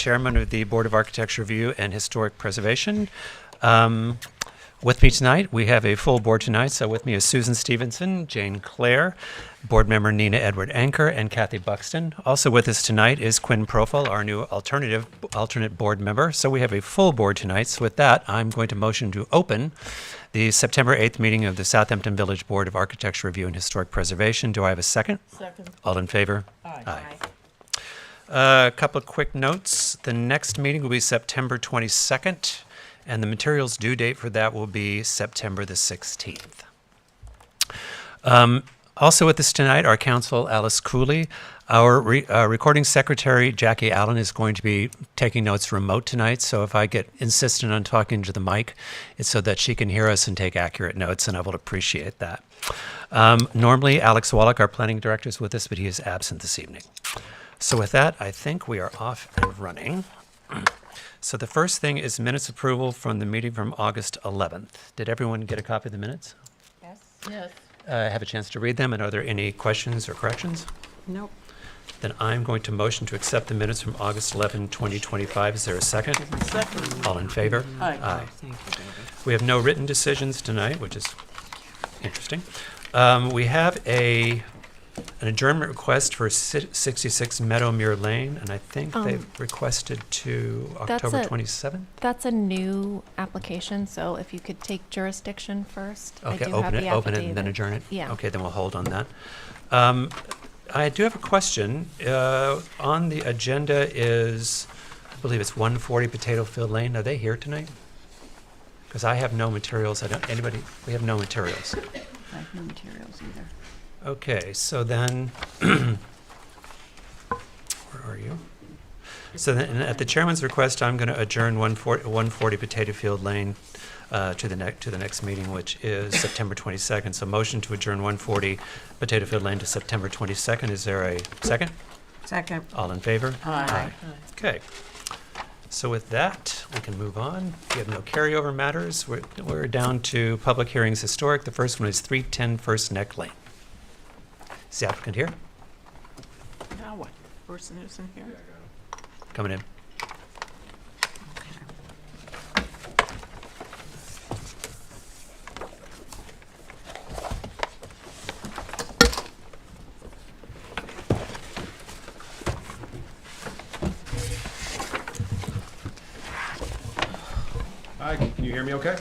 Chairman of the Board of Architecture Review and Historic Preservation. With me tonight, we have a full board tonight. So with me is Susan Stevenson, Jane Clare, board member Nina Edward Anker, and Kathy Buxton. Also with us tonight is Quinn Profil, our new alternate board member. So we have a full board tonight. So with that, I'm going to motion to open the September 8th meeting of the Southampton Village Board of Architecture Review and Historic Preservation. Do I have a second? Second. All in favor? Aye. A couple of quick notes. The next meeting will be September 22nd, and the materials due date for that will be September the 16th. Also with us tonight, our counsel, Alice Cooley. Our recording secretary, Jackie Allen, is going to be taking notes remote tonight, so if I get insistent on talking to the mic, it's so that she can hear us and take accurate notes, and I will appreciate that. Normally, Alex Wallach, our planning director, is with us, but he is absent this evening. So with that, I think we are off and running. So the first thing is minutes approval from the meeting from August 11th. Did everyone get a copy of the minutes? Yes. Yes. Have a chance to read them, and are there any questions or corrections? Nope. Then I'm going to motion to accept the minutes from August 11, 2025. Is there a second? Second. All in favor? Aye. Thank you, David. We have no written decisions tonight, which is interesting. We have an adjournment request for 66 Meadowmere Lane, and I think they've requested to October 27th. That's a new application, so if you could take jurisdiction first. Okay, I do have the open it, and then affidavit. adjourn it? Yeah. Okay, then we'll hold on that. I do have a question. On the agenda is, I believe it's 140 Potato Field Lane. Are they here tonight? Because I have no materials. We have no materials. I have no materials either. Okay, so then, where are you? So then, at the chairman's request, I'm going to adjourn 140 Potato Field Lane to the next meeting, which is September 22nd. So motion to adjourn 140 Potato Field Lane to September 22nd. Is there a second? Second. All in favor? Aye. Okay. So with that, we can move on. We have no carryover matters. We're down to public hearings historic. The first one is 310 First Neck Lane. Is the applicant here? Now what? Person isn't here? Coming in. Hi, can you hear me okay?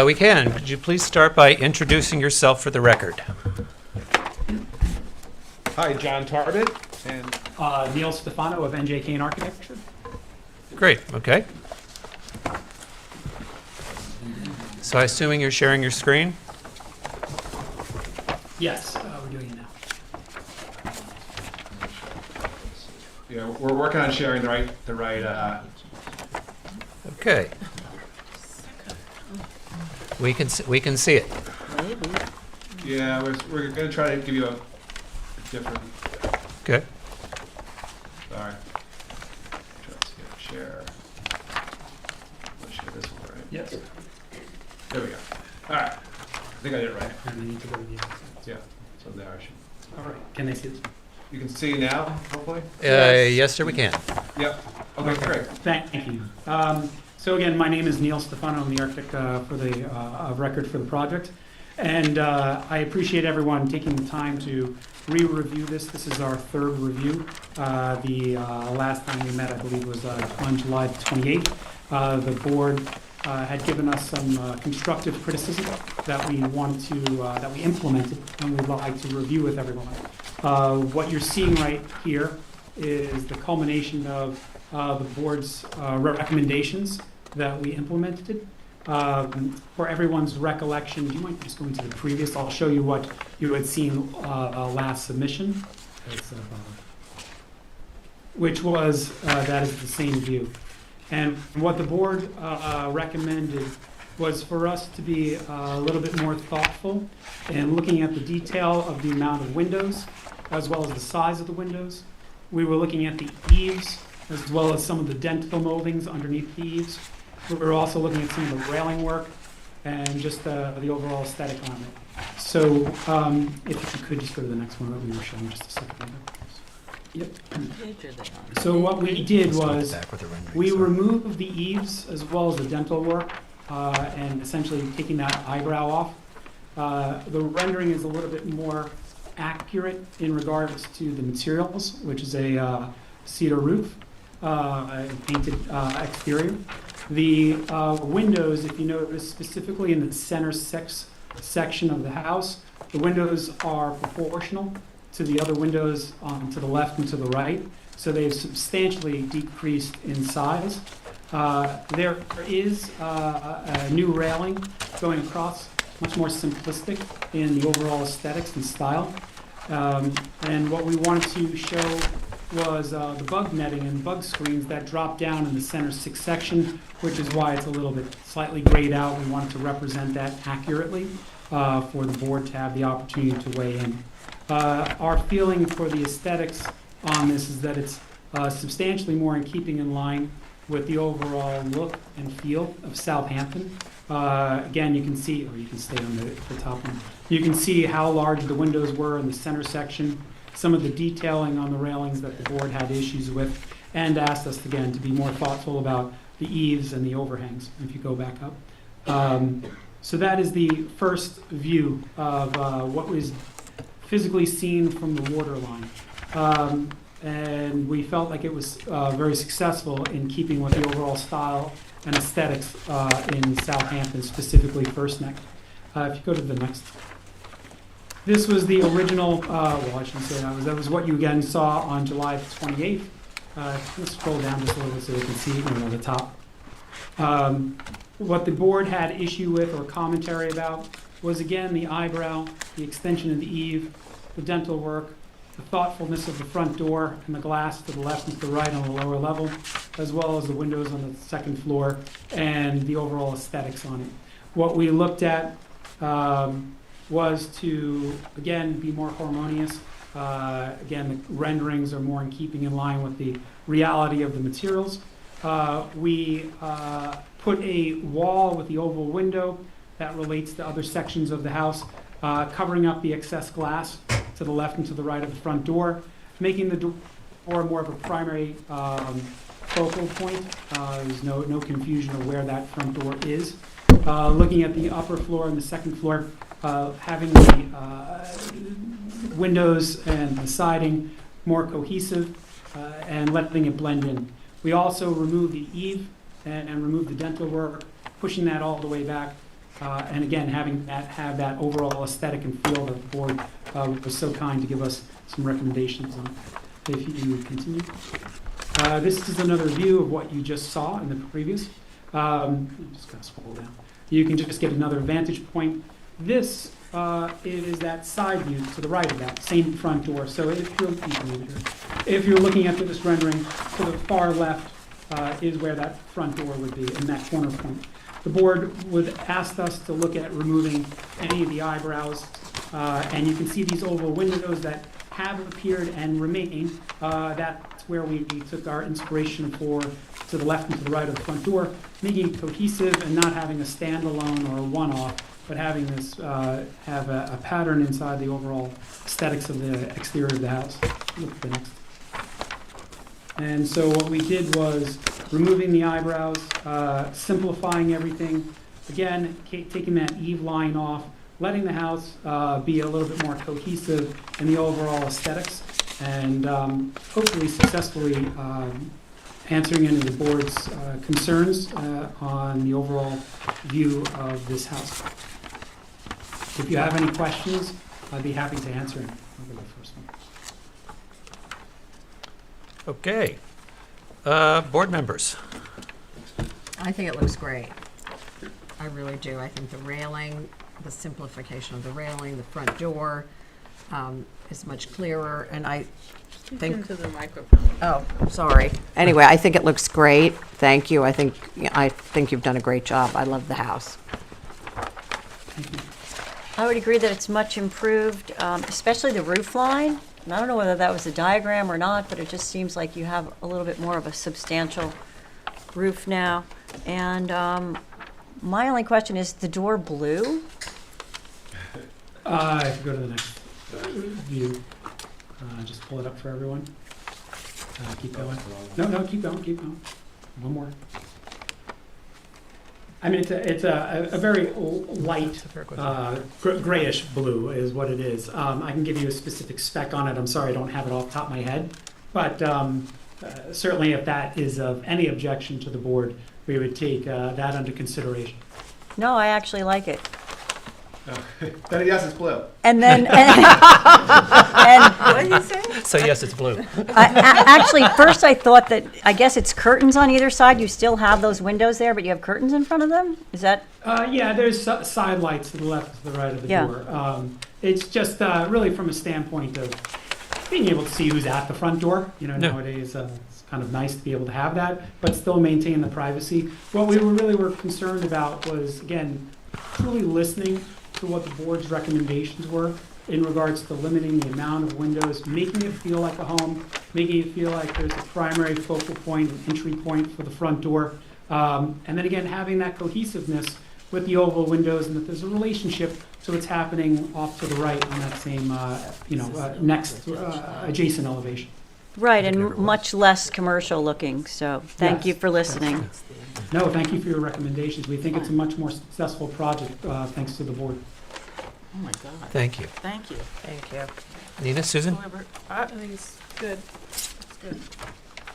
We can. Could you please start by introducing yourself for the record? Hi, John Tarbett, and Neil Stefano of NJ Kane Architecture. Great, okay. So assuming you're sharing your screen? Yes, we're doing it now. yeah, we're working on sharing the right. Okay. We can see it. Maybe. Yeah, we're going to try to give you a different. Good. Sorry. Let's hit share. Let's share this one, right? Yes. There we go. All right. I think I did it right. And we need to go to the other side. Yeah. So there I should. All right. Can they see this? You can see now, hopefully. Yes, sir, we can. Yep. Okay, great. Thank you. So again, my name is Neil Stefano. I'm the architect for the of record for the project. And I appreciate everyone taking the time to re-review this. This is our third review. The last time we met, I believe, was on July 28th. The board had given us some constructive criticism that we wanted to, that we implemented, and we'd like to review with everyone. What you're seeing right here is the culmination of the board's recommendations that we implemented. For everyone's recollection, do you mind just going to the previous? I'll show you what you had seen last submission, which was that is the same view. And what the board recommended was for us to be a little bit more thoughtful in looking at the detail of the amount of windows, as well as the size of the windows. We were looking at the eaves, as well as some of the dentil moldings underneath the eaves. We were also looking at some of the railing work and just the overall aesthetic on it. So if you could just go to the next one that we were showing just a second ago. Yep. Page are they on? So what we did Let's go was, back with the renderings. we Sorry. removed the eaves as well as the dental work, and essentially taking that eyebrow off. The rendering is a little bit more accurate in regards to the materials, which is a cedar roof, and painted exterior. The windows, if you notice specifically in the center section of the house, the windows are proportional to the other windows to the left and to the right, so they've substantially decreased in size. There is a new railing going across, much more simplistic in the overall aesthetics and style. And what we wanted to show was the bug netting and bug screens that drop down in the center section, which is why it's a little bit slightly grayed out. We wanted to represent that accurately for the board to have the opportunity to weigh in. Our feeling for the aesthetics on this is that it's substantially more in keeping in line with the overall look and feel of Southampton. Again, you can see, or you can stay on the top one. You can see how large the windows were in the center section, some of the detailing on the railings that the board had issues with, and asked us again to be more thoughtful about the eaves and the overhangs, if you go back up. So that is the first view of what was physically seen from the water line. And we felt like it was very successful in keeping with the overall style and aesthetics in Southampton, specifically First Neck. If you go to the next. This was the original, well, I shouldn't say that was what you again saw on July 28th. Let's scroll down just a little bit so you can see at the top. What the board had issue with or commentary about was again the eyebrow, the extension of the eave, the dental work, the thoughtfulness of the front door and the glass to the left and to the right on the lower level, as well as the windows on the second floor and the overall aesthetics on it. What we looked at was to, again, be more harmonious. Again, the renderings are more in keeping in line with the reality of the materials. We put a wall with the oval window that relates to other sections of the house, covering up the excess glass to the left and to the right of the front door, making the door more of a primary focal point. There's no confusion of where that front door is. Looking at the upper floor and the second floor, having the windows and the siding more cohesive and letting it blend in. We also removed the eave and removed the dental work, pushing that all the way back. And again, having that have that overall aesthetic and feel that the board was so kind to give us some recommendations on. If you continue. This is another view of what you just saw in the previous. I'm just going to scroll down. You can just get another vantage point. This is that side view to the right of that same front door. So if you're looking at this rendering, to the far left is where that front door would be in that corner point. The board would ask us to look at removing any of the eyebrows, and you can see these oval windows that have appeared and remain. That's where we took our inspiration for to the left and to the right of the front door, making it cohesive and not having a standalone or a one-off, but having this have a pattern inside the overall aesthetics of the exterior of the house. Look at the next. And so what we did was removing the eyebrows, simplifying everything. Again, taking that eave line off, letting the house be a little bit more cohesive in the overall aesthetics, and hopefully successfully answering any of the board's concerns on the overall view of this house. If you have any questions, I'd be happy to answer them. I'll go to the first one. Okay. Board members. I think it looks great. I really do. I think the railing, the simplification of the railing, the front door is much clearer, and I think... Into the microphone. Oh, sorry. Anyway, I think it looks great. Thank you. I think you've done a great job. I love the house. I would agree that it's much improved, especially the roof line. And I don't know whether that was a diagram or not, but it just seems like you have a little bit more of a substantial roof now. And my only question is, the door blue? If you go to the next view, just pull it up for everyone. Keep going. No, keep going. One more. I mean, it's a very light grayish blue is what it is. I can give you a specific spec on it. I'm sorry, I don't have it off the top of my head. But certainly if that is of any objection to the board, we would take that under consideration. No, I actually like it. Then yes, it's blue. And then, What did you say? So yes, it's blue. actually, first I thought that, I guess it's curtains on either side. You still have those windows there, but you have curtains in front of them? Is that? Yeah, there's side lights to the left, to the right of the Yeah. door. It's just really from a standpoint of being able to see who's at the front door. You know, Yeah. nowadays it's kind of nice to be able to have that, but still maintain the privacy. What we were concerned about was, again, truly listening to what the board's recommendations were in regards to limiting the amount of windows, making it feel like a home, making it feel like there's a primary focal point, an entry point for the front door. And then again, having that cohesiveness with the oval windows and that there's a relationship to what's happening off to the right on that same, next adjacent elevation. Right, and much less commercial looking, so thank Yes. you for listening. No, thank you for your recommendations. We think it's a much more successful project, thanks to the board. Oh, my God. Thank you. Thank you. Thank you. Nina, Susan? Whoever, I think it's good. It's good.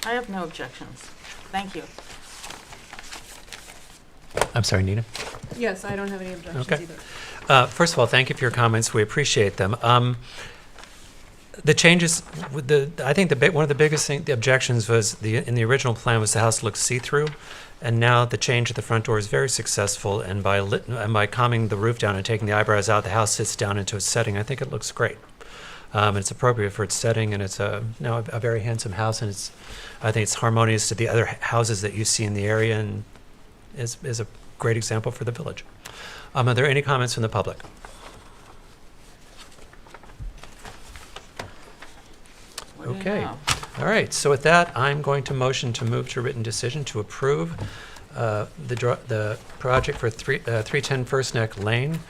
I have no objections. Thank you. I'm sorry, Nina? Yes, I don't have any objections Okay. either. First of all, thank you for your comments. We appreciate them. The changes, I think one of the biggest the objections was in the original plan was the house looked see-through, and now the change at the front door is very successful. And by calming the roof down and taking the eyebrows out, the house sits down into its setting. I think it looks great. It's appropriate for its setting, and it's a very handsome house, and I think it's harmonious to the other houses that you see in the area, and is a great example for the village. Are there any comments from the public? What do you Okay. know? All right, so with that, I'm going to motion to move to written decision to approve the project for 310 First Neck Lane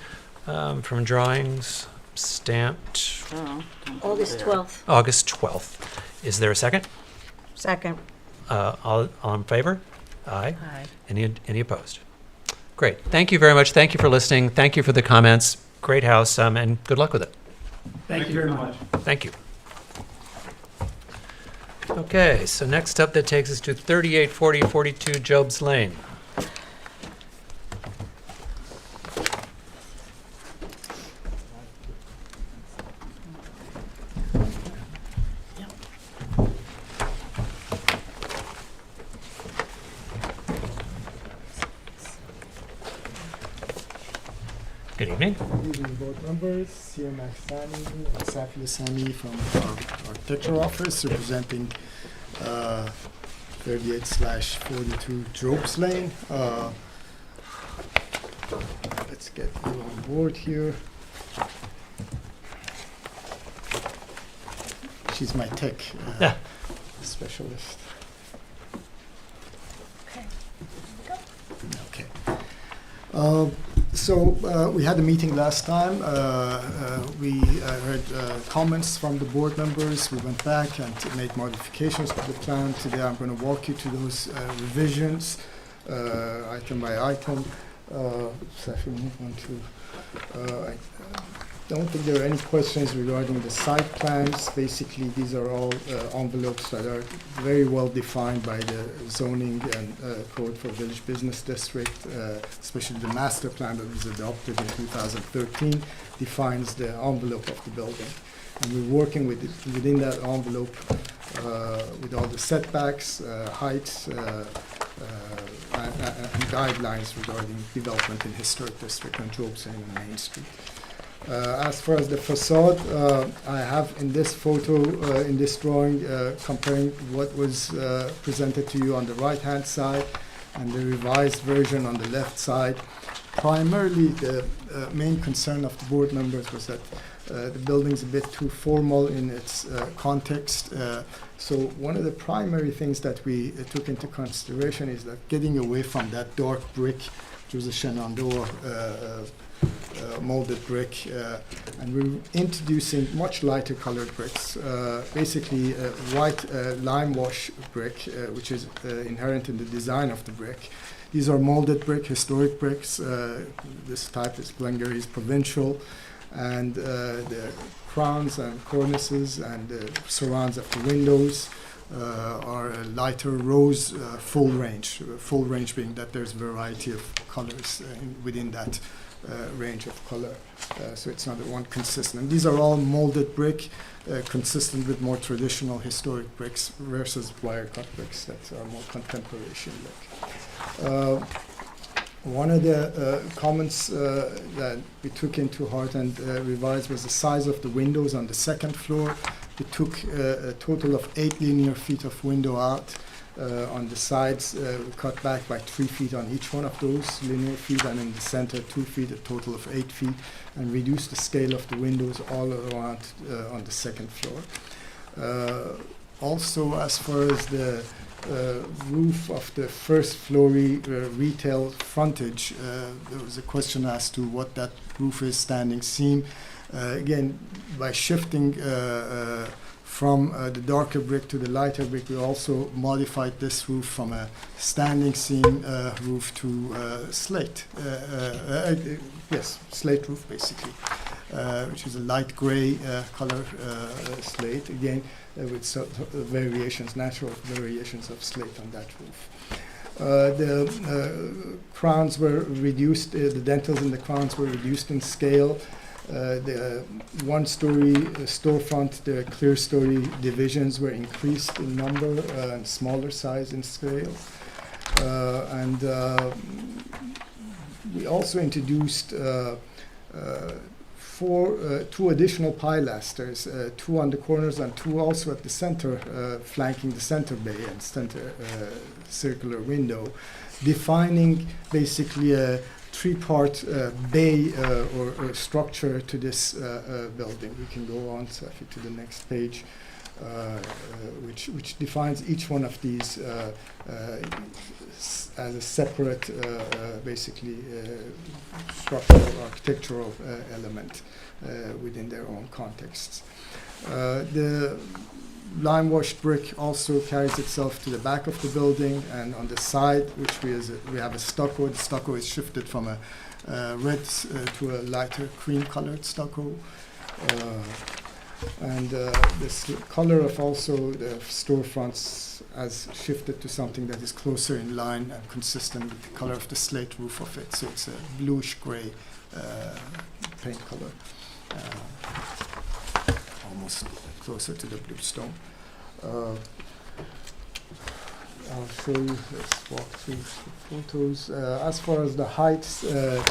from drawings stamped Oh, don't go August there. 12th. August 12th. Is there a second? Second. All in favor? Aye. Hi. Any opposed? Great. Thank you very much. Thank you for listening. Thank you for the comments. Great house, and good luck with it. Thank you very much. Thank you. Okay, so next up, that takes us to 384042 Jobs Lane. Good evening. Good evening, board members. Sir Maxani and Safi Sami from our architecture office representing 38/42 Jobs Lane. Let's get you on board here. She's my tech Yeah. specialist. Okay. So we had a meeting last time. We heard comments from the board members. We went back and made modifications to the plan. Today I'm going to walk you through those revisions, item by item. So if we move on to, I don't think there are any questions regarding the site plans. Basically, these are all envelopes that are very well defined by the zoning and code for village business district, especially the master plan that was adopted in 2013 defines the envelope of the building. And we're working within that envelope with all the setbacks, heights, and guidelines regarding development in historic district and Jobs Lane and Main Street. As far as the facade, I have in this photo, in this drawing, comparing what was presented to you on the right-hand side and the revised version on the left side. Primarily, the main concern of the board members was that the building's a bit too formal in its context. So one of the primary things that we took into consideration is that getting away from that dark brick, which was a Shenandoah molded brick, and we're introducing much lighter colored bricks, basically white lime wash brick, which is inherent in the design of the brick. These are molded brick, historic bricks. This type is Glengarry's Provincial, and the crowns and cornices and the surrounds of the windows are a lighter rose full range being that there's a variety of colors within that range of color. So it's not one consistent. And these are all molded brick, consistent with more traditional historic bricks versus wire cut bricks that are more contemporary look. One of the comments that we took into heart and revised was the size of the windows on the second floor. We took a total of 8 linear feet of window out. On the sides, we cut back by 3 feet on each one of those linear feet, and in the center 2 feet, a total of 8 feet, and reduced the scale of the windows all around on the second floor. Also, as far as the roof of the first floor retail frontage, there was a question as to what that roof is, standing seam. Again, by shifting from the darker brick to the lighter brick, we also modified this roof from a standing seam roof to slate. Yes, slate roof basically, which is a light gray color slate. Again, with variations, natural variations of slate on that roof. The crowns were reduced, the dentils in the crowns were reduced in scale. The one-story storefront, the clear-story divisions were increased in number and smaller size in scale. And we also introduced 2 additional pilasters, 2 on the corners and 2 also at the center, flanking the center bay and center circular window, defining basically a 3-part bay or structure to this building. We can go on to the next page, which defines each one of these as a separate, basically, structural, architectural element within their own contexts. The lime washed brick also carries itself to the back of the building, and on the side, which we have a stucco. The stucco is shifted from a red to a lighter cream colored stucco. And this color of also the storefronts has shifted to something that is closer in line and consistent with the color of the slate roof of it. So it's a bluish gray paint color, almost closer to the blue stone. I'll show you, let's walk through the photos. As far as the heights are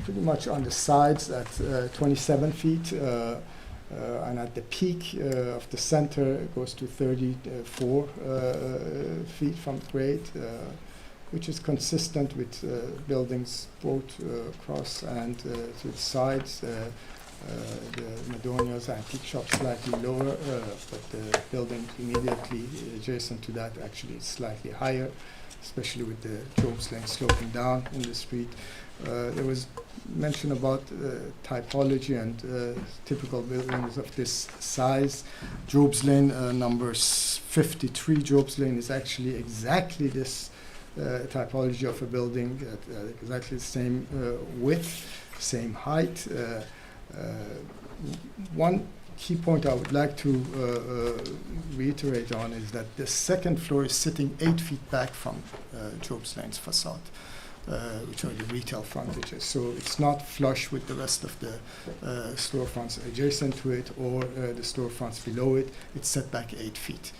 pretty much on the sides at 27 feet, and at the peak of the center it goes to 34 feet from grade, which is consistent with buildings both across and to the sides. The Madonia's antique shop slightly lower, but the building immediately adjacent to that actually is slightly higher, especially with the Job's Lane sloping down in the street. There was mention about typology and typical buildings of this size. Job's Lane, number 53 Job's Lane, is actually exactly this typology of a building, exactly the same width, same height. One key point I would like to reiterate on is that the second floor is sitting 8 feet back from Job's Lane's facade, which are the retail frontages. So it's not flush with the rest of the storefronts adjacent to it or the storefronts below it. It's set back 8 feet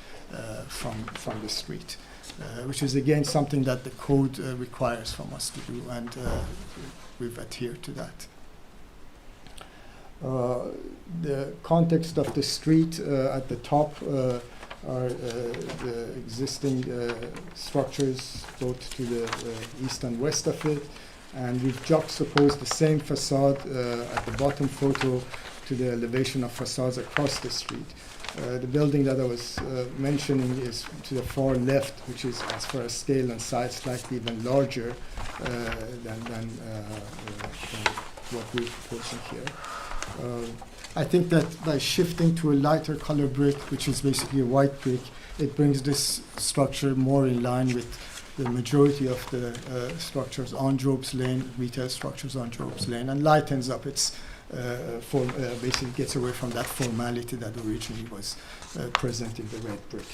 from the street, which is again something that the code requires from us to do, and we've adhered to that. The context of the street at the top are the existing structures both to the east and west of it, and we've juxtaposed the same facade at the bottom photo to the elevation of facades across the street. The building that I was mentioning is to the far left, which is, as far as scale and size, slightly even larger than than what we're proposing here. I think that by shifting to a lighter color brick, which is basically a white brick, it brings this structure more in line with the majority of the structures on Job's Lane, retail structures on Job's Lane, and lightens up its basically gets away from that formality that originally was present in the red brick.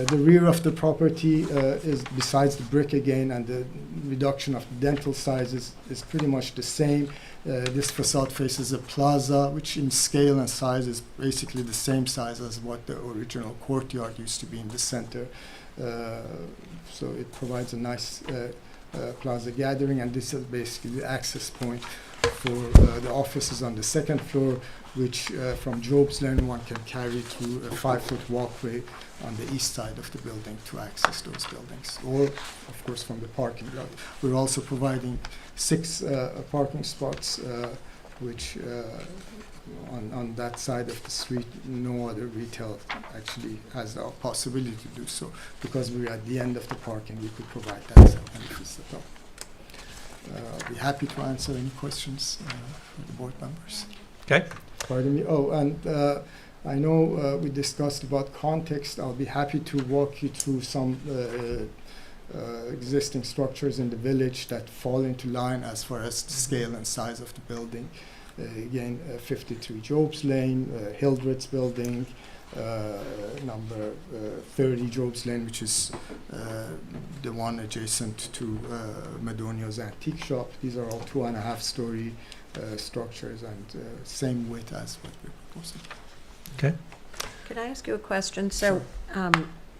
The rear of the property is, besides the brick again, and the reduction of dental sizes is pretty much the same. This facade faces a plaza, which in scale and size is basically the same size as what the original courtyard used to be in the center. So it provides a nice plaza gathering, and this is basically the access point for the offices on the second floor, which from Job's Lane one can carry through a 5-foot walkway on the east side of the building to access those buildings, or of course from the parking lot. We're also providing 6 parking spots, which on that side of the street, no other retail actually has the possibility to do so. Because we're at the end of the parking, we could provide that as a benefit at all. I'll be happy to answer any questions from the board members. Okay. Pardon me. Oh, and I know we discussed about context. I'll be happy to walk you through some existing structures in the village that fall into line as far as the scale and size of the building. Again, 53 Job's Lane, Hildred's building, number 30 Job's Lane, which is the one adjacent to Madonio's antique shop. These are all 2.5-story structures, and same width as what we're proposing. Okay. Could I ask you a question? So,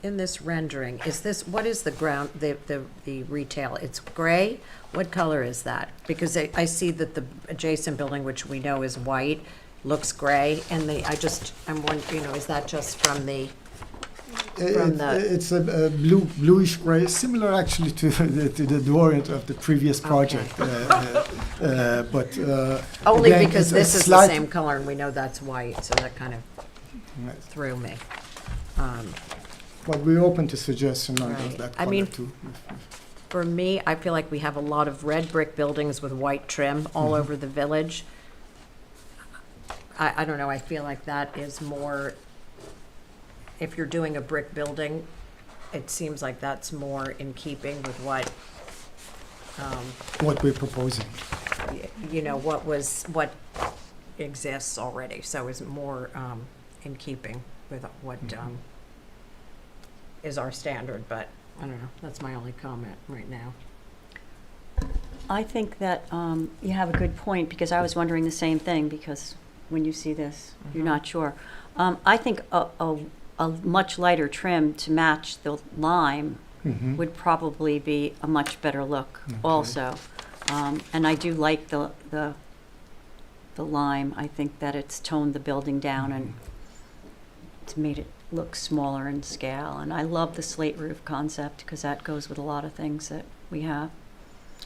in this rendering, what is the ground, the retail? It's gray? What color is that? Because I see that the adjacent building, which we know is white, looks gray, and I'm wondering, is that just from the, It's a bluish gray, similar actually to the door of the previous project. But only again, because it's this is the slight- same color and we know that's white, so that kind of threw me. But we're open to suggestion on Right. that I color mean, too. For me, I feel like we have a lot of red brick buildings with white trim all over the village. I don't know, I feel like that is more, if you're doing a brick building, it seems like that's more in keeping with what, What we're proposing. what exists already. So is more in keeping with what is our standard, but I don't know, that's my only comment right now. I think that you have a good point, because I was wondering the same thing, because when you see this, you're not sure. I think a much lighter trim to match the lime Mhm. would probably be a much better look Okay. also. And I do like the lime. I think that it's toned the building down and it's made it look smaller in scale. And I love the slate roof concept, because that goes with a lot of things that we have.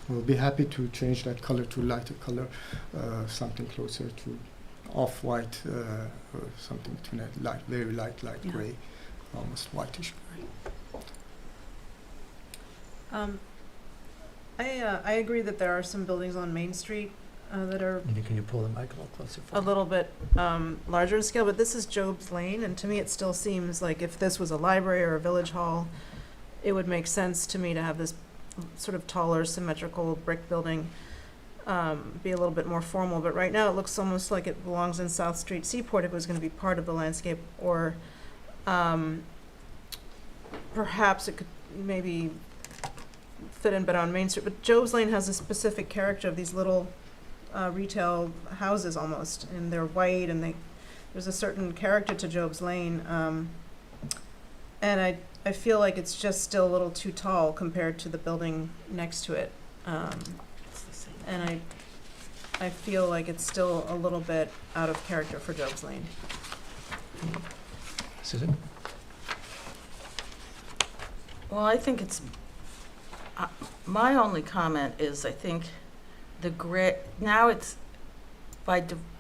We'll be happy to change that color to lighter color, something closer to off-white, or something between a light, very light Yeah. gray, almost whitish gray. I agree that there are some buildings on Main Street that are Can you pull the mic a little closer? a little bit larger in scale, but this is Job's Lane, and to me it still seems like if this was a library or a village hall, it would make sense to me to have this sort of taller, symmetrical brick building be a little bit more formal. But right now it looks almost like it belongs in South Street Seaport if it was going to be part of the landscape, or perhaps it could maybe fit in better on Main Street. But Job's Lane has a specific character of these little retail houses almost, and they're white, and there's a certain character to Job's Lane, and I feel like it's just still a little too tall compared to the building next to it, and I feel like it's still a little bit out of character for Job's Lane. Susan? Well, I think it's, my only comment is, I think the gray, now it's,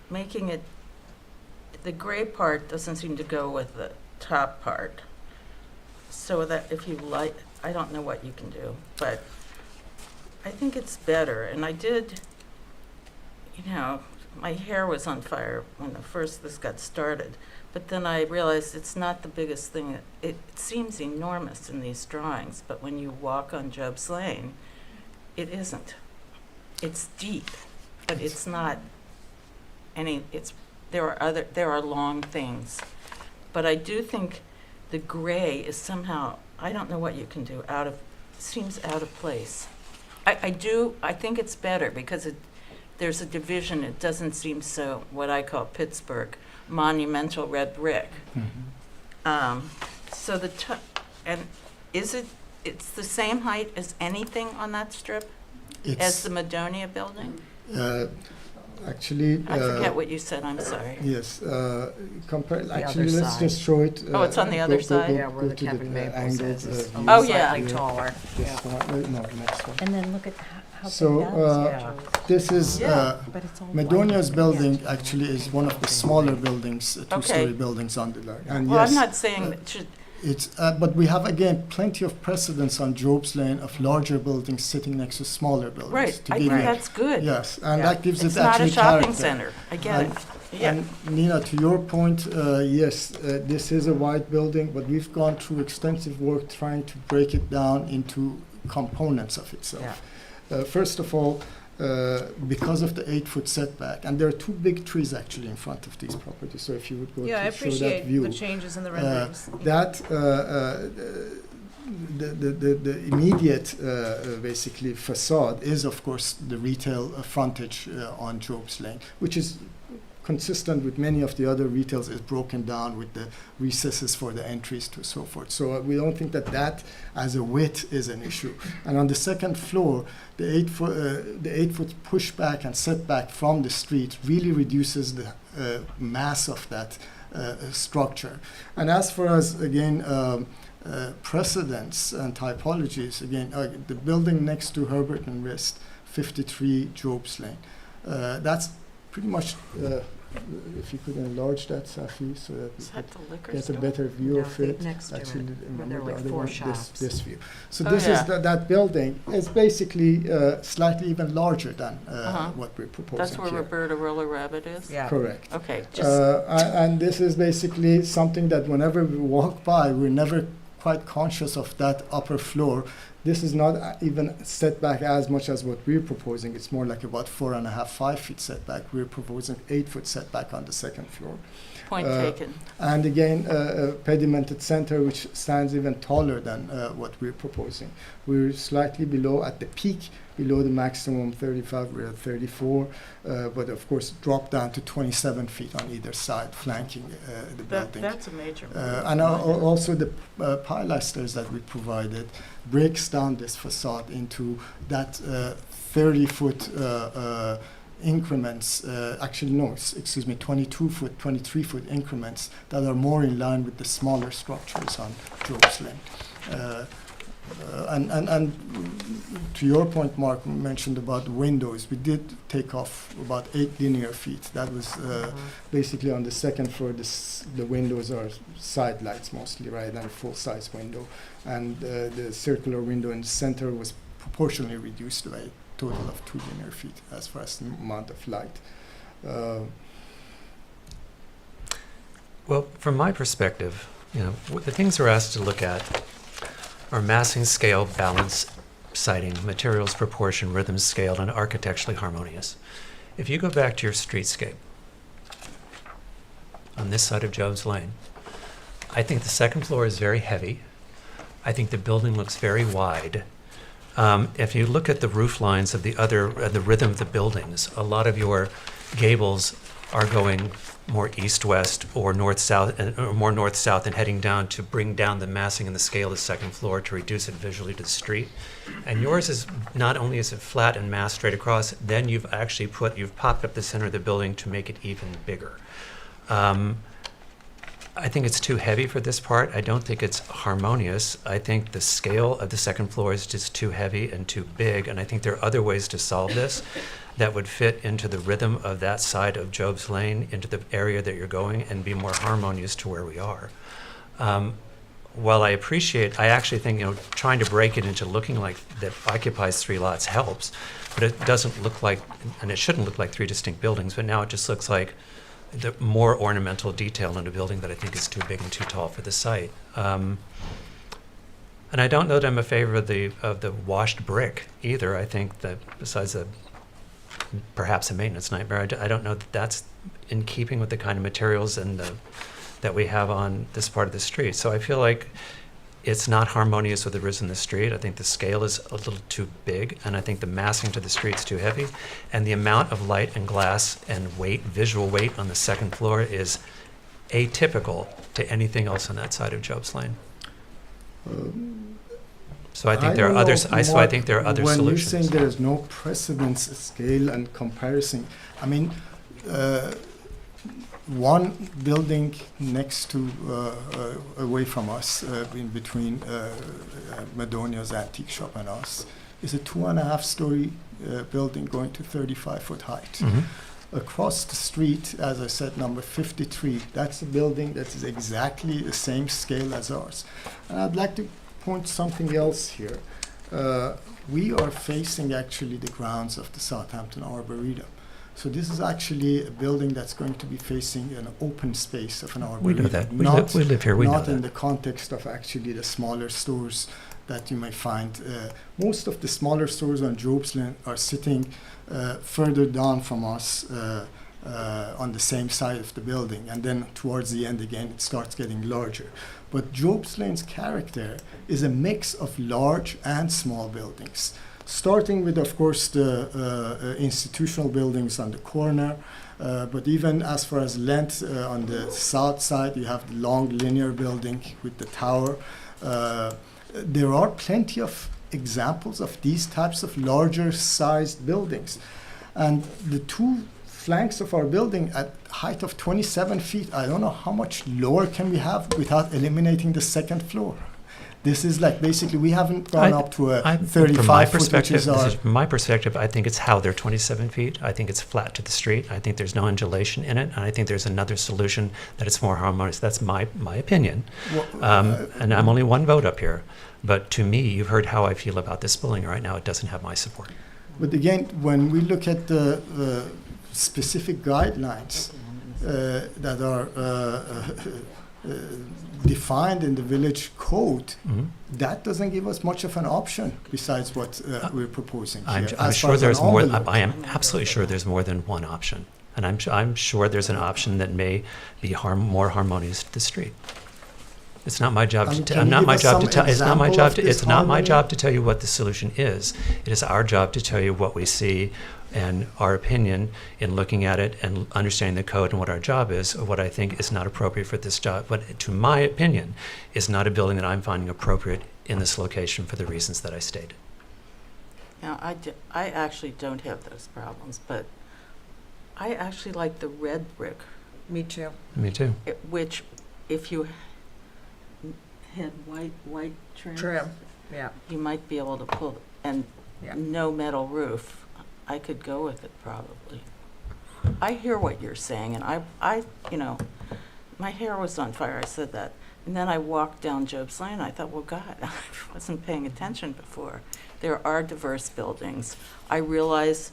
making it, the gray part doesn't seem to go with the top part. So that if you like, I don't know what you can do, but I think it's better. And I did you know, my hair was on fire when this got started. But then I realized it's not the biggest thing. It seems enormous in these drawings, but when you walk on Job's Lane, it isn't. It's deep, but it's not there are long things. But I do think the gray is somehow, I don't know what you can do, seems out of place. I think it's better because there's a division. It doesn't seem so, what I call Pittsburgh, monumental red brick. So it's the same height as anything on that strip? As the Madonia building? Actually, I forget what you said, I'm sorry. yes, other actually, let's side. just show it. Oh, it's on the other side? Yeah, where the to Kevin Maples angle, is. It's a Oh, little yeah. slightly taller. This Yeah. one, no, next one. And then look at how So, big that is. Yeah. This is, Yeah. But it's all Madonia's white. building actually is one of the smaller buildings, two-story Okay. buildings on the line. And Well, yes, I'm not saying that should, it's, but we have again plenty of precedents on Job's Lane of larger buildings sitting next to smaller buildings. right, to I give think you- that's good. Yes, and Yeah. that gives It's it not a actually shopping character. center, I get it. Yeah, And Nina, to your point, yes, this is a white building, but we've gone through extensive work trying to break it down into components of itself. First of all, because of the 8-foot setback, and there are two big trees actually in front of these properties. So if you would go Yeah, I to show that appreciate view, the changes in the renderings. that the immediate basically facade is of course the retail frontage on Job's Lane, which is consistent with many of the other retails, is broken down with the recesses for the entries to so forth. So we don't think that as a width is an issue. And on the second floor, the 8-foot pushback and setback from the street really reduces the mass of that structure. And as far as again precedents and typologies, again the building next to Herbert and Rist, 53 Job's Lane, that's pretty much. If you could enlarge that, Safi, so that we is that the liquor get a store? better view No, of the it. next to it, Actually, where remember there are the like other 4 one, shops. this view. So Oh, this yeah. is that building is basically slightly even larger than what we're proposing That's where here. Roberta Roller Rabbit is? Yeah. Correct. Okay, just, And this is basically something that whenever we walk by, we're never quite conscious of that upper floor. This is not even set back as much as what we're proposing. It's more like about 4.5, 5 feet setback. We're proposing 8-foot setback on the second floor. point taken. And again, a pedimented center which stands even taller than what we're proposing. We're slightly below, at the peak, below the maximum 35, we're at 34, but of course drop down to 27 feet on either side, flanking the building. That's a major move. And also the pilasters that we provided breaks down this facade into that 30-foot increments, 22-foot, 23-foot increments that are more in line with the smaller structures on Job's Lane. And to your point, Mark mentioned about windows. We did take off about 8 linear feet. That was basically on the second floor. The windows are side lights mostly, rather than a full-size window. And the circular window in the center was proportionally reduced by a total of 2 linear feet as far as the amount of light. Well, from my perspective, the things we're asked to look at are massing, scale, balance, siting, materials, proportion, rhythm, scale, and architecturally harmonious. If you go back to your streetscape on this side of Job's Lane, I think the second floor is very heavy. I think the building looks very wide. If you look at the roof lines of the rhythm of the buildings, a lot of your gables are going more east-west or north-south, or more north-south and heading down to bring down the massing and the scale of the second floor to reduce it visually to the street. And yours is not only is it flat and massed straight across, then you've popped up the center of the building to make it even bigger. I think it's too heavy for this part. I don't think it's harmonious. I think the scale of the second floor is just too heavy and too big, and I think there are other ways to solve this that would fit into the rhythm of that side of Job's Lane, into the area that you're going, and be more harmonious to where we are. while I actually think, trying to break it into looking like that occupies 3 lots helps, but it doesn't look like, and it shouldn't look like 3 distinct buildings, but now it just looks like the more ornamental detail in a building that I think is too big and too tall for the site. And I don't know that I'm a favor of the washed brick either. I think that besides perhaps a maintenance nightmare, I don't know that that's in keeping with the kind of materials and that we have on this part of the street. So I feel like it's not harmonious with the rest in the street. I think the scale is a little too big, and I think the massing to the street's too heavy. And the amount of light and glass and weight, visual weight on the second floor is atypical to anything else on that side of Job's Lane. So I think there are others. So I think there are other when solutions. When you're saying there's no precedence, scale, and comparison, I mean, one building next to, away from us, in between Madonia's antique shop and us, is a 2.5-story building going to 35-foot height. Mm-hmm. Across the street, as I said, number 53, that's a building that is exactly the same scale as ours. And I'd like to point something else here. We are facing actually the grounds of the Southampton Arboretum. So this is actually a building that's going to be facing an open space of an arboretum. We know that. We live here. We know that. Not in the context of actually the smaller stores that you may find. Most of the smaller stores on Job's Lane are sitting further down from us on the same side of the building. And then towards the end again, it starts getting larger. But Job's Lane's character is a mix of large and small buildings. Starting with, of course, the institutional buildings on the corner, but even as far as length, on the south side, you have the long linear building with the tower. There are plenty of examples of these types of larger sized buildings. And the 2 flanks of our building at height of 27 feet, I don't know how much lower can we have without eliminating the second floor. This is like basically we haven't gone up to a 35 foot, which is our... From my perspective, I think it's how they're 27 feet. I think it's flat to the street. I think there's no undulation in it. And I think there's another solution that it's more harmonious. That's my opinion. Well, and I'm only one vote up here. But to me, you've heard how I feel about this building right now. It doesn't have my support. But again, when we look at the specific guidelines that are defined in the village code, Mm-hmm. that doesn't give us much of an option besides what we're proposing here. I'm As sure far as there's an more. envelope. I am absolutely sure there's more than one option. And I'm sure there's an option that may be more harmonious to the street. It's not my job I mean, to. can I'm you not give my us job to some tell. It's not my example job of to. this It's not my harmony? job to tell you what the solution is. It is our job to tell you what we see and our opinion in looking at it and understanding the code and what our job is, or what I think is not appropriate for this job. But to my opinion, is not a building that I'm finding appropriate in this location for the reasons that I stated. Now, I actually don't have those problems, but I actually like the red brick, Me too. Me too. which if you had white trim, Trim, yeah. you might be able to pull, and Yeah. no metal roof, I could go with it probably. I hear what you're saying, and I my hair was on fire, I said that. And then I walked down Job's Lane, I thought, well, God, I wasn't paying attention before. There are diverse buildings. I realize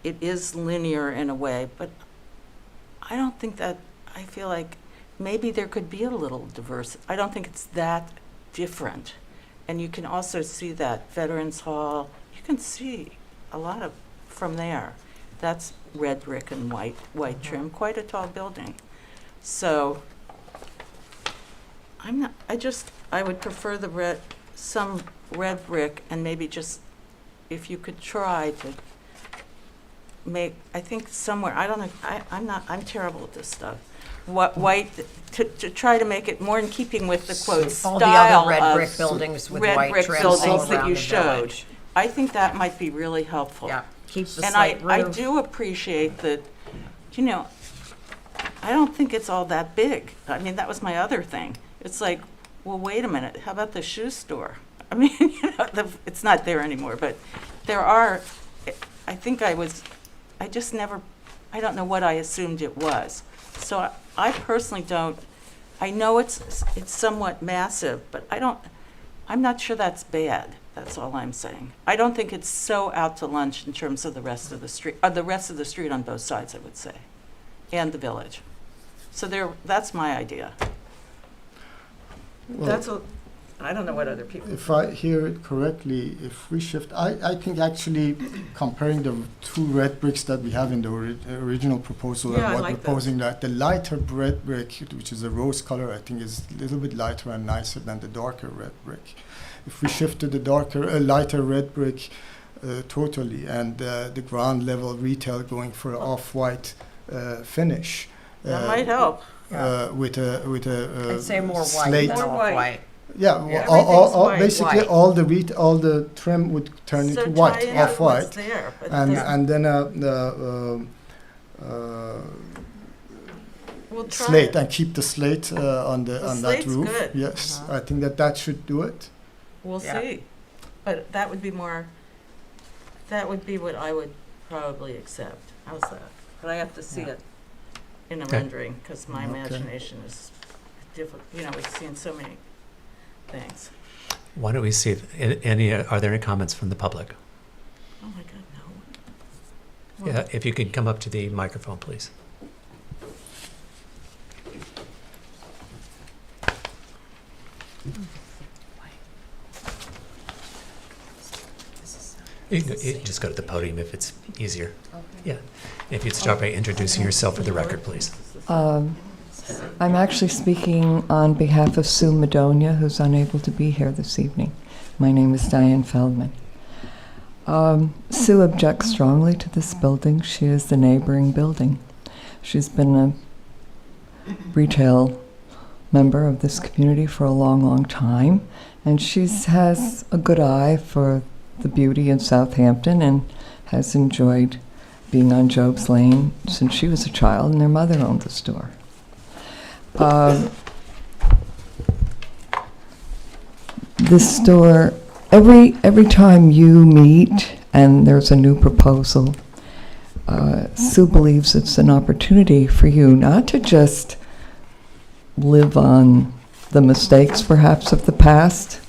it is linear in a way, but I don't think that, I feel like maybe there could be a little diverse. I don't think it's that different. And you can also see that Veterans Hall, you can see a lot of from there. That's red brick and white trim, quite a tall building. So I would prefer some red brick, and maybe just, if you could try to make, I think somewhere, I don't know, I'm terrible at this stuff. White, to try to make it more in keeping with the quote All style the other red of brick buildings with red white brick trim all buildings that around you the showed. village. I think that might be really helpful. Yeah, keep the And slate I roof. do appreciate that, I don't think it's all that big. I mean, that was my other thing. It's like, well, wait a minute, how about the shoe store? I mean, it's not there anymore, but there are, I don't know what I assumed it was. So I personally don't I know it's somewhat massive, but I'm not sure that's bad. That's all I'm saying. I don't think it's so out to lunch in terms of the rest of the street on both sides, I would say, and the village. So that's my idea. Well, I don't know what other people. if I hear it correctly, if we shift, I think actually comparing the two red bricks that we have in the original proposal Yeah, I and what like we're proposing, that the lighter red brick, which is a rose color, I think is a little bit lighter and nicer than the darker red brick. If we shift to the lighter red brick totally, and the ground level retail going for off-white finish. That might help. With a I'd say more white slate. than More white. off-white. Yeah, well, Yeah. all Everything's basically white. all the trim would turn into So white, tie in what's off-white, there, but and then we'll try slate, it. and keep the slate on that slate's roof. good. Yes, Uh-huh. I think that should do it. We'll Yeah. see. But that would be what I would probably accept. How's that? But I have to see Yeah. it in a Okay. rendering, because my Okay. imagination is difficult. We've seen so many things. Why don't we see if are there any comments from the public? Oh my God, no. Yeah, if you could come up to the microphone, please. You can just go to the podium if it's easier. Yeah. If you'd start by introducing yourself for the record, please. I'm actually speaking on behalf of Sue Madonia, who's unable to be here this evening. My name is Diane Feldman. Sue objects strongly to this building. She is the neighboring building. She's been a retail member of this community for a long, long time, and she has a good eye for the beauty in Southampton and has enjoyed being on Job's Lane since she was a child, and their mother owned the store. This store, every time you meet and there's a new proposal, Sue believes it's an opportunity for you not to just live on the mistakes perhaps of the past,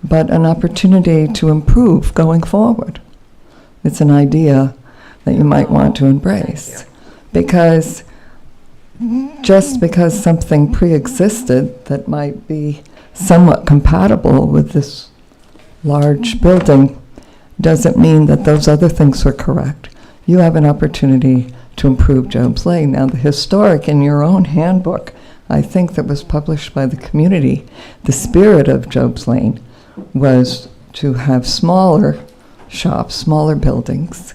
but an opportunity to improve going forward. It's an idea that you might want to embrace, because just because something pre-existed that might be somewhat compatible with this large building doesn't mean that those other things are correct. You have an opportunity to improve Job's Lane. Now, the historic in your own handbook, I think that was published by the community, the spirit of Job's Lane was to have smaller shops, smaller buildings.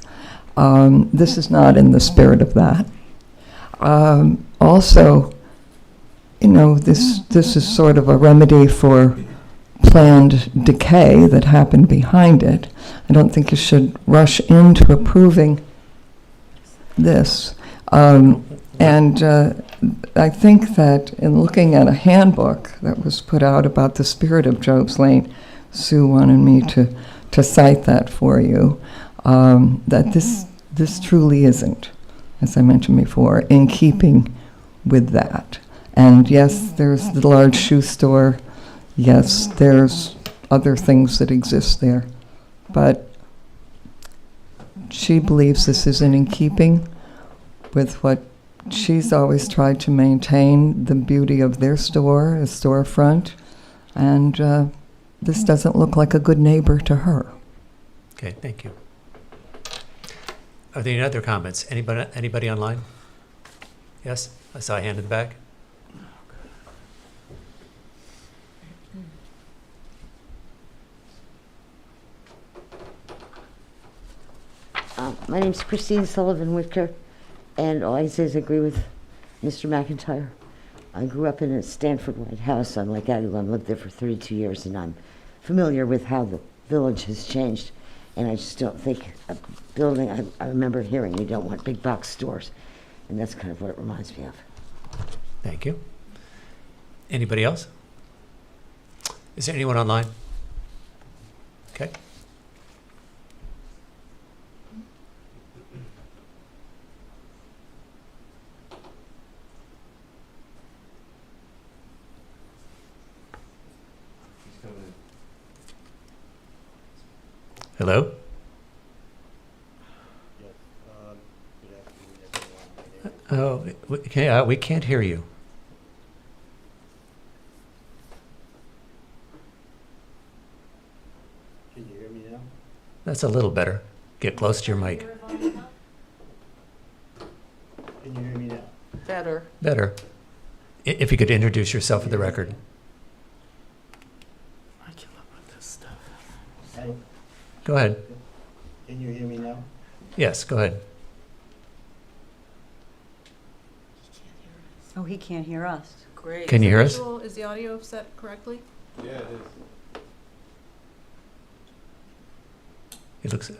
This is not in the spirit of that. Also, this is sort of a remedy for planned decay that happened behind it. I don't think you should rush into approving this. And I think that in looking at a handbook that was put out about the spirit of Job's Lane, Sue wanted me to cite that for you, that this truly isn't, as I mentioned before, in keeping with that. And yes, there's the large shoe store. Yes, there's other things that exist there. But she believes this isn't in keeping with what she's always tried to maintain, the beauty of their store, a storefront. And this doesn't look like a good neighbor to her. Okay, thank you. Are there any other comments? Anybody online? Yes, I saw a hand in the back. My name's Christine Sullivan Whitaker, and all I say is I agree with Mr. McIntyre. I grew up in a Stanford White House on Lake Agawam, lived there for 32 years, and I'm familiar with how the village has changed. And I just don't think a building, I remember hearing you don't want big box stores, and that's kind of what it reminds me of. Thank you. Anybody else? Is there anyone online? Okay. Hello? Oh, we can't hear you. Can you hear me now? That's a little better. Get close to your mic. Can you hear me now? Better. Better. If you could introduce yourself for the record. I came up with this stuff. Hi, Go ahead. can you hear me now? Yes, go ahead. Oh, he can't hear us. Great. Can you hear us? Visual- Is the audio set correctly? Yeah, it is. It looks.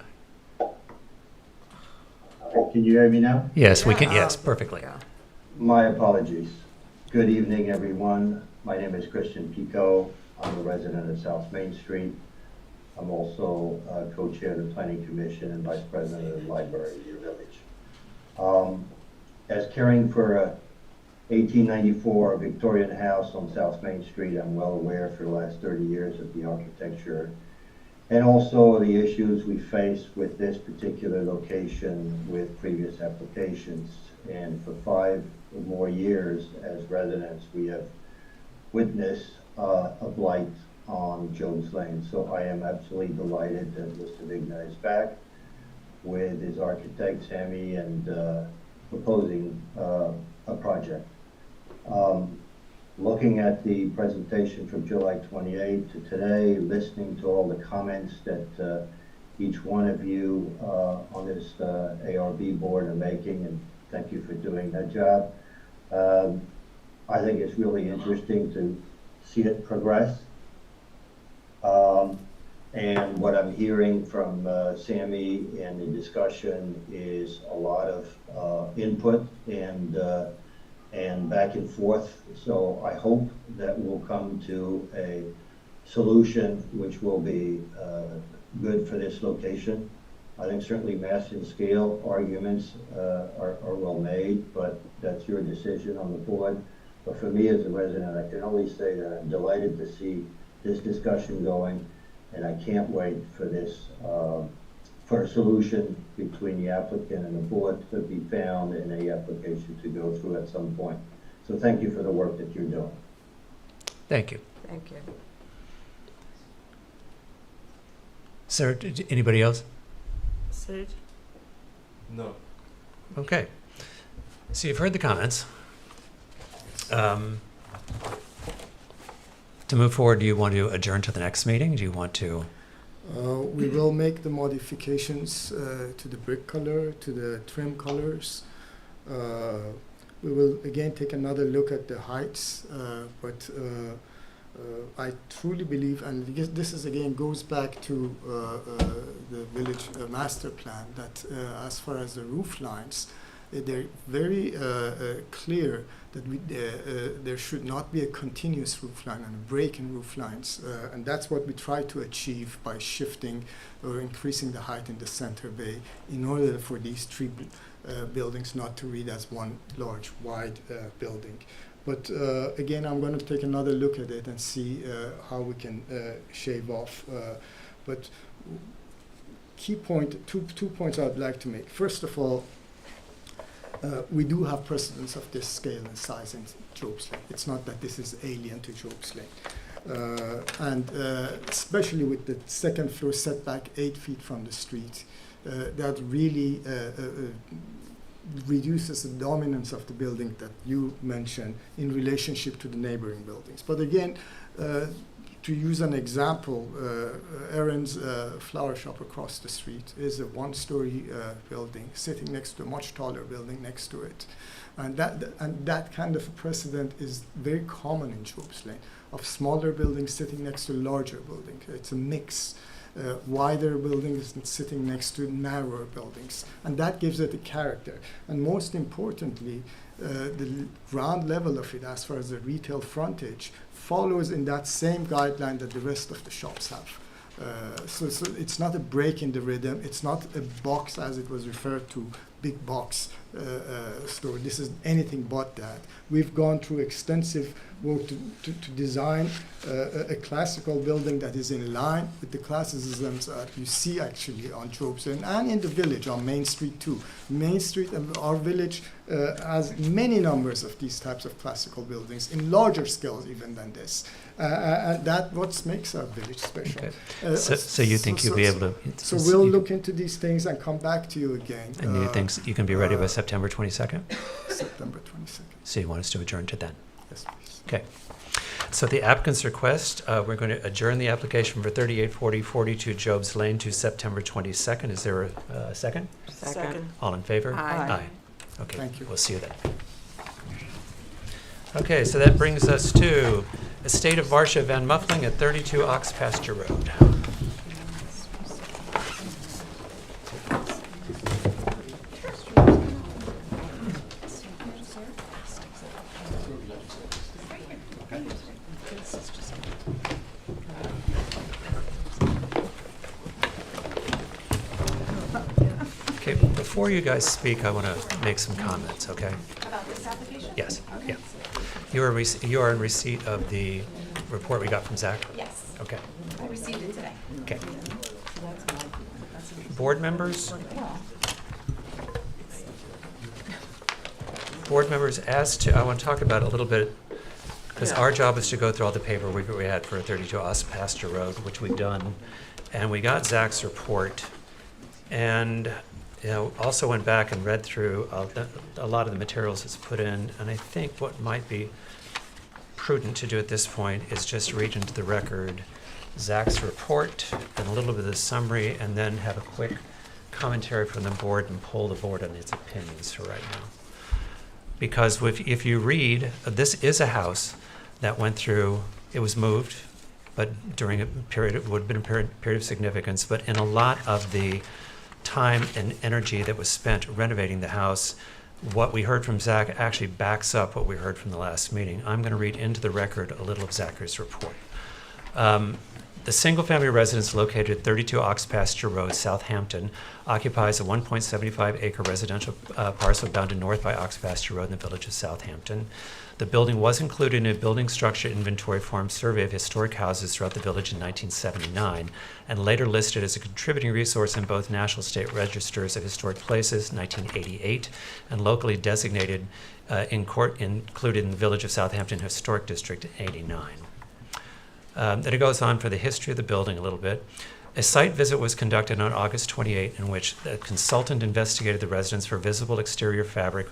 Can you hear me now? Yes, we can. Yeah. Yes, perfectly. Yeah. My apologies. Good evening, everyone. My name is Christian Pico. I'm a resident of South Main Street. I'm also co-chair of the Planning Commission and vice president of the library in your village. As caring for a 1894 Victorian house on South Main Street, I'm well aware for the last 30 years of the architecture and also the issues we face with this particular location with previous applications. And for 5 or more years as residents, we have witnessed a blight on Jones Lane. So I am absolutely delighted that Mr. Vigna is back with his architect, Sammy, and proposing a project. Looking at the presentation from July 28th to today, listening to all the comments that each one of you on this ARB board are making, and thank you for doing that job. I think it's really interesting to see it progress. And what I'm hearing from Sammy and the discussion is a lot of input and back and forth. So I hope that we'll come to a solution which will be good for this location. I think certainly mass and scale arguments are well made, but that's your decision on the board. But for me as a resident, I can only say that I'm delighted to see this discussion going, and I can't wait for this, for a solution between the applicant and the board to be found in a application to go through at some point. So thank you for the work that you're doing. Thank you. Thank you. Sir, anybody else? Sage? No. Okay. So you've heard the comments. To move forward, do you want to adjourn to the next meeting? Do you want to? We will make the modifications to the brick color, to the trim colors. We will again take another look at the heights, but I truly believe, and this is again goes back to the village master plan, that as far as the roof lines, they're very clear that there should not be a continuous roof line and a break in roof lines, and that's what we try to achieve by shifting or increasing the height in the center bay in order for these three buildings not to read as one large wide building. But again, I'm going to take another look at it and see how we can shave off. But key point, two points I'd like to make. First of all, we do have precedents of this scale and size in Job's Lane. It's not that this is alien to Job's Lane. And especially with the second floor setback 8 feet from the street, that really reduces the dominance of the building that you mentioned in relationship to the neighboring buildings. But again, to use an example, Aaron's flower shop across the street is a one-story building sitting next to a much taller building next to it. And that kind of a precedent is very common in Job's Lane, of smaller buildings sitting next to larger buildings. It's a mix. Wider buildings sitting next to narrower buildings, and that gives it a character. And most importantly, the ground level of it, as far as the retail frontage, follows in that same guideline that the rest of the shops have. So it's not a break in the rhythm. It's not a box as it was referred to, big box store. This is anything but that. We've gone through extensive work to design a classical building that is in line with the classicisms that you see actually on Jobson and in the village on Main Street too. Main Street and our village has many numbers of these types of classical buildings in larger scales even than this. And that's what makes our village special. Okay. So you think you'll be able to... So we'll look into these things and come back to you again. And you think you can be ready by September 22nd? September 22nd. So you want us to adjourn to then? Yes, please. Okay. So the applicant's request, we're going to adjourn the application for 3840-42 Jobs Lane to September 22nd. Is there a second? Second. All in favor? Aye. Okay, Thank you. we'll see you then. Okay, so that brings us to Estate of Varsha Van Muffling at 32 Ox Pasture Road. Okay, before you guys speak, I want to make some comments, okay? About this application? Yes, yeah. You are in receipt of the report we got from Zach? Yes, Okay, I received it today. okay. Board members? Board members, I want to talk about it a little bit, because our job is to go through all the paperwork we had for 32 Ost Pasture Road, which we've done. And we got Zach's report, and also went back and read through a lot of the materials that's put in. And I think what might be prudent to do at this point is just read into the record Zach's report and a little bit of the summary, and then have a quick commentary from the board and poll the board on its opinions for right now. Because if you read, this is a house that went through, it was moved, but during a period, it would have been a period of significance, but in a lot of the time and energy that was spent renovating the house, what we heard from Zach actually backs up what we heard from the last meeting. I'm going to read into the record a little of Zachary's report. The single-family residence located at 32 Ox Pasture Road, Southampton, occupies a 1.75-acre residential parcel bounded north by Ox Pasture Road in the village of Southampton. The building was included in a building structure inventory form survey of historic houses throughout the village in 1979, and later listed as a contributing resource in both National State Registers of Historic Places, 1988, and locally designated included in the village of Southampton Historic District, 89. Then it goes on for the history of the building a little bit. A site visit was conducted on August 28, in which a consultant investigated the residence for visible exterior fabric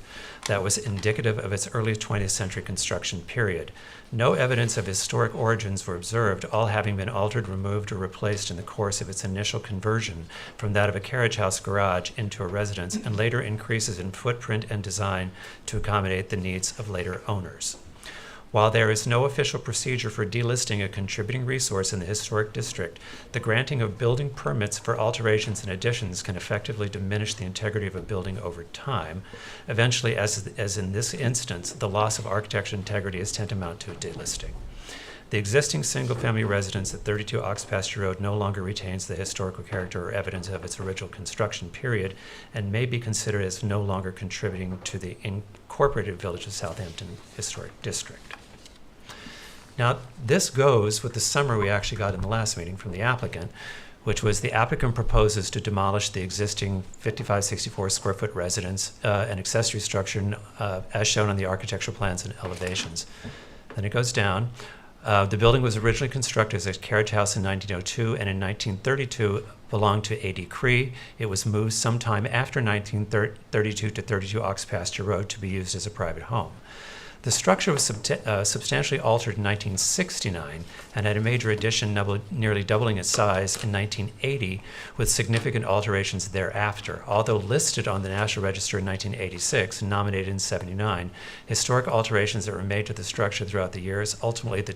that was indicative of its early 20th century construction period. No evidence of historic origins were observed, all having been altered, removed, or replaced in the course of its initial conversion from that of a carriage house garage into a residence, and later increases in footprint and design to accommodate the needs of later owners. While there is no official procedure for delisting a contributing resource in the historic district, the granting of building permits for alterations and additions can effectively diminish the integrity of a building over time. Eventually, as in this instance, the loss of architectural integrity is tantamount to a delisting. The existing single-family residence at 32 Ox Pasture Road no longer retains the historical character or evidence of its original construction period, and may be considered as no longer contributing to the incorporated village of Southampton Historic District. Now, this goes with the summary we actually got in the last meeting from the applicant, which was the applicant proposes to demolish the existing 5564 square foot residence and accessory structure as shown on the architectural plans and elevations. Then it goes down. The building was originally constructed as a carriage house in 1902, and in 1932 belonged to A.D. Cree. It was moved sometime after 1932 to 32 Ox Pasture Road to be used as a private home. The structure was substantially altered in 1969 and had a major addition nearly doubling its size in 1980, with significant alterations thereafter. Although listed on the National Register in 1986 and nominated in 79, historic alterations that were made to the structure throughout the years, ultimately the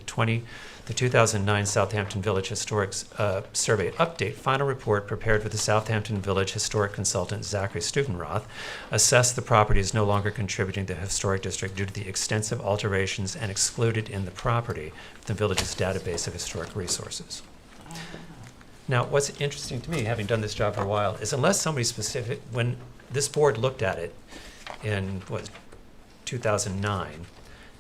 2009 Southampton Village Historic Survey Update final report prepared for the Southampton Village Historic Consultant Zachary Studenroth assessed the property as no longer contributing to the historic district due to the extensive alterations and excluded in the property from the village's database of historic resources. Now, what's interesting to me, having done this job for a while, is unless somebody specific, when this board looked at it in, 2009,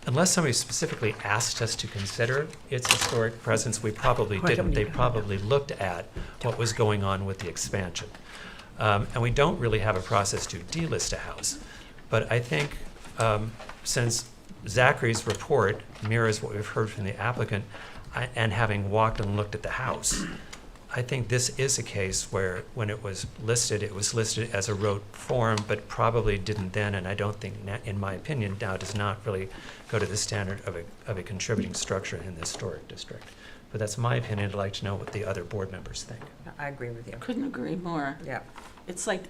unless somebody specifically asked us to consider its historic presence, we probably didn't. They probably looked at what was going on with the expansion. And we don't really have a process to delist a house. But I think since Zachary's report mirrors what we've heard from the applicant, and having walked and looked at the house, I think this is a case where when it was listed as a road form, but probably didn't then, and I don't think, in my opinion, now does not really go to the standard of a contributing structure in the historic district. But that's my opinion. I'd like to know what the other board members think. I agree with you. Couldn't agree more. Yeah. It's like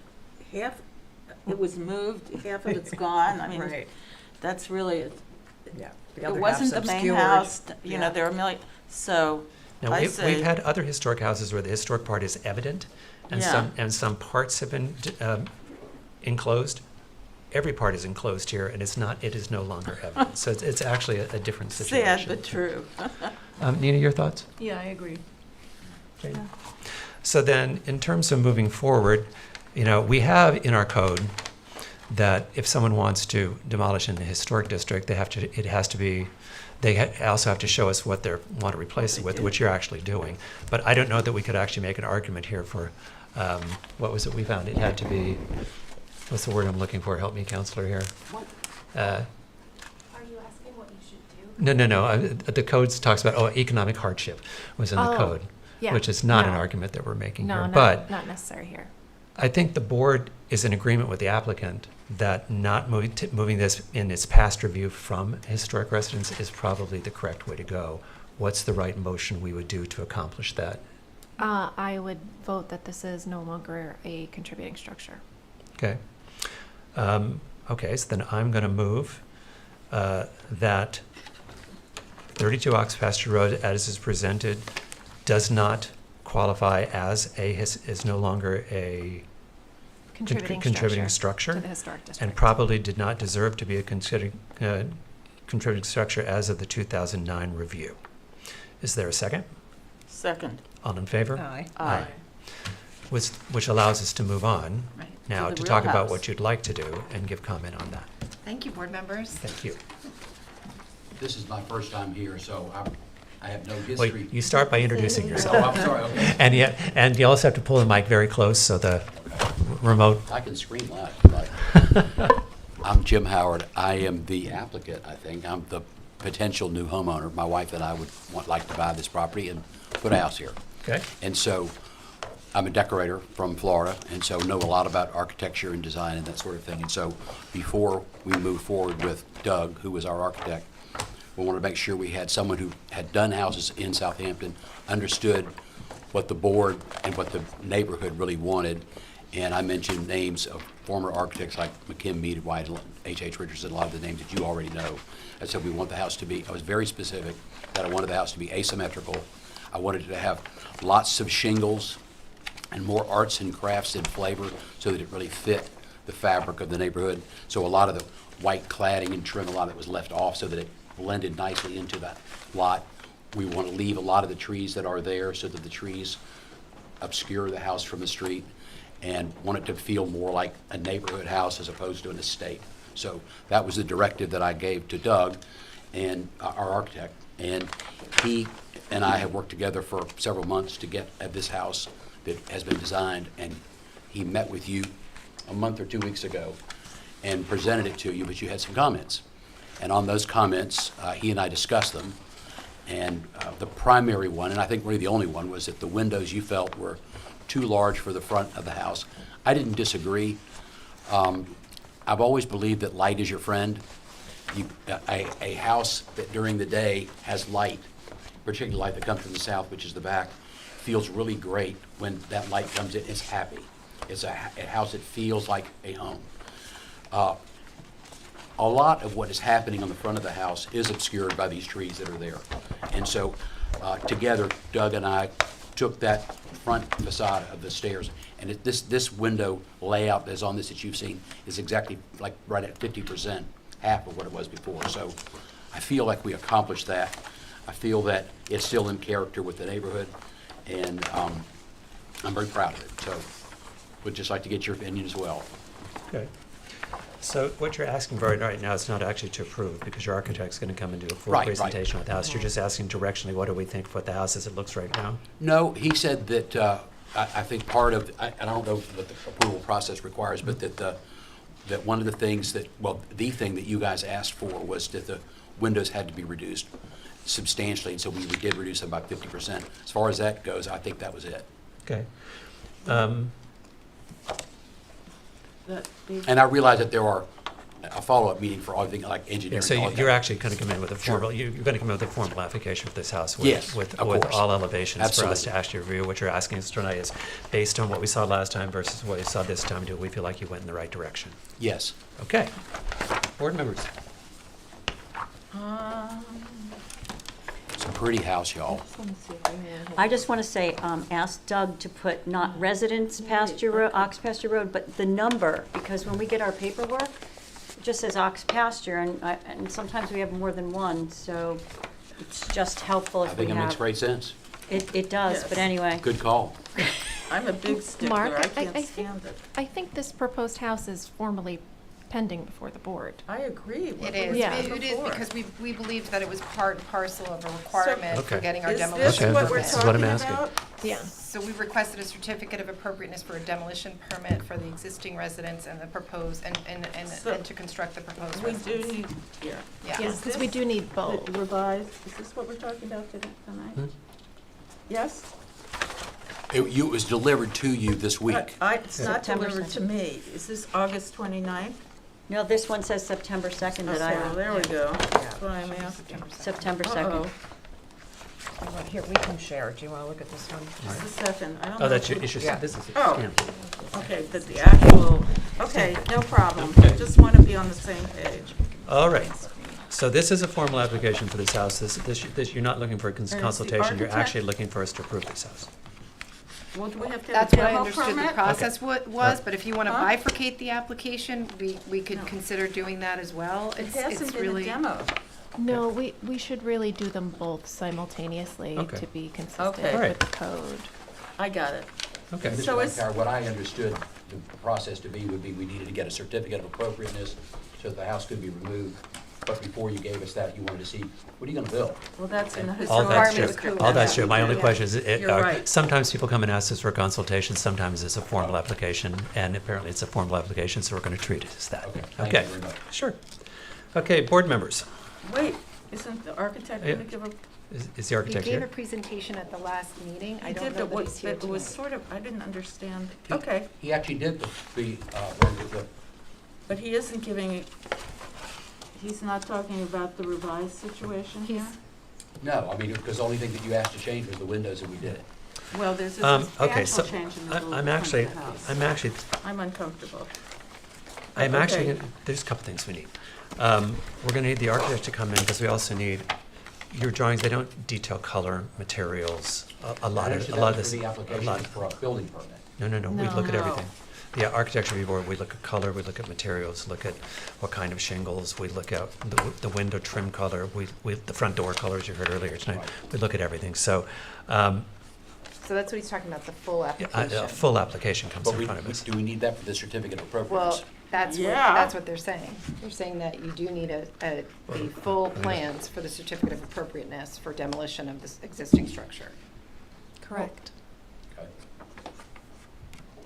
half, it was moved, half of it's gone. I mean, Right. that's really, Yeah. The it other wasn't half's the main obscured. house, Yeah. there are a million, so Now, I we've say, had other historic houses where the historic part is evident, and Yeah. some parts have been enclosed. Every part is enclosed here, and it is no longer evident. So it's actually a different situation. sad but true. Nina, your thoughts? Yeah, I agree. Okay. So then, in terms of moving forward, we have in our code that if someone wants to demolish in the historic district, they also have to show us what they want to replace it with, which you're actually doing. But I don't know that we could actually make an argument here for, what was it we found? It had to be, what's the word I'm looking for? Help me, counselor, here. Are you asking what you should do? No. The code talks about, economic hardship was in the code, Yeah, which is not an no. argument that we're making No, here. But not necessary here. I think the board is in agreement with the applicant that not moving this in its past review from historic residence is probably the correct way to go. What's the right motion we would do to accomplish that? I would vote that this is no longer a contributing structure. Okay. Okay, so then I'm going to move that 32 Ox Pasture Road, as is presented, does not qualify as is no longer a contributing structure, to the historic district. and probably did not deserve to be a contributing structure as of the 2009 review. Is there a second? Second. All in favor? Aye. Aye. Which allows us to move on Right. now the to real talk about house. what you'd like to do and give comment on that. Thank you, board members. Thank you. This is my first time here, so I have no Well, history. you start by introducing Oh, yourself. I'm sorry, okay. And you also have to pull the mic very close so the remote. I can scream loud if you like. I'm Jim Howard. I am the applicant, I think. I'm the potential new homeowner. My wife and I would like to buy this property and put a house here. Okay. And so I'm a decorator from Florida, and so know a lot about architecture and design and that sort of thing. And so before we move forward with Doug, who was our architect, we wanted to make sure we had someone who had done houses in Southampton, understood what the board and what the neighborhood really wanted. And I mentioned names of former architects like McKim, Mead, White, H.H. Richardson, a lot of the names that you already know. I said we want the house to be, I was very specific that I wanted the house to be asymmetrical. I wanted it to have lots of shingles and more arts and crafts and flavor so that it really fit the fabric of the neighborhood. So a lot of the white cladding and trim, a lot of it was left off so that it blended nicely into that lot. We want to leave a lot of the trees that are there so that the trees obscure the house from the street, and want it to feel more like a neighborhood house as opposed to an estate. So that was the directive that I gave to Doug, and our architect. And he and I have worked together for several months to get at this house that has been designed, and he met with you a month or 2 weeks ago and presented it to you, but you had some comments. And on those comments, he and I discussed them. And the primary one, and I think really the only one, was that the windows you felt were too large for the front of the house. I didn't disagree. I've always believed that light is your friend. A house that during the day has light, particularly light that comes from the south, which is the back, feels really great when that light comes in. It's happy. It's a house that feels like a home. A lot of what is happening on the front of the house is obscured by these trees that are there. And so together, Doug and I took that front facade of the stairs, and this window layout that's on this that you've seen is exactly like right at 50%, half of what it was before. So I feel like we accomplished that. I feel that it's still in character with the neighborhood, and I'm very proud of it, so would just like to get your opinion as well. Okay. So what you're asking for right now is not actually to approve, because your architect's going to come and do a full Right, right. presentation of the house. You're just asking directionally, what do we think what the house as it looks right now? No, he said that, I think part of, I don't know what the approval process requires, but that one of the things that, well, the thing that you guys asked for was that the windows had to be reduced substantially, and so we did reduce them by 50%. As far as that goes, I think that was it. Okay. And I realize that there are a follow-up meeting for everything like engineering. Yeah, so and all you're that. actually going to come in with a formal, you're going to come in with a formal application for this house with, Yes, with of course. all elevations for us Absolutely. to actually review. What you're asking us tonight is, based on what we saw last time versus what we saw this time, do we feel like you went in the right direction? Yes. Okay. Board members? It's a pretty house, y'all. I just want to say, ask Doug to put not residence pasture road, ox pasture road, but the number, because when we get our paperwork, it just says ox pasture, and sometimes we have more than one, so it's just helpful I if we think it makes have. great sense. It does, Yes. but anyway. Good call. I'm a big stickler, Mark, I I can't think- stand it. I think this proposed house is formally pending before the board. I agree. What It were is, we Yeah. doing it is before? because we believed that it was part and parcel of a requirement for Okay. getting our Is demolition this Okay, what we're this is what I'm talking asking. about? Yeah. So we requested a certificate of appropriateness for a demolition permit for the existing residence and the proposed, and So- to construct the proposed We residence. do need, yeah. Yeah. Yes, because we do need both. The revised, is this what we're talking about tonight? Hmm? Yes? It was delivered to you this week. It's not September delivered to me. Is this August 29th? No, this one says September 2nd that I Okay, well, have. there we go. That's what I'm asking. September Uh-oh, 2nd. Here, we can share. Do you want to look at this one? just a second. I don't know. Oh, that's if your we- issue. Yeah. This is it. Oh. Yeah. Okay, but the actual, okay, no problem. Just want to be on the same page. All right. So this is a formal application for this house. You're not looking for a the consultation. You're architect- actually looking for us to approve this house. Well, do we have to have That's a what I demo understood the permit? process was, but if you want to Huh? bifurcate the application, we could No. consider doing that as well. It It's hasn't been a really. demo. No, we should really do them both simultaneously Okay. to be consistent Okay. All right. with the code. I got it. Okay. So Mr. it's- McIntyre, what I understood the process to be would be we needed to get a certificate of appropriateness so that the house could be removed. But before you gave us that, you wanted to see, what are you gonna build? Well, that's in the All that's true. historic district. All that's true. My only Yeah. question is, You're right. sometimes people come and ask us for consultation, sometimes it's a formal application, and apparently it's a formal application, so we're going to treat it as that. Okay, thank you very much. Sure. Okay, board members. Wait, isn't the architect going to give a? Is the He architect gave a here? presentation at the last meeting. I He don't did, know but that he's here it was tonight. sort of, I didn't understand. He- Okay, He actually did the but he isn't giving, he's not talking about the revised situation here? no, I mean, because the only thing that you asked to change was the windows and we did it. Well, there's a Okay, so substantial change in the I'm front actually, of the house. I'm uncomfortable. actually, Okay. there's a couple things we need. We're going to need the architect to come in, because we also need, your drawings, they don't detail color, materials, a lot of For this. the a application lot- for a building permit. No, we look at No. everything. The architecture review board, we look at color, we look at materials, look at what kind of shingles, we look at the window trim color, the front door colors you heard earlier tonight. We look at everything, so, So that's what he's talking about, the full yeah, application. a full application comes But in front of us. do we need that for the certificate of appropriateness? Well, that's Yeah. what they're saying. They're saying that you do need the full plans for the certificate of appropriateness for demolition of this existing structure. Correct. Okay.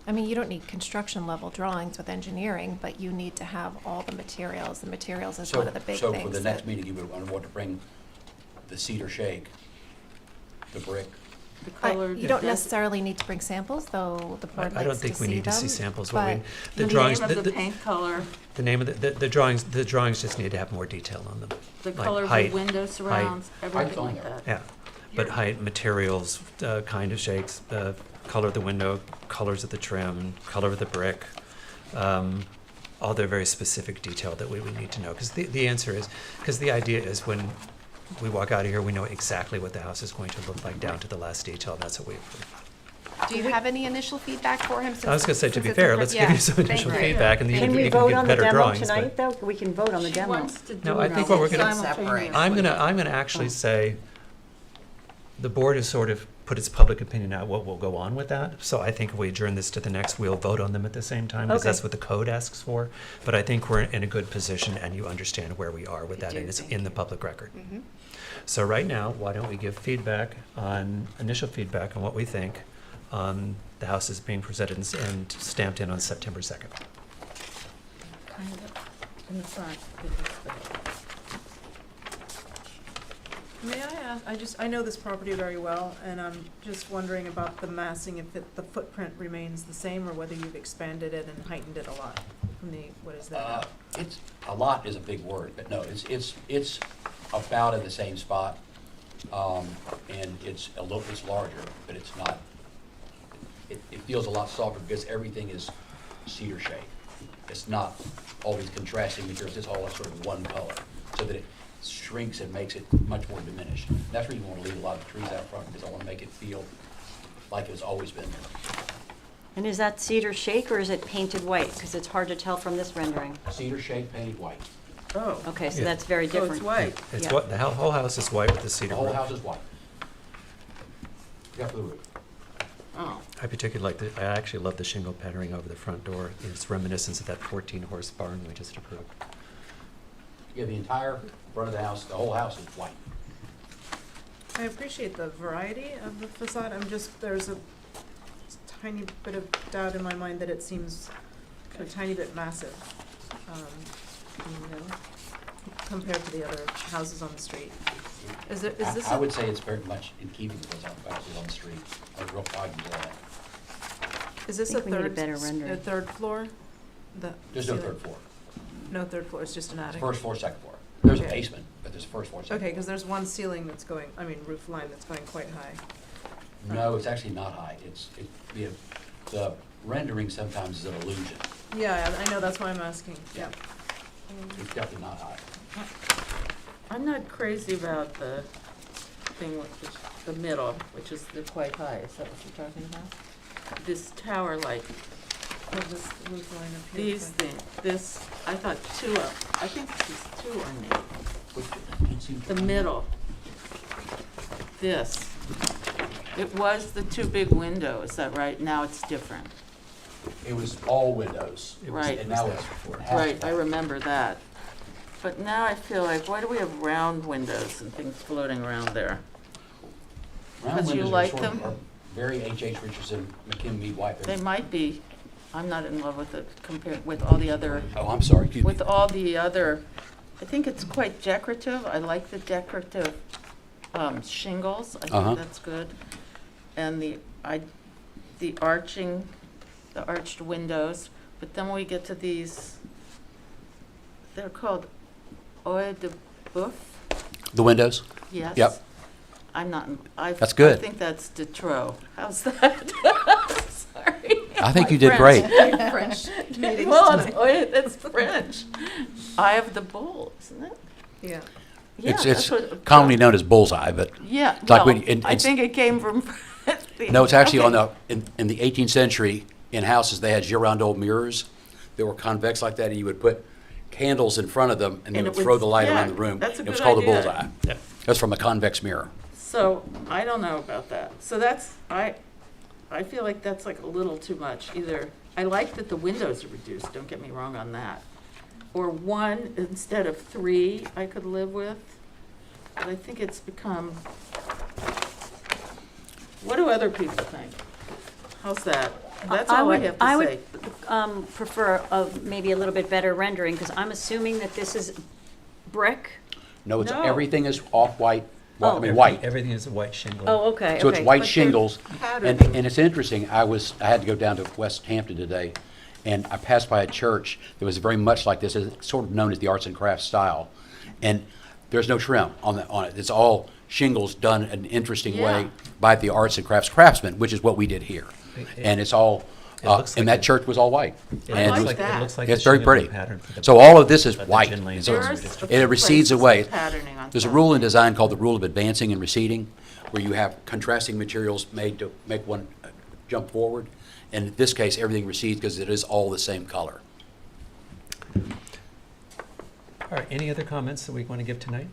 I mean, you don't need construction level drawings with engineering, but you need to have all the materials. The materials is one of the big So things. for the next that- meeting, you would want to bring the cedar shake, the brick. The I- color. You don't necessarily need to bring samples, though the board I don't likes think to we see need to see them, samples. but The The drawings, name of the paint color, the name of the drawings just need to have more detail on them. the Like color of the height, window surrounds, everything on like there. that. Yeah, but height, materials, kind of shakes, color of the window, colors of the trim, color of the brick, all the very specific detail that we would need to know. Because the answer is, because the idea is when we walk out of here, we know exactly what the house is going to look like down to the last detail, and that's what we approve. Do you have any initial feedback for him? I was going to say, to since be it's a fair, fir- let's yeah, give you some thank initial you. feedback, and you Can can we you vote can on get the better demo drawings. tonight, But though? We can vote on the She demo. wants to do No, I it think what we're gonna- simultaneously. I'm gonna actually say, the board has sort of put its public opinion out what will go on with that. So I think if we adjourn this to the next, we'll vote on them at the same time, because Okay. that's what the code asks for. But I think we're in a good position, and you understand where we are with I that, do, and it's thank in the you. public record. Mhm. So right now, why don't we give feedback on, initial feedback on what we think on the house is being presented and stamped in on September 2nd. Kind of in the front. May I ask, I know this property very well, and I'm just wondering about the massing, if the footprint remains the same, or whether you've expanded it and heightened it a lot from the, what is that now? It's, a lot is a big word, but no, it's about in the same spot. And it's a little, it's larger, but it's not, it feels a lot softer because everything is cedar shake. It's not all these contrasting materials, it's all sort of one color, so that it shrinks and makes it much more diminished. And that's where you want to leave a lot of the trees out front, because I want to make it feel like it's always been there. And is that cedar shake or is it painted white? Because it's hard to tell from this rendering. Cedar shake painted white. Oh, Okay, so Yeah. that's very so different. it's white. It's Yeah. what, the whole house is white with the The cedar whole roof. house is white. Except for the roof. Oh, I particularly like I actually love the shingle patterning over the front door. It's reminiscent of that 14-horse barn we just approved. Yeah, the entire front of the house, the whole house is white. I appreciate the variety of the facade, there's a tiny bit of doubt in my mind that it seems a tiny bit massive, compared to the other houses on the street. Is this I would say it's very much in keeping with what's out on the street. I was real cognizant of that. is this I a think we need a third, better rendering. a third floor? The There's no ceiling? third floor. No third floor, it's just an It's attic? first floor, second floor. There's a Okay. basement, but there's a first floor, second Okay, floor. because there's one ceiling that's going, roof line that's going quite high. No, it's actually not high. The rendering sometimes is an illusion. Yeah, I know, that's why I'm asking, yeah. It's definitely not high. I'm not crazy about the thing which is the middle, which is the quite high. Is that what you're talking about? This tower like, Oh, this roof line up here. these things, this, I thought I think this is two on me. Which, I can't see. The middle. This. It was the two big windows, is that right? Now it's different. It was all windows. It was- Right. And now it's half. Right, I remember that. But now I feel like, why do we have round windows and things floating around there? Round 'Cause you windows are like sort of- them? are Very H.H. Richardson, McKim white. They might be. I'm not in love with it compared with all the other, Oh, I'm sorry. Excuse me. with all the other, I think it's quite decorative. I like the decorative shingles. I Uh-huh. think that's good. And the arched windows. But then we get to these, they're called oeil de boeuf. The windows? Yes. Yep. I'm not, That's good. I think that's de trop. How's that? Sorry. I think My you did French. great. French meetings Well, it's, tonight. that's French. Eye of the bull, isn't it? Yeah. Yeah, It's that's what- commonly known as bullseye, but Yeah, it's like well, when- and I it's- think it came from. no, it's actually Okay. on in the 18th century, in houses, they had girandole mirrors that were convex like that, and you would put candles in front of them, and they And would it throw was- the light yeah, around the room. that's a It was good called a idea. bullseye. Yeah. That's from a convex mirror. So, I don't know about that. So that's, I feel like that's like a little too much. Either, I like that the windows are reduced, don't get me wrong on that. Or one instead of three, I could live with. But I think it's become, what do other people think? How's that? That's all I have to say. I would prefer maybe a little bit better rendering, because I'm assuming that this is brick. No, No. everything is off-white, Oh. white. Everything is white shingle. Oh, okay, So it's okay. white But they're shingles, and patterned. it's interesting, I had to go down to West Hampton today, and I passed by a church that was very much like this. It's sort of known as the arts and crafts style. And there's no trim on it. It's all shingles done an interesting way Yeah. by the arts and crafts craftsmen, which is what we did here. And it's all, It looks and like that a- church was all white. It And looks like like, that. it looks like it's the very shingle pretty. pattern for the- So all of this is but the white. gin lane So is There's just- a and it few recedes places away. with patterning on There's a top. rule in design called the rule of advancing and receding, where you have contrasting materials made to make one jump forward. And in this case, everything recedes because it is all the same color. All right, any other comments that we want to give tonight?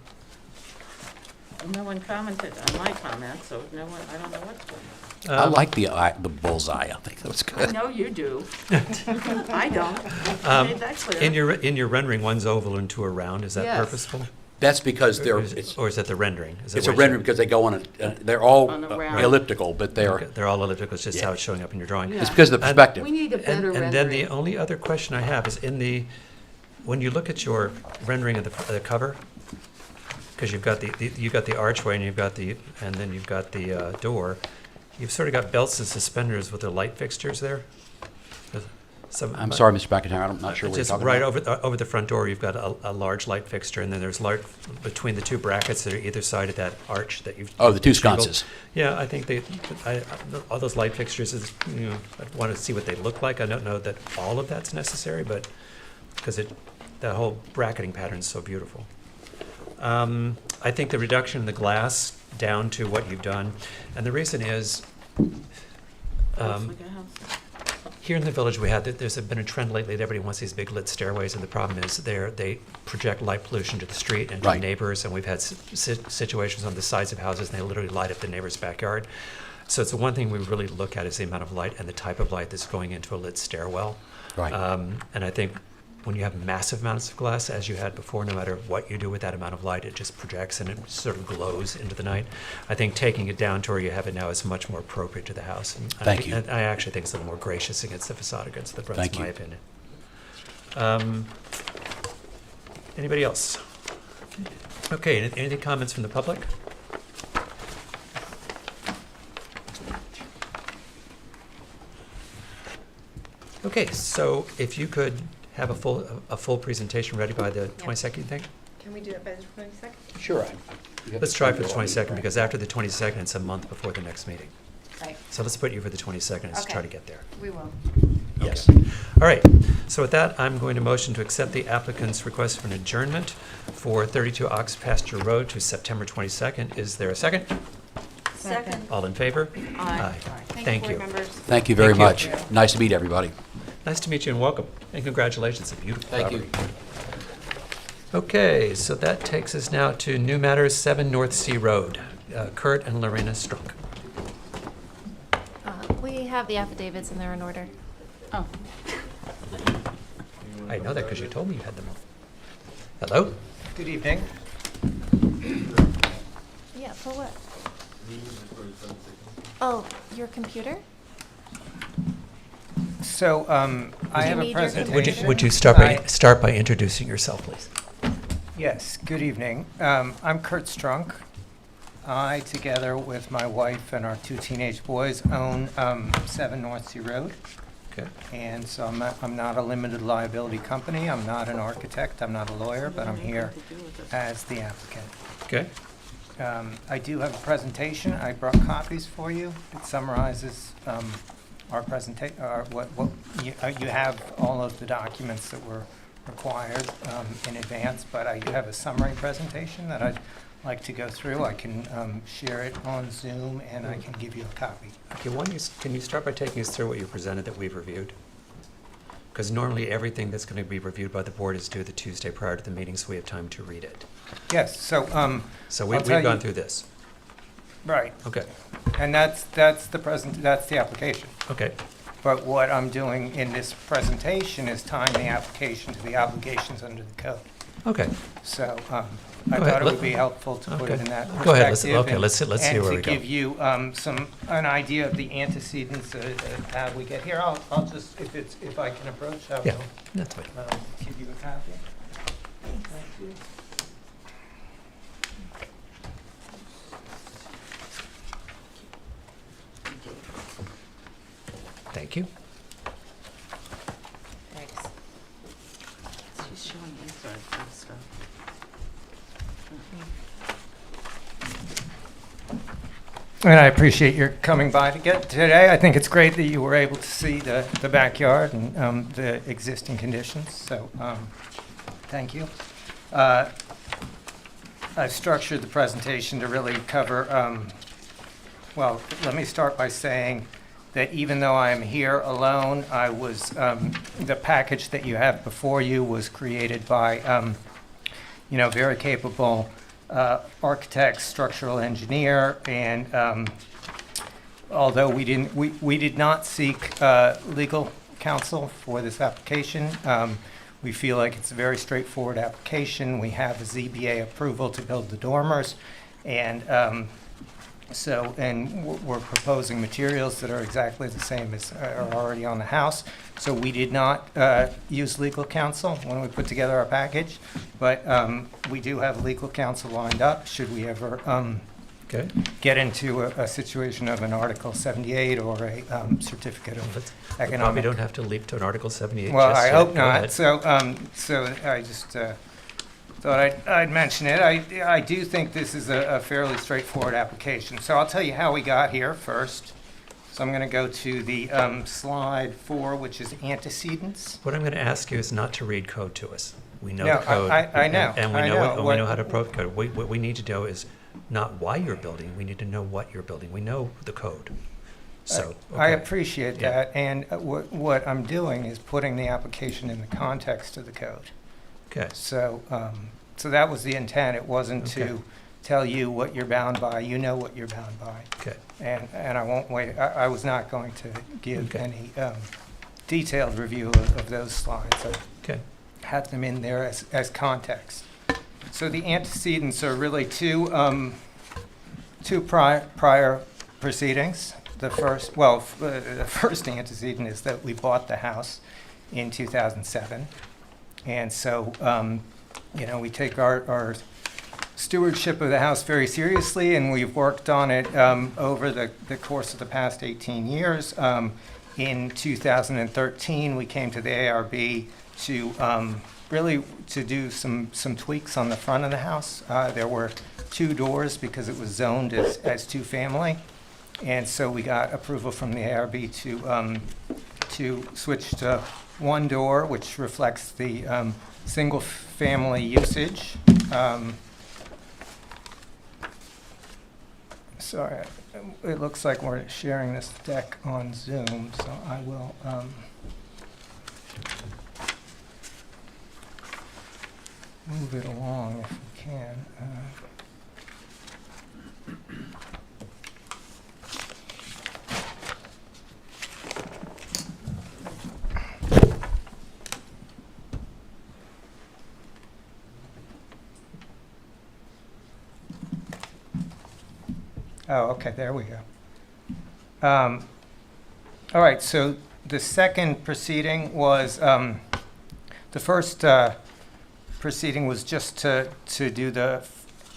No one commented on my comment, so no one, I don't know what's going on. I like the bullseye. I think that was I good. know you do. I don't. I made that clear. In your rendering, one's oval and two are round. Is that Yes. purposeful? That's because they're, Or is that the rendering? Is that it's a what you- rendering because they go on they're all On a round. elliptical, but Okay, they're all elliptical. It's just Yeah. how it's showing up in your drawing. it's because of the perspective. We need a better rendering. And then the only other question I have is when you look at your rendering of the cover, because you've got you've got the archway and then you've got the door, you've sort of got belts and suspenders with the light fixtures there. I'm sorry, Mr. McIntyre, I'm not sure what you're Just talking right about. over the front door, you've got a large light fixture, and then there's light between the two brackets that are either side of that arch that you've. Oh, the two shingled. sconces. Yeah, I think all those light fixtures is, I want to see what they look like. I don't know that all of that's necessary, but because that whole bracketing pattern is so beautiful. I think the reduction in the glass down to what you've done, and the reason is. Looks like a house. Here in the village, there's been a trend lately that everybody wants these big lit stairways, and the problem is they project light pollution to the street and to Right. neighbors, and we've had situations on the sides of houses, and they literally light up the neighbor's backyard. So it's the one thing we really look at is the amount of light and the type of light that's going into a lit stairwell. Right. And I think when you have massive amounts of glass, as you had before, no matter what you do with that amount of light, it just projects and it sort of glows into the night. I think taking it down to where you have it now is much more appropriate to the house. And Thank you. I actually think it's a little more gracious against the facade, against the front, Thank in my you. opinion. Anybody else? Okay, any comments from the public? Okay, so if you could have a full presentation ready by the 22nd, you think? Can we do it by the 22nd? Sure. Let's try for the 22nd, because after the 22nd, it's a month before the next meeting. Right, So let's put you for the 22nd, let's try Okay. to get there. we will. Yes. All right, so with that, I'm going to motion to accept the applicant's request for an adjournment for 32 Ox Pasture Road to September 22nd. Is there a second? Second. All in favor? Aye. Thank you. Board members. Thank you very Thank you. much. Nice to meet everybody. Nice to meet you and welcome, and congratulations, it's a beautiful Thank property. you. Okay, so that takes us now to New Matters, 7 North Sea Road. Kurt and Lorena Strunk. We have the affidavits and they're in order. Oh, I know that because you told me you had them all. Hello? Good evening. Yeah, for what? Oh, your computer? So, I Do you have a need your presentation. Would you I- start by introducing yourself, please? Yes, good evening. I'm Kurt Strunk. I, together with my wife and our 2 teenage boys, own 7 North Sea Road. Okay. And so I'm not a limited liability company. I'm not an architect. I'm not a lawyer, but I'm here as the applicant. Okay. I do have a presentation. I brought copies for you. It summarizes our presentation, what you have all of the documents that were required in advance, but I do have a summary presentation that I'd like to go through. I can share it on Zoom, and I can give you a copy. Okay, can you start by taking us through what you presented that we've reviewed? Because normally everything that's going to be reviewed by the board is due the Tuesday prior to the meeting, so we have time to read it. Yes, so So I'll we've tell gone you- through this. right, Okay, and that's the application. okay, But what I'm doing in this presentation is tying the application to the obligations under the code. okay. So I ahead, thought it let- would be helpful to put it in that perspective. Go ahead, let's see where we And go. to give you an idea of the antecedents, how we get here. I'll just, if I can approach, I Yeah, will that's fine. give you a copy. Thank you. Thank you. thanks. She's showing inside some stuff. And I appreciate your coming by today. I think it's great that you were able to see the backyard and the existing conditions, so thank you. I've structured the presentation to really cover, well, let me start by saying that even though I'm here alone, the package that you have before you was created by, very capable architect, structural engineer, and although we did not seek legal counsel for this application, we feel like it's a very straightforward application. We have a ZBA approval to build the dormers, and we're proposing materials that are exactly the same as are already on the house. So we did not use legal counsel when we put together our package, but we do have legal counsel lined up should we ever get into a situation of an Article 78 or a certificate of Probably economic. don't have to leap to an Article 78 Well, just I yet. hope Go not. ahead. So I just thought I'd mention it. I do think this is a fairly straightforward application. So I'll tell you how we got here first. So I'm going to go to the slide 4, which is antecedents. What I'm going to ask you is not to read code to us. We know No, the code. I know. And we I know, know. and we What- know how to approach code. What we need to know is not why you're building. We need to know what you're building. We know the code. So, I okay. appreciate Yeah. that. And what I'm doing is putting the application in the context of the code. Okay. So that was the intent. It wasn't Okay. to tell you what you're bound by. You know what you're bound by. Okay. And I won't wait. I was not going to give Okay. any detailed review of those slides. I Okay. had them in there as context. So the antecedents are really two prior proceedings. The first antecedent is that we bought the house in 2007. And so, we take our stewardship of the house very seriously, and we've worked on it over the course of the past 18 years. In 2013, we came to the ARB to really to do some tweaks on the front of the house. There were 2 doors because it was zoned as 2-family. And so we got approval from the ARB to switch to 1 door, which reflects the single-family usage. Sorry, it looks like we're sharing this deck on Zoom, so I will move it along if we can. Oh, okay, there we go. All right, so the second proceeding was, the first proceeding was just to do the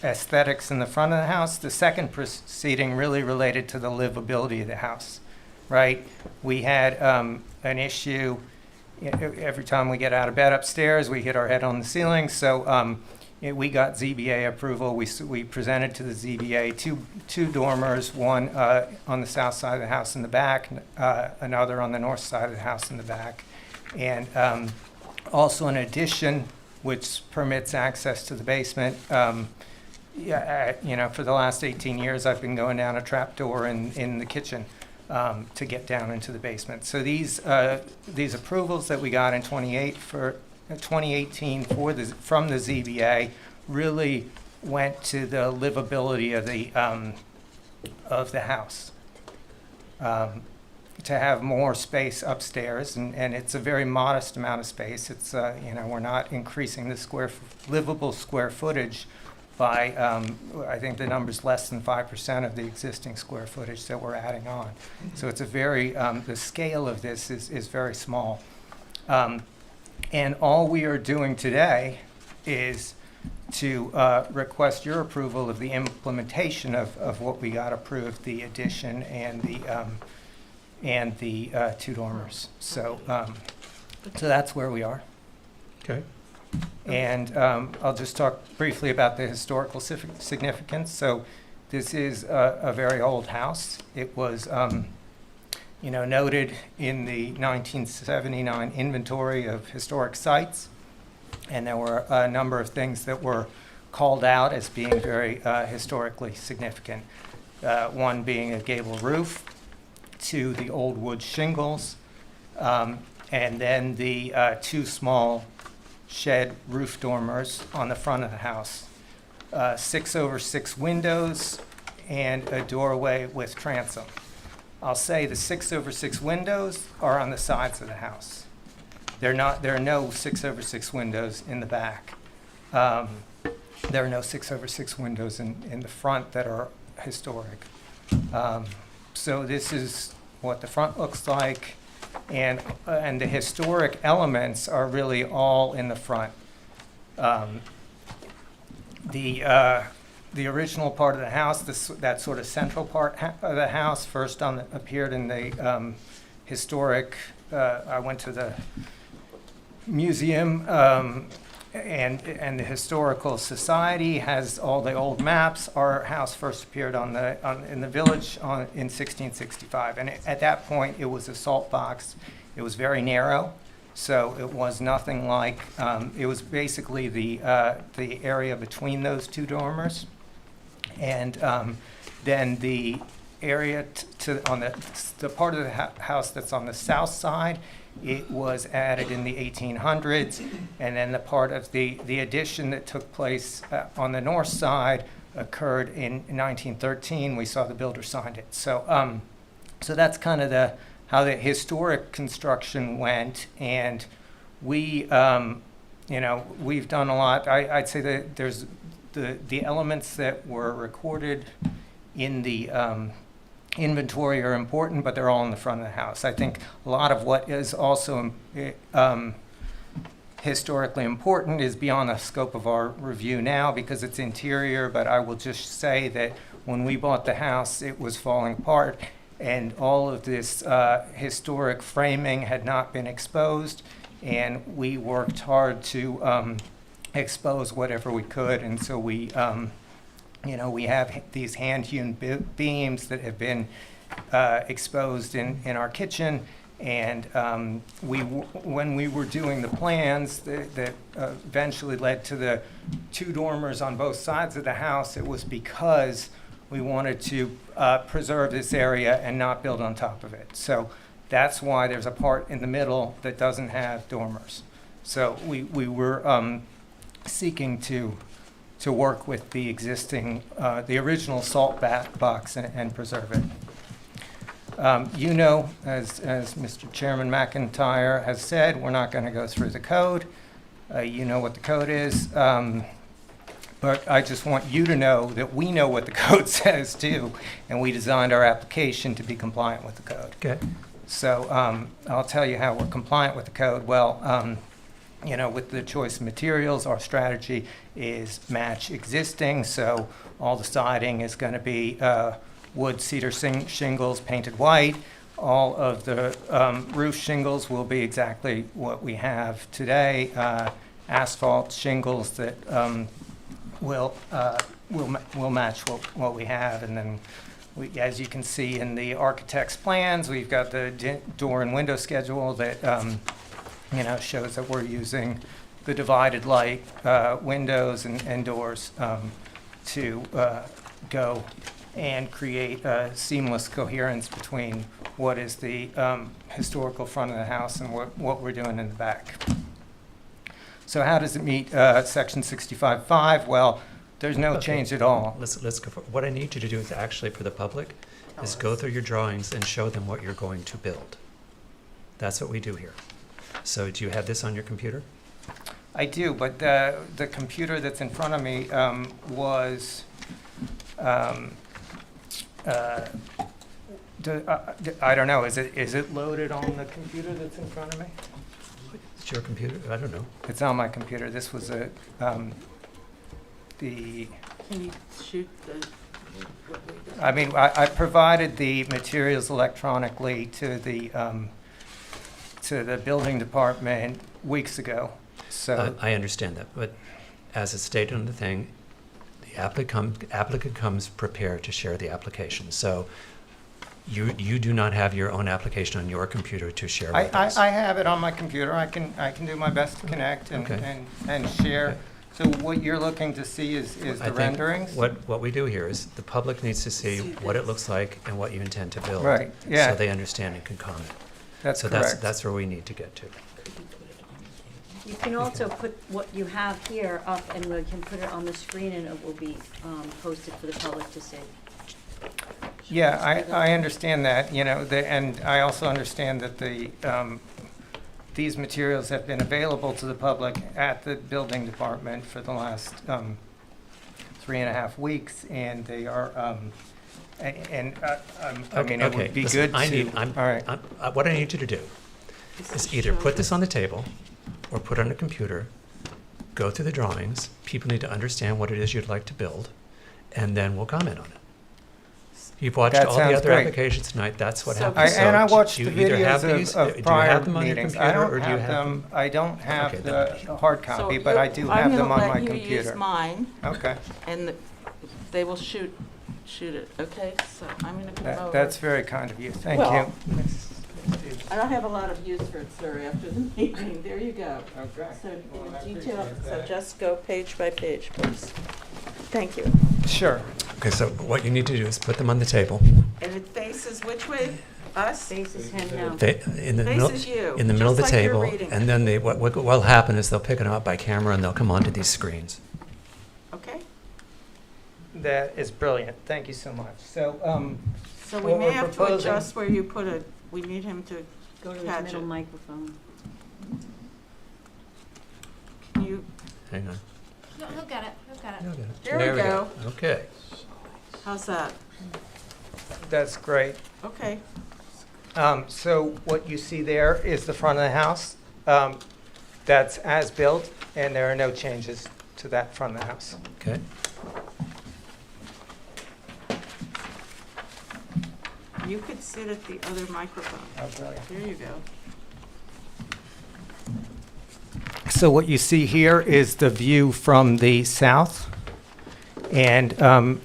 aesthetics in the front of the house. The second proceeding really related to the livability of the house, right? We had an issue, every time we get out of bed upstairs, we hit our head on the ceiling, so we got ZBA approval. We presented to the ZBA two dormers, one on the south side of the house in the back, another on the north side of the house in the back, and also an addition which permits access to the basement. For the last 18 years, I've been going down a trap door in the kitchen to get down into the basement. So these approvals that we got in 2018 from the ZBA really went to the livability of the house. To have more space upstairs, and it's a very modest amount of space. It's we're not increasing the livable square footage by I think the number's less than 5% of the existing square footage that we're adding on. So it's a very the scale of this is very small. And all we are doing today is to request your approval of the implementation of what we got approved, the addition and the two dormers. So that's where we are. Okay. And I'll just talk briefly about the historical significance. So this is a very old house. It was noted in the 1979 inventory of historic sites, and there were a number of things that were called out as being very historically significant. One being a gable roof, 2, the old wood shingles, and then the 2 small shed roof dormers on the front of the house. 6/6 windows and a doorway with transom. I'll say the 6/6 windows are on the sides of the house. There are no 6/6 windows in the back. There are no 6/6 windows in the front that are historic. So this is what the front looks like, and the historic elements are really all in the front. The original part of the house, that sort of central part of the house, first appeared in the historic. I went to the museum, and the Historical Society has all the old maps. Our house first appeared in the village in 1665, and at that point it was a salt box. It was very narrow, so it was nothing like. It was basically the area between those two dormers, and then the area on the part of the house that's on the south side. It was added in the 1800s, and then the part of the addition that took place on the north side occurred in 1913. We saw the builder signed it. So, so that's kind of how the historic construction went, and we, we've done a lot. I'd say that there's the elements that were recorded in the inventory are important, but they're all in the front of the house. I think a lot of what is also historically important is beyond the scope of our review now because it's interior, but I will just say that when we bought the house, it was falling apart, and all of this historic framing had not been exposed, and we worked hard to expose whatever we could, and so we we have these hand-hewn beams that have been exposed in our kitchen, and when we were doing the plans that eventually led to the two dormers on both sides of the house, it was because we wanted to preserve this area and not build on top of it. So that's why there's a part in the middle that doesn't have dormers. So we were seeking to work with the existing, the original salt box and preserve it. As Mr. Chairman McIntyre has said, we're not going to go through the code. You know what the code is. But I just want you to know that we know what the code says too, and we designed our application to be compliant with the code. Okay. So I'll tell you how we're compliant with the code. Well, with the choice of materials, our strategy is match existing. So all the siding is going to be wood cedar shingles painted white. All of the roof shingles will be exactly what we have today. Asphalt shingles that will match what we have. And then, as you can see in the architect's plans, we've got the door and window schedule that shows that we're using the divided light windows and doors to go and create a seamless coherence between what is the historical front of the house and what we're doing in the back. So how does it meet section 65.5? Well, there's no change at all. Let's go for what I need you to do is actually for the public is go through your drawings and show them what you're going to build. That's what we do here. So do you have this on your computer? I do, but the computer that's in front of me was I don't know. Is it loaded on the computer that's in front of me? It's your computer? I don't know. It's on my computer. This was the. Can you shoot the? I mean, I provided the materials electronically to the building department weeks ago. So I understand that, but as it's stated on the thing, the applicant comes prepared to share the application. So you do not have your own application on your computer to share with us. I have it on my computer. I can do my best to connect and share. Okay. So what you're looking to see is the renderings? What we do here is the public needs to see what it looks like and what you intend to build. Right, yeah. So they understand and can comment. That's so correct. That's where we need to get to. You can also put what you have here up, and we can put it on the screen, and it will be posted for the public to see. Yeah, I understand that, you know, and I also understand that these materials have been available to the public at the building department for the last 3.5 weeks, and they are, I mean, it would be listen, good to. All right. What I need you to do is either put this on the table or put it on a computer, go through the drawings. People need to understand what it is you'd like to build, and then we'll comment on it. You've watched That all the sounds other great. applications tonight. That's what So- happens. And I watched do the you either have videos these? of Do you prior have them on your meetings. computer, I don't or do you have them, I don't have Okay, the hard copy, but I do have them on my I'm gonna let you use computer. mine, Okay, and they will shoot it, okay? So I'm gonna come over. that's very kind of you, thank Well, you. I don't have a lot of use for it, sir, after the meeting. There you go. Okay. So Well, I detail, appreciate so that. just go page by page, please. Thank you. Sure. Okay, so what you need to do is put them on the table. And it faces which way? Us? Faces him now. In the middle, Faces you, in the middle of the just like you're table, reading and it. then what will happen is they'll pick it up by camera and they'll come onto these screens. Okay? That is brilliant, thank you so much. So, So we What may we're have to proposing- adjust where you put it. We need him to Go to his catch middle it. microphone. Can you, Hang on. No, he'll get it, he'll get it. You'll get it. There we go. Okay. how's that? that's great. Okay. So what you see there is the front of the house. That's as built, and there are no changes to that front of the house. Okay. You could sit at the other microphone. Oh, brilliant. There you go. So what you see here is the view from the south. And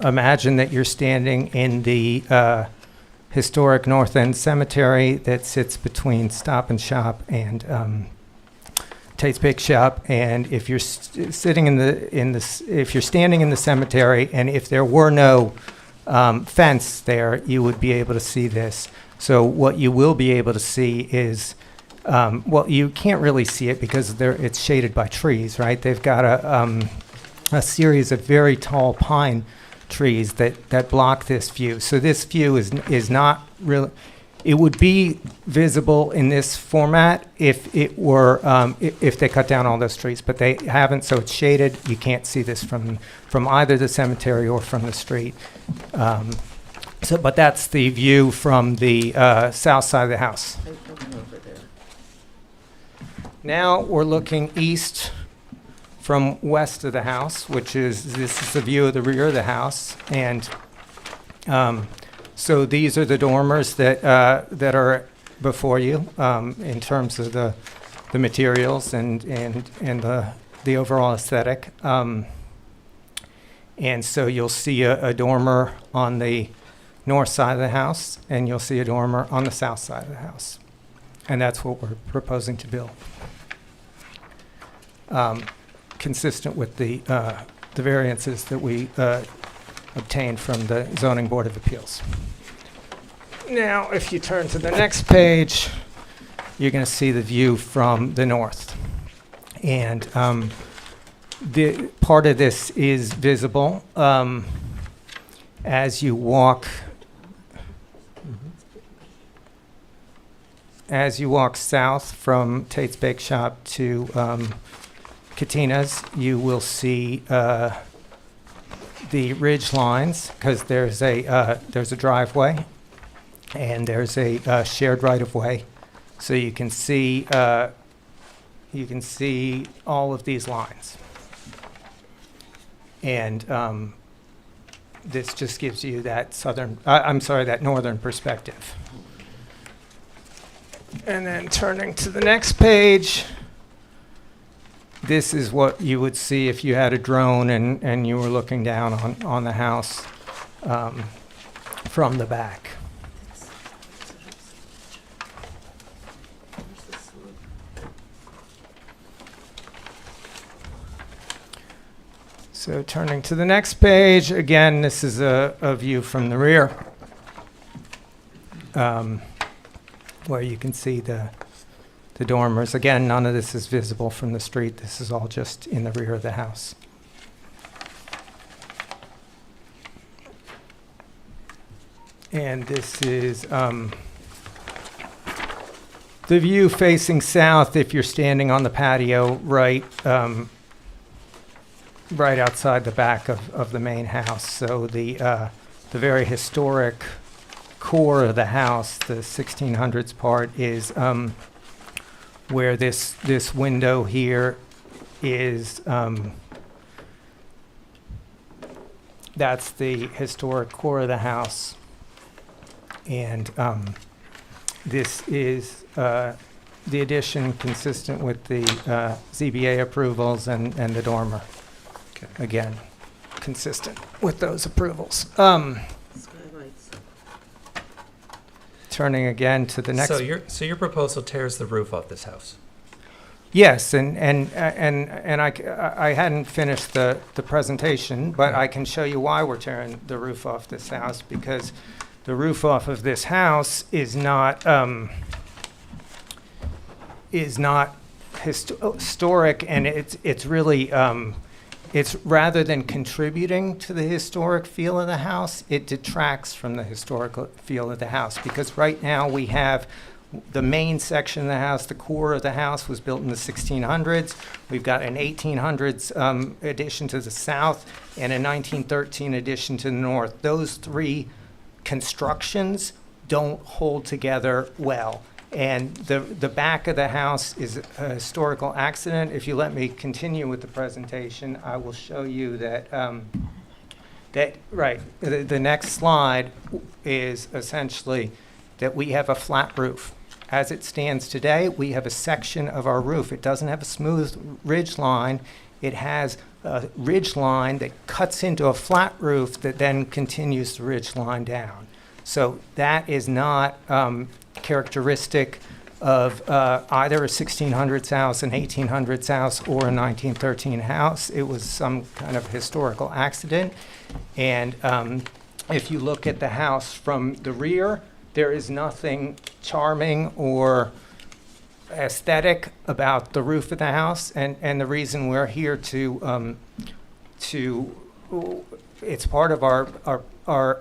imagine that you're standing in the historic North End Cemetery that sits between Stop and Shop and Tate's Bake Shop. And if you're sitting if you're standing in the cemetery, and if there were no fence there, you would be able to see this. So what you will be able to see is, well, you can't really see it because it's shaded by trees, right? They've got a series of very tall pine trees that block this view. So this view is not really. It would be visible in this format if it were if they cut down all those trees, but they haven't. So it's shaded. You can't see this from either the cemetery or from the street. But that's the view from the south side of the house. Now we're looking east from west of the house, this is the view of the rear of the house, and so these are the dormers that are before you in terms of the materials and the overall aesthetic. And so you'll see a dormer on the north side of the house, and you'll see a dormer on the south side of the house, and that's what we're proposing to build. Consistent with the variances that we obtained from the Zoning Board of Appeals. Now, if you turn to the next page, you're going to see the view from the north. And the part of this is visible as you walk south from Tate's Bake Shop to Katina's. You will see the ridge lines because there's a driveway and there's a shared right-of-way, so you can see all of these lines. And this just gives you that that northern perspective. And then turning to the next page, this is what you would see if you had a drone and you were looking down on the house from the back. So turning to the next page, again, this is a view from the rear, where you can see the the dormers. Again, none of this is visible from the street. This is all just in the rear of the house. And this is the view facing south if you're standing on the patio right right outside the back of the main house. So the very historic core of the house, the 1600s part, is where this window here is. That's the historic core of the house. And this is the addition consistent with the ZBA approvals and the dormer. Okay. Again, consistent with those approvals. Skylights. Turning again to the next. So your proposal tears the roof off this house? Yes, and I hadn't finished the presentation, but I can show you why we're tearing the roof off this house, because the roof off of this house is not historic, and it's really it's rather than contributing to the historic feel of the house, it detracts from the historical feel of the house, because right now we have the main section of the house, the core of the house was built in the 1600s. We've got an 1800s addition to the south and a 1913 addition to the north. Those three constructions don't hold together well. And the back of the house is a historical accident. If you let me continue with the presentation, I will show you that, the next slide is essentially that we have a flat roof. As it stands today, we have a section of our roof. It doesn't have a smooth ridge line. It has a ridge line that cuts into a flat roof that then continues the ridge line down. So that is not characteristic of either a 1600s house, an 1800s house, or a 1913 house. It was some kind of historical accident. And if you look at the house from the rear, there is nothing charming or aesthetic about the roof of the house, and the reason we're here to it's part of our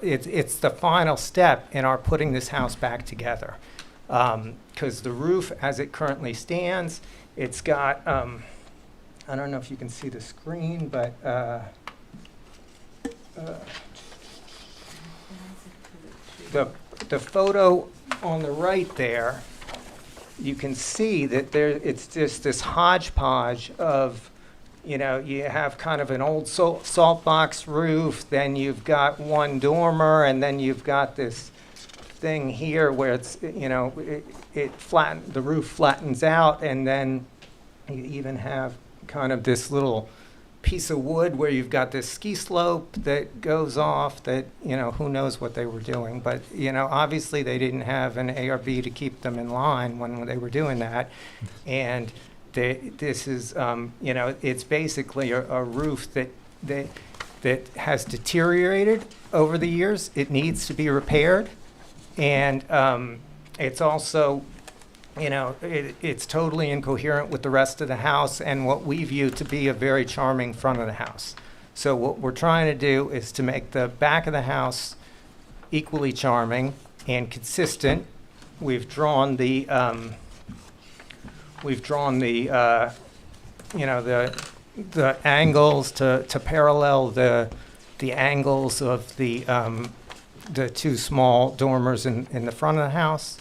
it's the final step in our putting this house back together, because the roof as it currently stands, it's got I don't know if you can see the screen, but the photo on the right there, you can see that it's just this hodgepodge of, you have kind of an old salt box roof, then you've got one dormer, and then you've got this thing here where it's, the roof flattens out, and then you even have kind of this little piece of wood where you've got this ski slope that goes off that, who knows what they were doing. But, obviously they didn't have an ARB to keep them in line when they were doing that. And this is, it's basically a roof that has deteriorated over the years. It needs to be repaired. And it's also, it's totally incoherent with the rest of the house and what we view to be a very charming front of the house. So what we're trying to do is to make the back of the house equally charming and consistent. We've drawn the angles to parallel the angles of the two small dormers in the front of the house.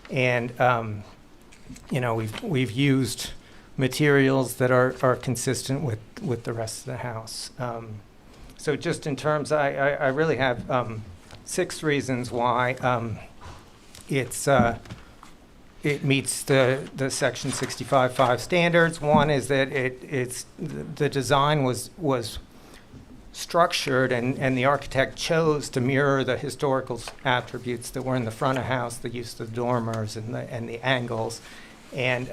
And we've used materials that are consistent with the rest of the house. So just in terms, I really have 6 reasons why it meets the Section 65.5 standards. One is that the design was structured and the architect chose to mirror the historical attributes that were in the front of house, the use of the dormers and the angles. And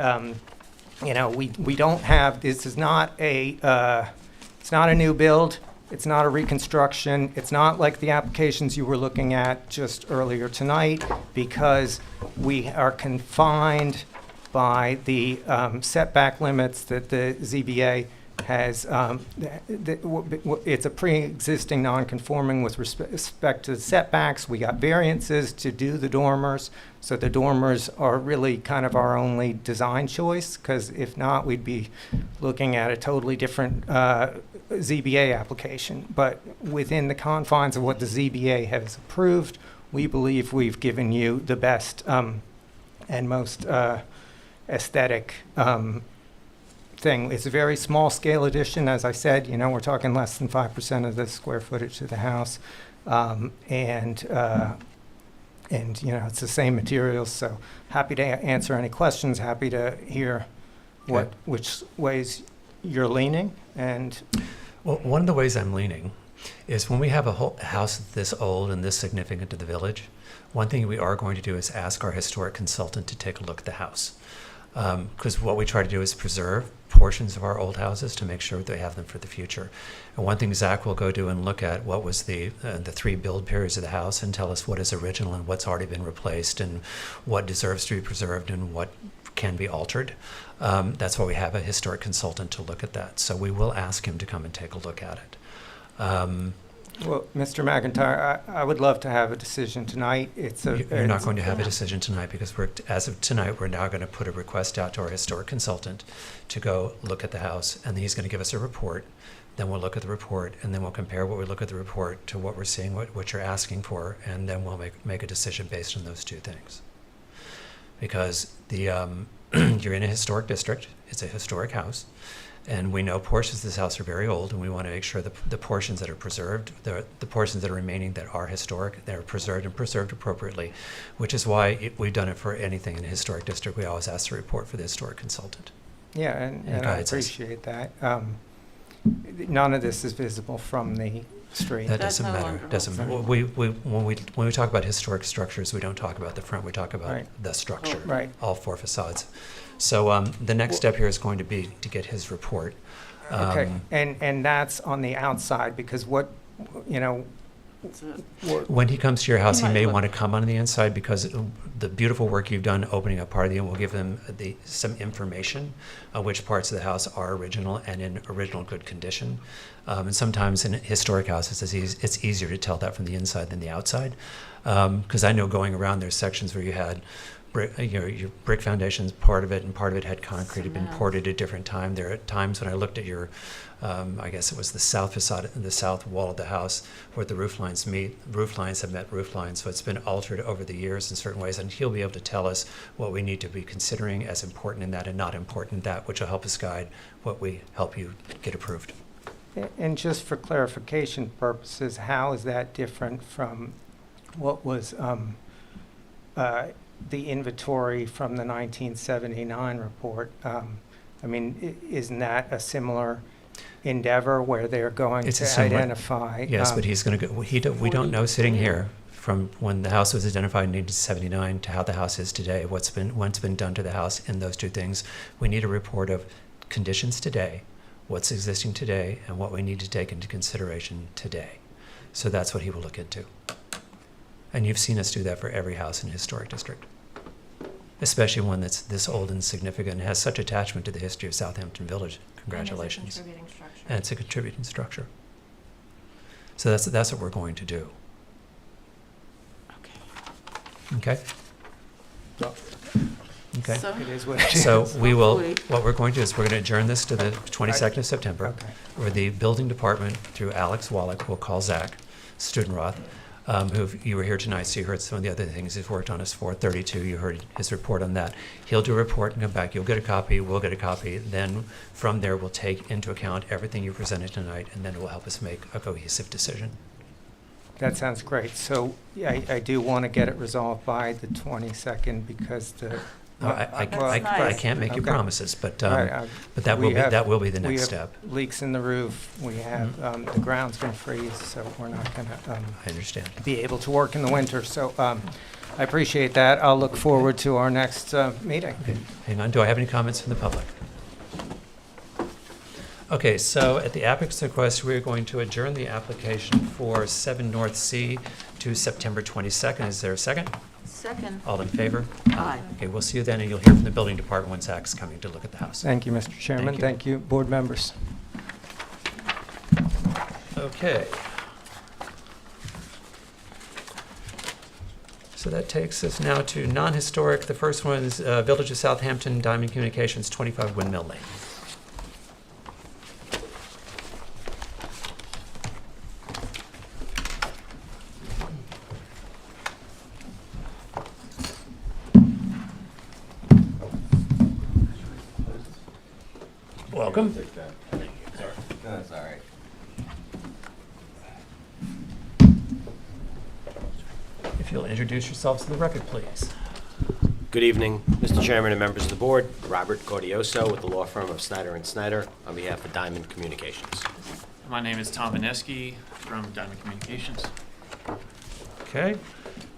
we don't have, this is not it's not a new build, it's not a reconstruction, it's not like the applications you were looking at just earlier tonight, because we are confined by the setback limits that the ZBA has. It's a pre-existing non-conforming with respect to the setbacks. We got variances to do the dormers, so the dormers are really kind of our only design choice, because if not, we'd be looking at a totally different ZBA application. But within the confines of what the ZBA has approved, we believe we've given you the best and most aesthetic thing. It's a very small scale addition, as I said. You know, we're talking less than 5% of the square footage of the house, and you know, it's the same materials. So happy to answer any questions. Happy to hear which ways you're leaning. And well, one of the ways I'm leaning is when we have a whole house this old and this significant to the village, one thing we are going to do is ask our historic consultant to take a look at the house. Because what we try to do is preserve portions of our old houses to make sure that they have them for the future. And one thing Zach will go do and look at what was the 3 build periods of the house and tell us what is original and what's already been replaced and what deserves to be preserved and what can be altered. That's why we have a historic consultant to look at that. So we will ask him to come and take a look at it. well, Mr. McIntyre, I would love to have a decision tonight. You're not going to have a decision tonight because as of tonight, we're now going to put a request out to our historic consultant to go look at the house, and he's going to give us a report. Then we'll look at the report, and then we'll compare what we look at the report to what we're seeing, what you're asking for, and then we'll make a decision based on those two things. Because you're in a historic district, it's a historic house, and we know portions of this house are very old, and we want to make sure the portions that are preserved, the portions that are remaining that are historic, they're preserved and preserved appropriately, which is why we've done it for anything in a historic district. We always ask the report for the historic consultant. Yeah, and I appreciate that. None of this is visible from the street. That doesn't matter. Doesn't matter. When we talk about historic structures, we don't talk about the front. We talk about the structure. Right. All four facades. So the next step here is going to be to get his report. Okay, and that's on the outside because when he comes to your house, he may want to come on the inside because the beautiful work you've done opening up part of the end will give them some information on which parts of the house are original and in original good condition. And sometimes in historic houses, it's easier to tell that from the inside than the outside. Because I know going around, there's sections where you had your brick foundations, part of it had concrete, had been poured at a different time. There are times when I looked at your, I guess it was the south facade, the south wall of the house, where the roof lines meet. Roof lines have met roof lines, so it's been altered over the years in certain ways, and he'll be able to tell us what we need to be considering as important in that and not important in that, which will help us guide what we help you get approved. And just for clarification purposes, how is that different from what was the inventory from the 1979 report? I mean, isn't that a similar endeavor where they're going to identify? Yes, but he's going to go. We don't know sitting here from when the house was identified in 1979 to how the house is today. What's been done to the house in those two things. We need a report of conditions today, what's existing today, and what we need to take into consideration today. So that's what he will look into. And you've seen us do that for every house in a historic district, especially one that's this old and significant and has such attachment to the history of Southampton Village. Congratulations. And it's a contributing structure. And it's a contributing structure. So that's what we're going to do. Okay? Okay. So, It is what it is. So what we're going to do is we're going to adjourn this to the 22nd of September, where the building department, through Alex Wallach, will call Zach Studenroth, who you were here tonight, so you heard some of the other things he's worked on is 432. You heard his report on that. He'll do a report and come back. You'll get a copy. We'll get a copy. Then from there, we'll take into account everything you presented tonight, and then it will help us make a cohesive decision. That sounds great. So I do want to get it resolved by the 22nd because I can't make you promises, but that will be the next step. We have leaks in the roof. We have the ground's going to freeze, so we're not going to I understand. be able to work in the winter. So I appreciate that. I'll look forward to our next meeting. Okay. Hang on. Do I have any comments from the public? Okay, so at the applicant's request, we're going to adjourn the application for 7 North C to September 22nd. Is there a second? Second. All in favor? Aye. Okay, we'll see you then, and you'll hear from the building department when Zach's coming to look at the house. Thank you, Mr. Chairman. you. Thank you, board members. Okay. So that takes us now to non-historic. The first one is Village of Southampton, Diamond Communications, 25 Windmill Lane. Welcome. That's all right. If you'll introduce yourselves to the record, please. Good evening, Mr. Chairman and members of the board. Robert Cordioso with the law firm of Snyder & Snyder on behalf of Diamond Communications. My name is Tom Vineski from Diamond Communications. Okay.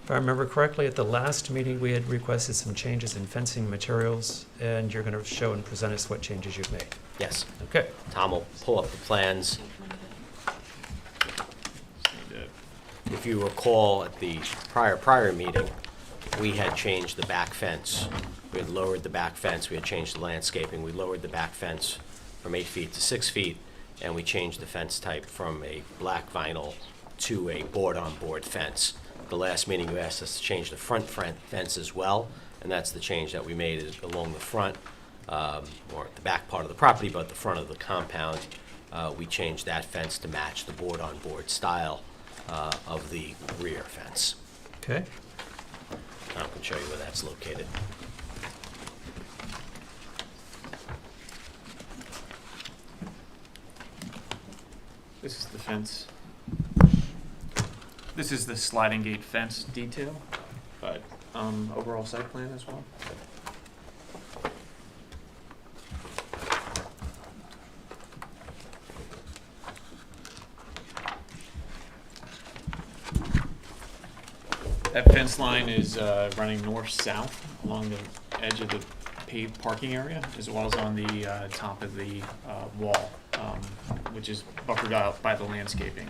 If I remember correctly, at the last meeting, we had requested some changes in fencing materials, and you're going to show and present us what changes you've made. Yes. Okay. Tom will pull up the plans. If you recall, at the prior meeting, we had changed the back fence. We had lowered the back fence. We had changed the landscaping. We lowered the back fence from 8 feet to 6 feet, and we changed the fence type from a black vinyl to a board-on-board fence. The last meeting, you asked us to change the front fence as well, and that's the change that we made is along the front, or the back part of the property, but the front of the compound. We changed that fence to match the board-on-board style of the rear fence. Okay. Tom can show you where that's located. This is the fence. This is the sliding gate fence detail, but overall site plan as well. That fence line is running north-south along the edge of the paved parking area, as well as on the top of the wall, which is buffered out by the landscaping.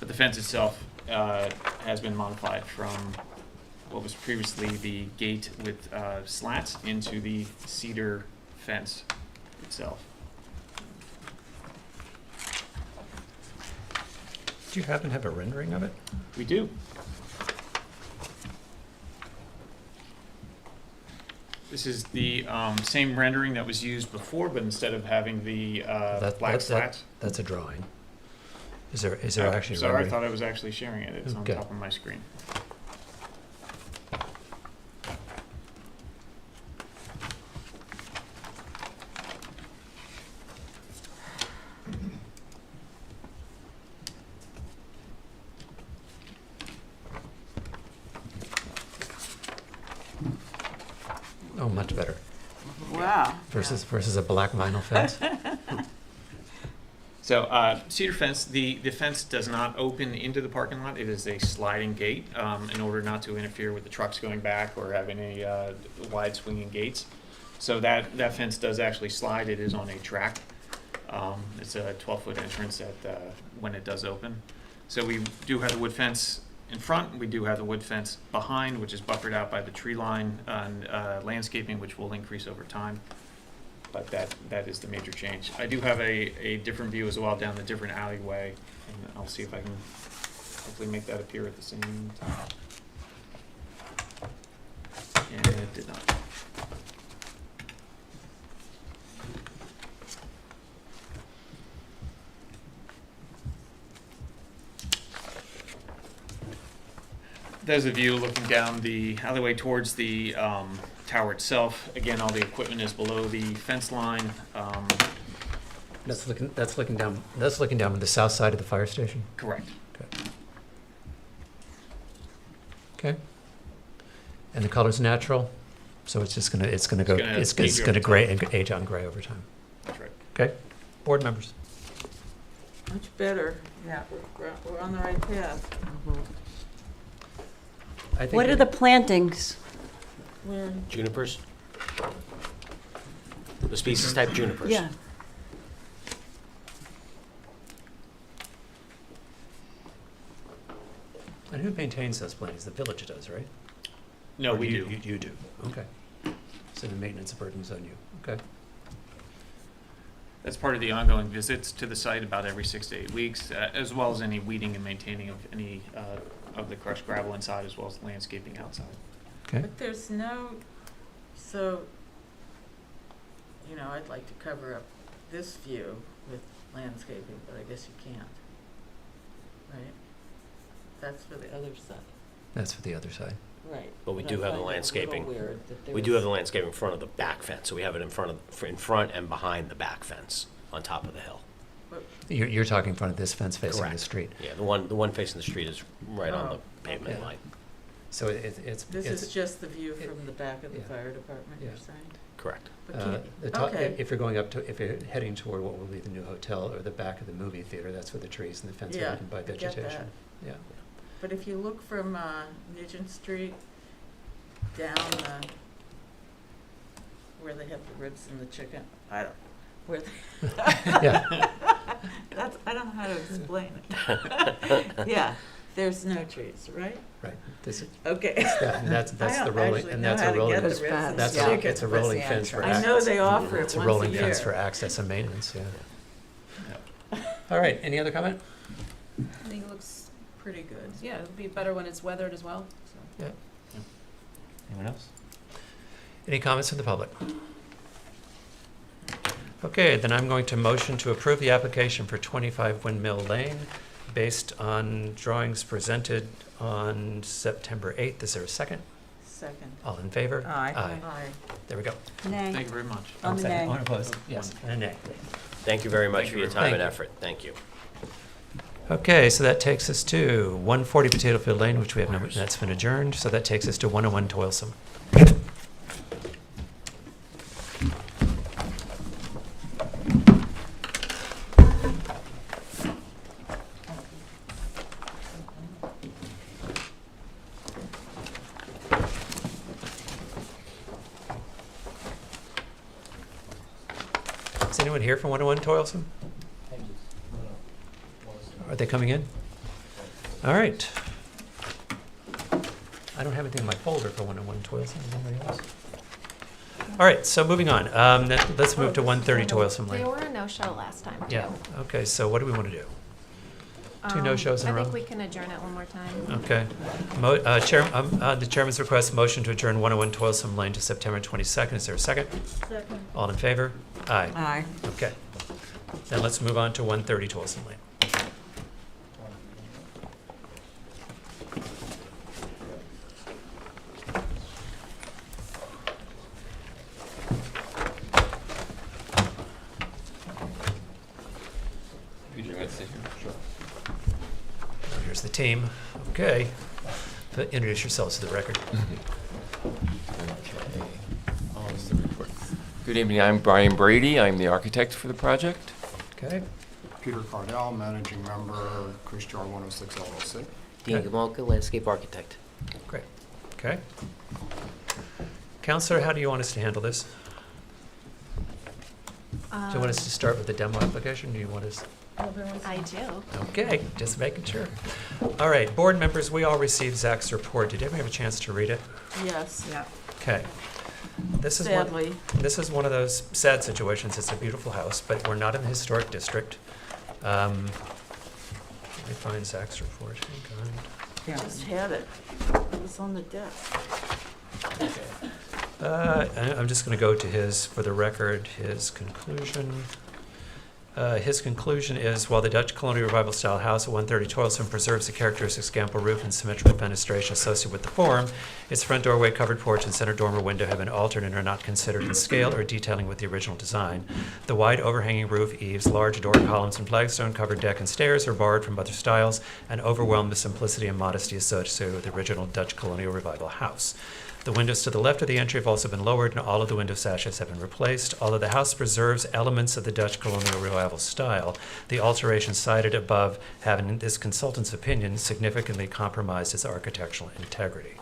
But the fence itself has been modified from what was previously the gate with slats into the cedar fence itself. Do you happen to have a rendering of it? We do. This is the same rendering that was used before, but instead of having the black slats. That's a drawing. Is there actually a sorry, rendering? I thought I was actually sharing it. It's on Okay. top of my screen. Oh, much better. Wow. Versus a black vinyl fence. So cedar fence, the fence does not open into the parking lot. It is a sliding gate in order not to interfere with the trucks going back or having any wide swinging gates. So that fence does actually slide. It is on a track. It's a 12-foot entrance when it does open. So we do have the wood fence in front. We do have the wood fence behind, which is buffered out by the tree line and landscaping, which will increase over time. But that is the major change. I do have a different view as well down the different alleyway, and I'll see if I can hopefully make that appear at the same time. And it did not. There's a view looking down the alleyway towards the tower itself. Again, all the equipment is below the fence line. That's looking down on the south side of the fire station. Correct. Okay. And the color's natural, so it's gonna age on gray over time. That's right. Okay. Board members. Much better. Yeah, we're on the right path. I think What are the plantings? We're Junipers? The species type junipers? Yeah. And who maintains those plantings? The village does, right? No, Or we you- do. You do, okay. So the maintenance burden's on you, okay. That's part of the ongoing visits to the site about every 6 to 8 weeks, as well as any weeding and maintaining of any of the crushed gravel inside, as well as landscaping outside. Okay. But there's no, so, I'd like to cover up this view with landscaping, but I guess you can't. Right? That's for the other side. That's for the other side. Right. But we But do I have the find it a little landscaping. weird that We do have there's- the landscape in front of the back fence, so we have it in front and behind the back fence on top of the hill. You're talking in front of this fence facing the Correct. street. Yeah, the one facing the street is right on Oh, the pavement okay. line. So it's. This it's- is just the view from the back of the yeah. fire department, you're Yeah. saying? Correct. But The can't, top, okay. if you're going up to, if you're heading toward what will be the new hotel or the back of the movie theater, that's where the trees and the fence are Yeah, hidden by I get vegetation. that. Yeah. But if you look from Nugent Street down where they have the ribs and the chicken, where they Yeah. That's, I don't know how to explain it. Yeah, there's no trees, right? Right. This is, Okay. that's I the don't rolling, actually and know that's how a to rolling, get the ribs and that's the a, chicken. it's a rolling fence for I access. know they offer it It's a once rolling a fence year. for access and maintenance, yeah. All right, any other comment? I think it looks pretty good. Yeah, it'll be better when it's weathered as well, so. Yeah. Anyone else? Any comments from the public? Okay, then I'm going to motion to approve the application for 25 Windmill Lane based on drawings presented on September 8th. Is there a second? Second. All in favor? Aye. Aye. There we go. Nay. Thank you very much. I'm a Second. nay. Unopposed? Yes, and a nay. Thank you very much Thank for you your very time much. and Thank effort. Thank you. Okay, so that takes us to 140 Potato Field Lane, which we have no, that's been adjourned. So that takes us to 101 Toilsome. Is anyone here from 101 Toilsome? Are they coming in? All right. I don't have anything in my folder for 101 Toilsome. Is anybody else? All right, so moving on. Let's move to 130 Toilsome They Lane. were a no-show last time, too. Yeah, okay, so what do we want to do? Two no-shows in a row? I think we can adjourn it one more time. Okay. The chairman's request, motion to adjourn 101 Toilsome Lane to September 22nd. Is there a second? Second. All in favor? Aye. Aye. Okay. Then let's move on to 130 Toilsome Lane. Here's the team. Okay. Introduce yourselves to the record. Good evening, I'm Brian Brady, I'm the architect for the project. Okay. Peter Cardell, managing member, Chris Jar 106 LLC. Dean Gamolka, landscape architect. Great. Okay. Counselor, how do you want us to handle this? Do you want us to start with the demo application? Do you want us? I do. Okay, just making sure. All right, board members, we all received Zach's report. Did everyone have a chance to read it? Yes. Yeah. Okay. This is Sadly. This is one of those sad situations. It's a beautiful house, but we're not in the historic district. Let me find Zach's report. Hang on. I just had it. It was on the desk. I'm just going to go to his, for the record, his conclusion. His conclusion is, while the Dutch colonial revival style house at 130 Toilsome preserves the characteristic scamper roof and symmetrical fenestration associated with the form, its front doorway, covered porch, and center dormer window have been altered and are not considered in scale or detailing with the original design. The wide overhanging roof eaves, large door columns, and flagstone covered deck and stairs are borrowed from other styles and overwhelm the simplicity and modesty associated with the original Dutch colonial revival house. The windows to the left of the entry have also been lowered, and all of the window sashes have been replaced. Although the house preserves elements of the Dutch colonial revival style, the alterations cited above have, in this consultant's opinion, significantly compromised its architectural integrity.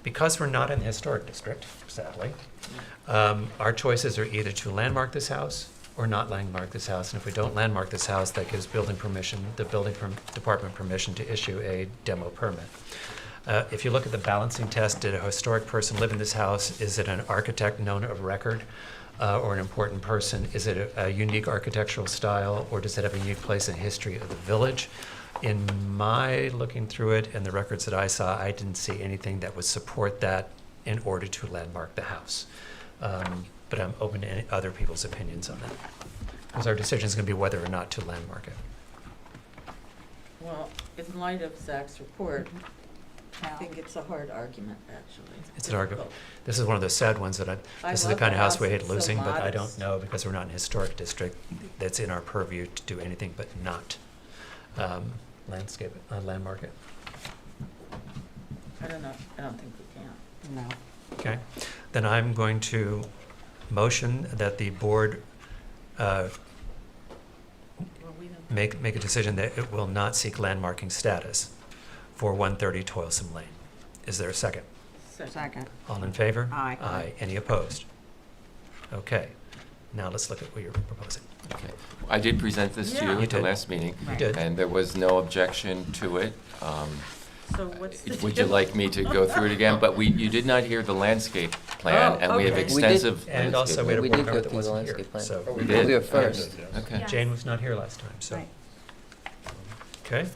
Because we're not in the historic district, sadly, our choices are either to landmark this house or not landmark this house. And if we don't landmark this house, that gives the building department permission to issue a demo permit. If you look at the balancing test, did a historic person live in this house? Is it an architect known of record or an important person? Is it a unique architectural style, or does it have a unique place in history of the village? In my looking through it and the records that I saw, I didn't see anything that would support that in order to landmark the house. But I'm open to any other people's opinions on that, because our decision is going to be whether or not to landmark it. Well, in light of Zach's report, I think it's a hard argument, actually. It's an argument. This is one of those sad ones that this is the love kind the of house we house. hate It's so losing, but I modest. don't know, because we're not in a historic district, that's in our purview to do anything but not landscape it, landmark it. I don't know, I don't think we can. No. Okay, then I'm going to motion that the board Well, we don't. make a decision that it will not seek landmarking status for 130 Toilsome Lane. Is there a second? Second. All in favor? Aye. Aye. Any opposed? Okay, now let's look at what you're proposing. Okay. I did present this to Yeah. you You at the did. last meeting. You did. And there was no objection to it. So what's the Would you like me to go through it again? But you did not hear the landscape plan, Oh, and we have okay. extensive. And also, we had a We board did member go that through the wasn't here, landscape plan. so. We did? were here first. Okay. Yes. Jane was not here last time, so. Right. Okay.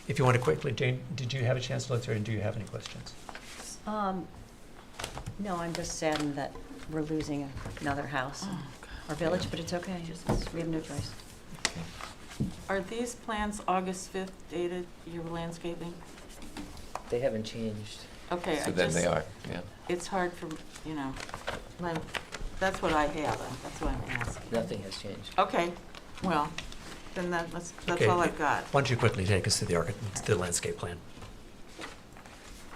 If you want to quickly, Jane, did you have a chance to look through it, and do you have any questions? No, I'm just saddened that we're losing another house in our village, but it's okay. We have no choice. Are these plans August 5th dated, your landscaping? They haven't changed. Okay, So then they are, yeah. It's hard for, that's what I have, that's what I'm asking. Nothing has changed. Okay, well, then that's Okay. all I've got. Why don't you quickly take us through the landscape plan?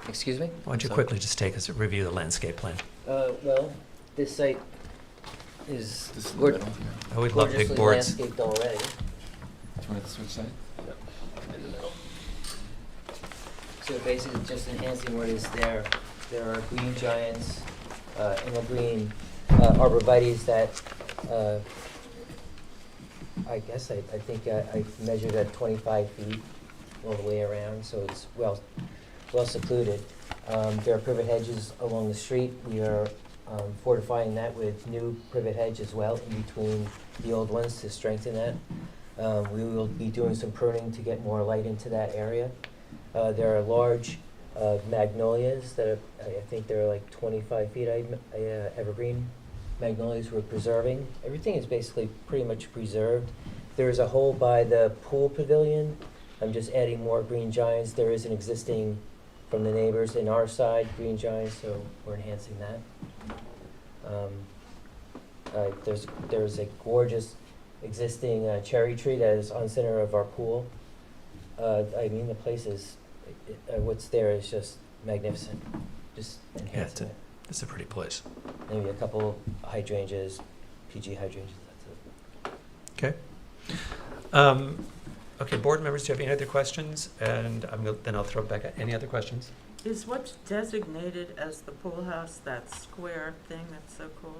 Excuse me? Why don't you Sorry. quickly just take us, review the landscape plan? Well, this site is This is the middle. Oh, we'd love big gorgeously boards. landscaped already. Do you want to switch sides? In the middle. So basically, just enhancing what is there. There are green giants, emerald green arborvitaes that, I guess I think I measured at 25 feet all the way around, so it's well secluded. There are privet hedges along the street. We are fortifying that with new privet hedge as well in between the old ones to strengthen that. We will be doing some pruning to get more light into that area. There are large magnolias that are, I think they're like 25 feet evergreen magnolias we're preserving. Everything is basically pretty much preserved. There is a hole by the pool pavilion. I'm just adding more green giants. There is an existing from the neighbors in our side, green giants, so we're enhancing that. There's a gorgeous existing cherry tree that is on center of our pool. I mean, the place is, what's there is just magnificent, just enhancing it. It's a pretty place. Maybe a couple hydrangeas, PG hydrangeas, that's it. Okay. Okay, board members, do you have any other questions? And then I'll throw it back at, any other questions? Is what's designated as the pool house that square thing that's so cool?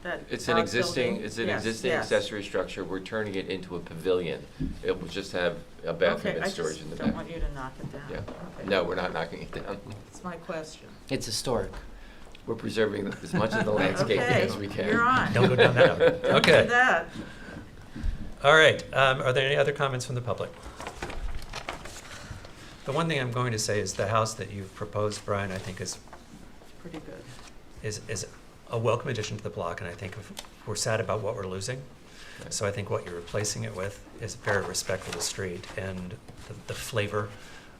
That It's an existing, building? it's an Yes, existing yes. accessory structure. We're turning it into a pavilion. It will just have a bathroom Okay, and storage in the back. I just don't want you to knock it down. Yeah. Okay. No, we're not knocking it down. That's my question. It's historic. We're preserving as much of the landscaping Okay, as we can. you're on. Don't go down that road. Don't do Okay. that. All right, are there any other comments from the public? The one thing I'm going to say is the house that you've proposed, Brian, I think is Pretty good. is a welcome addition to the block, and I think we're sad about what we're losing. Right. So I think what you're replacing it with is very respectful of the street and the flavor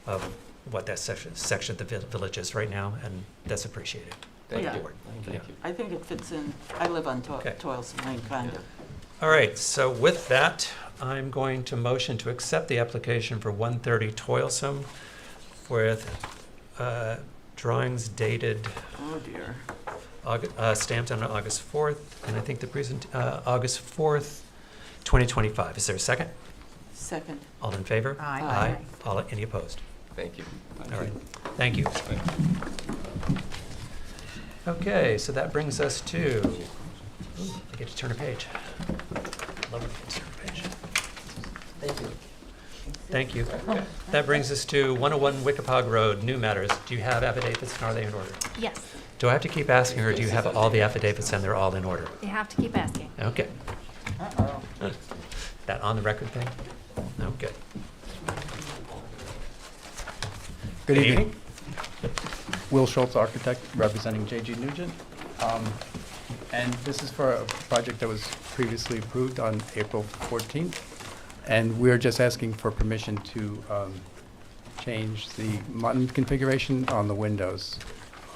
of what that section of the village is right now, and that's appreciated. Thank Yeah. you. Yeah. Thank you. I think it fits in, I live on Okay. Toilsome Lane, kind of. All right, so with that, I'm going to motion to accept the application for 130 Toilsome with drawings dated, Oh, dear. stamped on August 4th, and I think the August 4th, 2025. Is there a second? Second. All in favor? Aye. All, any opposed? Thank you. All right, thank you. Okay, so that brings us to, ooh, I get to turn a page. Love it, turn a page. Thank you. Thank you. That brings us to 101 Wickapog Road, new matters. Do you have affidavits and are they in order? Yes, Do I have to keep asking, or do you have all the affidavits and they're all in order? you have to keep asking. Okay. That on the record thing? Okay. Good evening. Will Schultz, architect, representing J.G. Nugent. And this is for a project that was previously approved on April 14th. And we're just asking for permission to change the mutton configuration on the windows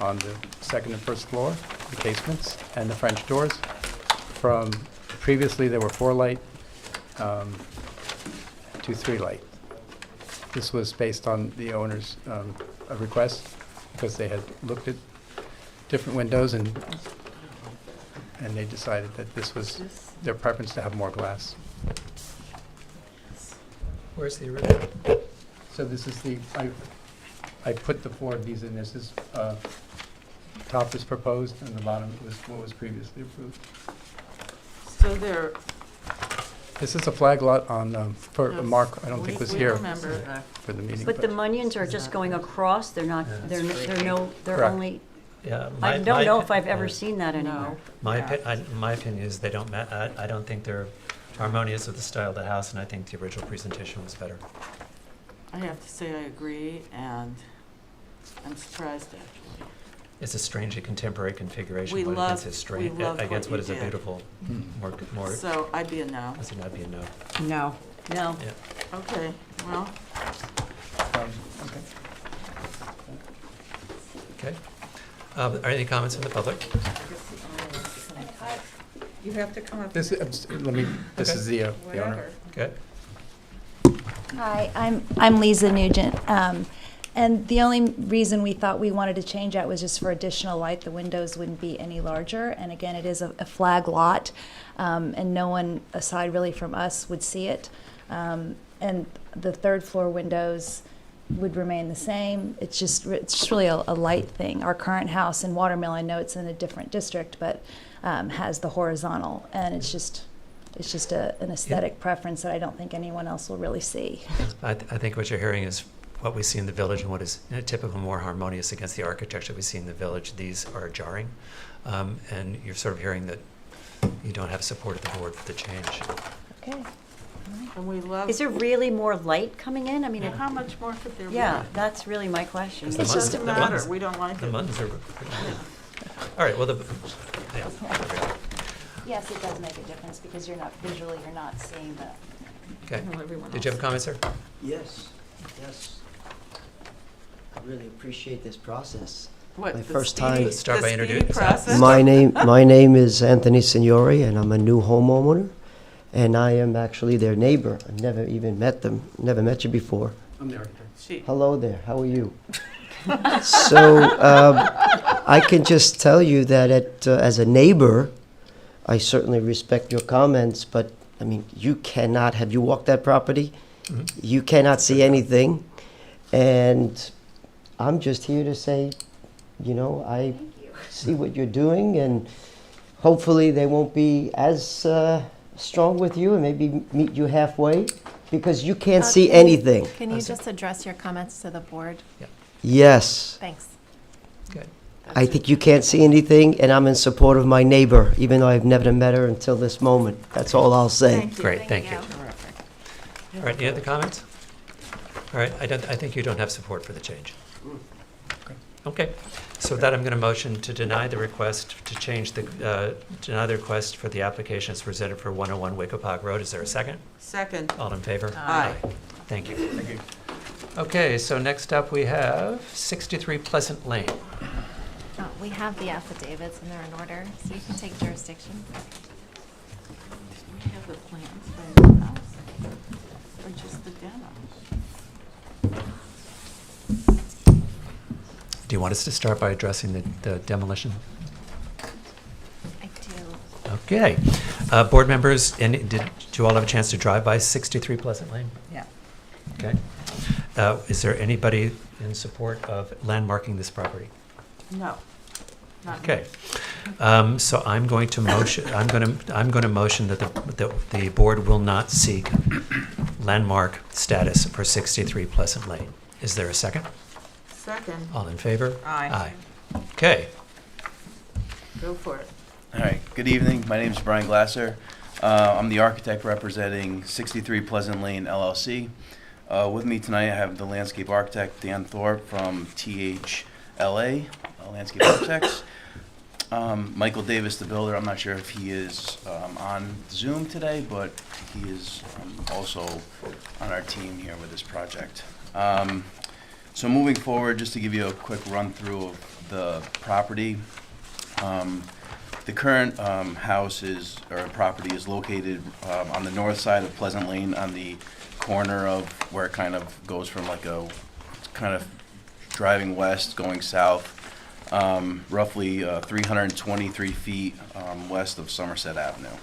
on the second and first floor, the casements, and the French doors. From previously, there were 4 light to 3 light. This was based on the owner's request because they had looked at different windows and they decided that this was their preference to have more glass. Where's the original? So this is the, I put the 4 of these in. This is, top is proposed and the bottom was what was previously approved. So there, This is a flag lot on, for Yes. Mark, I don't think was we here remember that. for the meeting. But the munions are just going across, they're not, they're Correct. only, Yeah, I my don't know opi- if I've ever yeah. seen that anywhere. My opinion is they don't I don't think they're harmonious with the style of the house, and I think the original presentation was better. I have to say I agree, and I'm surprised actually. It's a strangely contemporary configuration. We but love- against his strange, we love against what what is you a did. beautiful, more. So I'd be a no. I think that'd be a no. No. No. Yeah. Okay, well, Okay. Okay. Are there any comments from the public? you have to come up. This, let me, this Okay. is the owner. Whatever. Okay. Hi, I'm Lisa Nugent. And the only reason we thought we wanted to change that was just for additional light. The windows wouldn't be any larger. And again, it is a flag lot, and no one aside really from us would see it. And the third floor windows would remain the same. It's just really a light thing. Our current house in Watermill, I know it's in a different district, but has the horizontal, and it's just an aesthetic preference that I don't think anyone else will really see. I think what you're hearing is what we see in the village and what is typically more harmonious against the architecture we see in the village. These are jarring, and you're sort of hearing that you don't have support of the board for the change. Okay. And we love. Is there really more light coming in? I mean, How much more could there be? yeah, that's really my question. It's It the doesn't muns- matter, the we don't like The it. muns are. All right. Well, yeah. Yes, it does make a difference because you're not seeing the. Okay. Well, everyone Did you have a comment, sir? Yes, yes. I really appreciate this process. What, My the first speedy- time. Let's start the by speedy introducing. process? My name is Anthony Signori, and I'm a new homeowner, and I am actually their neighbor. I've never even met them, never met you before. I'm the architect. Hello there, how are you? So, I can just tell you that as a neighbor, I certainly respect your comments, but, I mean, you cannot, have you walked that property? Mhm. You cannot see anything, and I'm just here to say, you know, I see what you're doing, and hopefully they won't be as strong with you, and maybe meet you halfway, because you can't see anything. Can you just address your comments to the board? Yeah. Yes. Thanks. Good. I think you can't see anything, and I'm in support of my neighbor, even though I've never met her until this moment. That's all I'll say. Great. Thank you. All right. Any other comments? All right. I think you don't have support for the change. Okay. So with that, I'm going to motion to deny the request to change deny the request for the application as presented for 101 Wickapog Road. Is there a second? Second. All in favor? Aye. Thank you. Okay, so next up we have 63 Pleasant Lane. We have the affidavits and they're in order, so you can take jurisdiction. We have the plans for the house, or just the demo? Do you want us to start by addressing the demolition? I do. Okay. Board members, did you all have a chance to drive by 63 Pleasant Lane? Yeah. Okay. Is there anybody in support of landmarking this property? No. Not me. Okay. So I'm going to motion. I'm going to motion that the board will not seek landmark status for 63 Pleasant Lane. Is there a second? Second, All in favor? Aye. Okay. go for it. All right, good evening. My name is Brian Glasser. I'm the architect representing 63 Pleasant Lane LLC. With me tonight, I have the landscape architect, Dan Thorpe from THLA, Landscape Architects. Michael Davis, the builder. I'm not sure if he is on Zoom today, but he is also on our team here with this project. So moving forward, just to give you a quick run through of the property. The current house or property is located on the north side of Pleasant Lane, on the corner of where it kind of goes from like a kind of driving west going south, roughly 323 feet west of Somerset Avenue.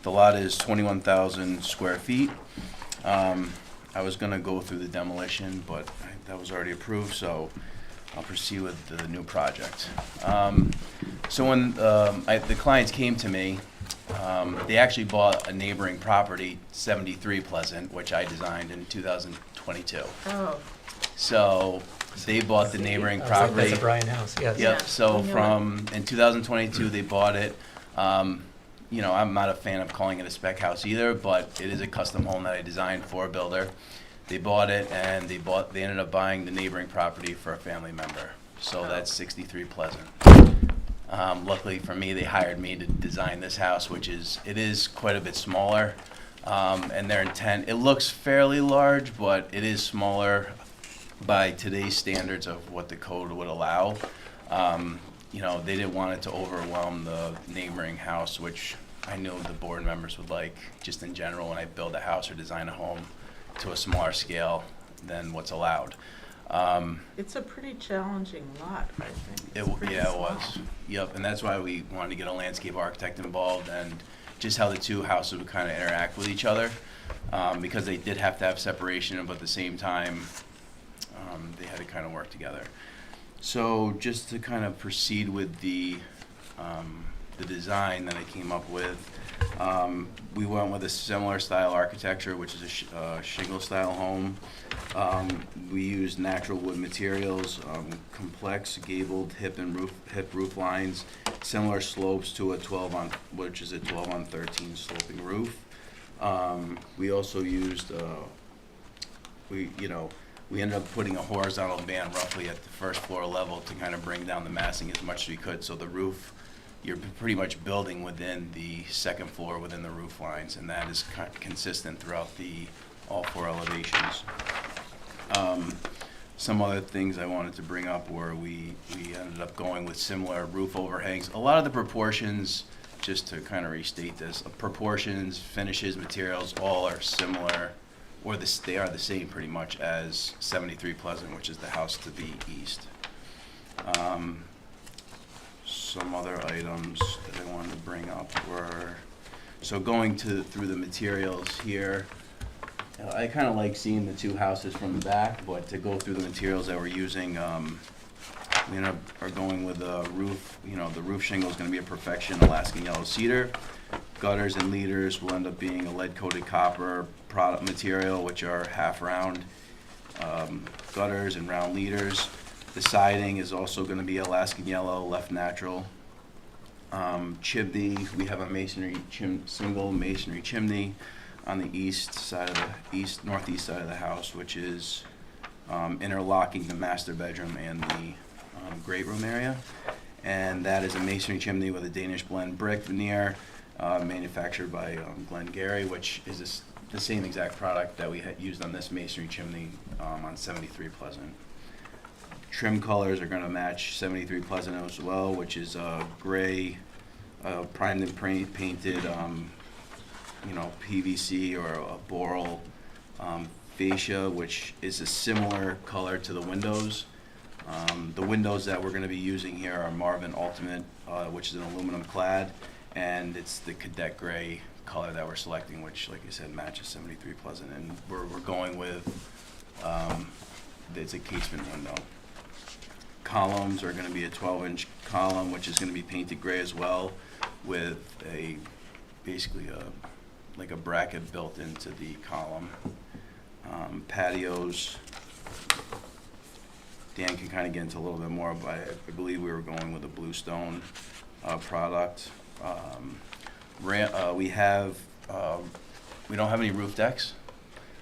The lot is 21,000 square feet. I was going to go through the demolition, but that was already approved, so I'll proceed with the new project. So when the clients came to me, they actually bought a neighboring property, 73 Pleasant, which I designed in 2022. Oh. So they bought the neighboring property. That's a Brian house, yes. Yep, Yeah, so I knew from, in 2022, they bought it. You know, I'm not a fan of calling it a spec house either, but it is a custom home that I designed for a builder. They bought it, and they ended up buying the neighboring property for a family member. So that's 63 Pleasant. Luckily for me, they hired me to design this house, it is quite a bit smaller. And their intent, it looks fairly large, but it is smaller by today's standards of what the code would allow. You know, they didn't want it to overwhelm the neighboring house, which I know the board members would like, just in general, when I build a house or design a home to a smaller scale than what's allowed. It's a pretty challenging lot, I think. It's pretty Yeah, it small. was. Yep, and that's why we wanted to get a landscape architect involved, and just how the two houses would kind of interact with each other, because they did have to have separation, but at the same time, they had to kind of work together. So just to kind of proceed with the design that I came up with, we went with a similar style architecture, which is a shingle style home. We used natural wood materials, complex gabled hip roof lines, similar slopes to a 12 on 13 sloping roof. We also used we ended up putting a horizontal band roughly at the first floor level to kind of bring down the massing as much as we could. So the roof, you're pretty much building within the second floor within the roof lines, and that is consistent throughout all four elevations. Some other things I wanted to bring up were we ended up going with similar roof overhangs. A lot of the proportions, just to kind of restate this, proportions, finishes, materials, all are similar, or they are the same pretty much as 73 Pleasant, which is the house to the east. Some other items that I wanted to bring up were, so going through the materials here, I kind of like seeing the two houses from the back, but to go through the materials that we're using, we are going with a roof. You know, the roof shingle is going to be a Perfection Alaskan yellow cedar. Gutters and leaders will end up being a lead-coated copper product material, which are half round gutters and round leaders. The siding is also going to be Alaskan yellow, left natural. Chimney, we have a single masonry chimney on the northeast side of the house, which is interlocking the master bedroom and the great room area. And that is a masonry chimney with a Danish blend brick veneer, manufactured by Glengarry, which is the same exact product that we had used on this masonry chimney on 73 Pleasant. Trim colors are going to match 73 Pleasant as well, which is gray, primed and painted, PVC or a boral fascia, which is a similar color to the windows. The windows that we're going to be using here are Marvin Ultimate, which is an aluminum clad, and it's the cadet gray color that we're selecting, which, like I said, matches 73 Pleasant. And we're going with, it's a casement window. Columns are going to be a 12-inch column, which is going to be painted gray as well, with basically like a bracket built into the column. patios. Dan can kind of get into a little bit more, but I believe we were going with a bluestone product. We don't have any roof decks,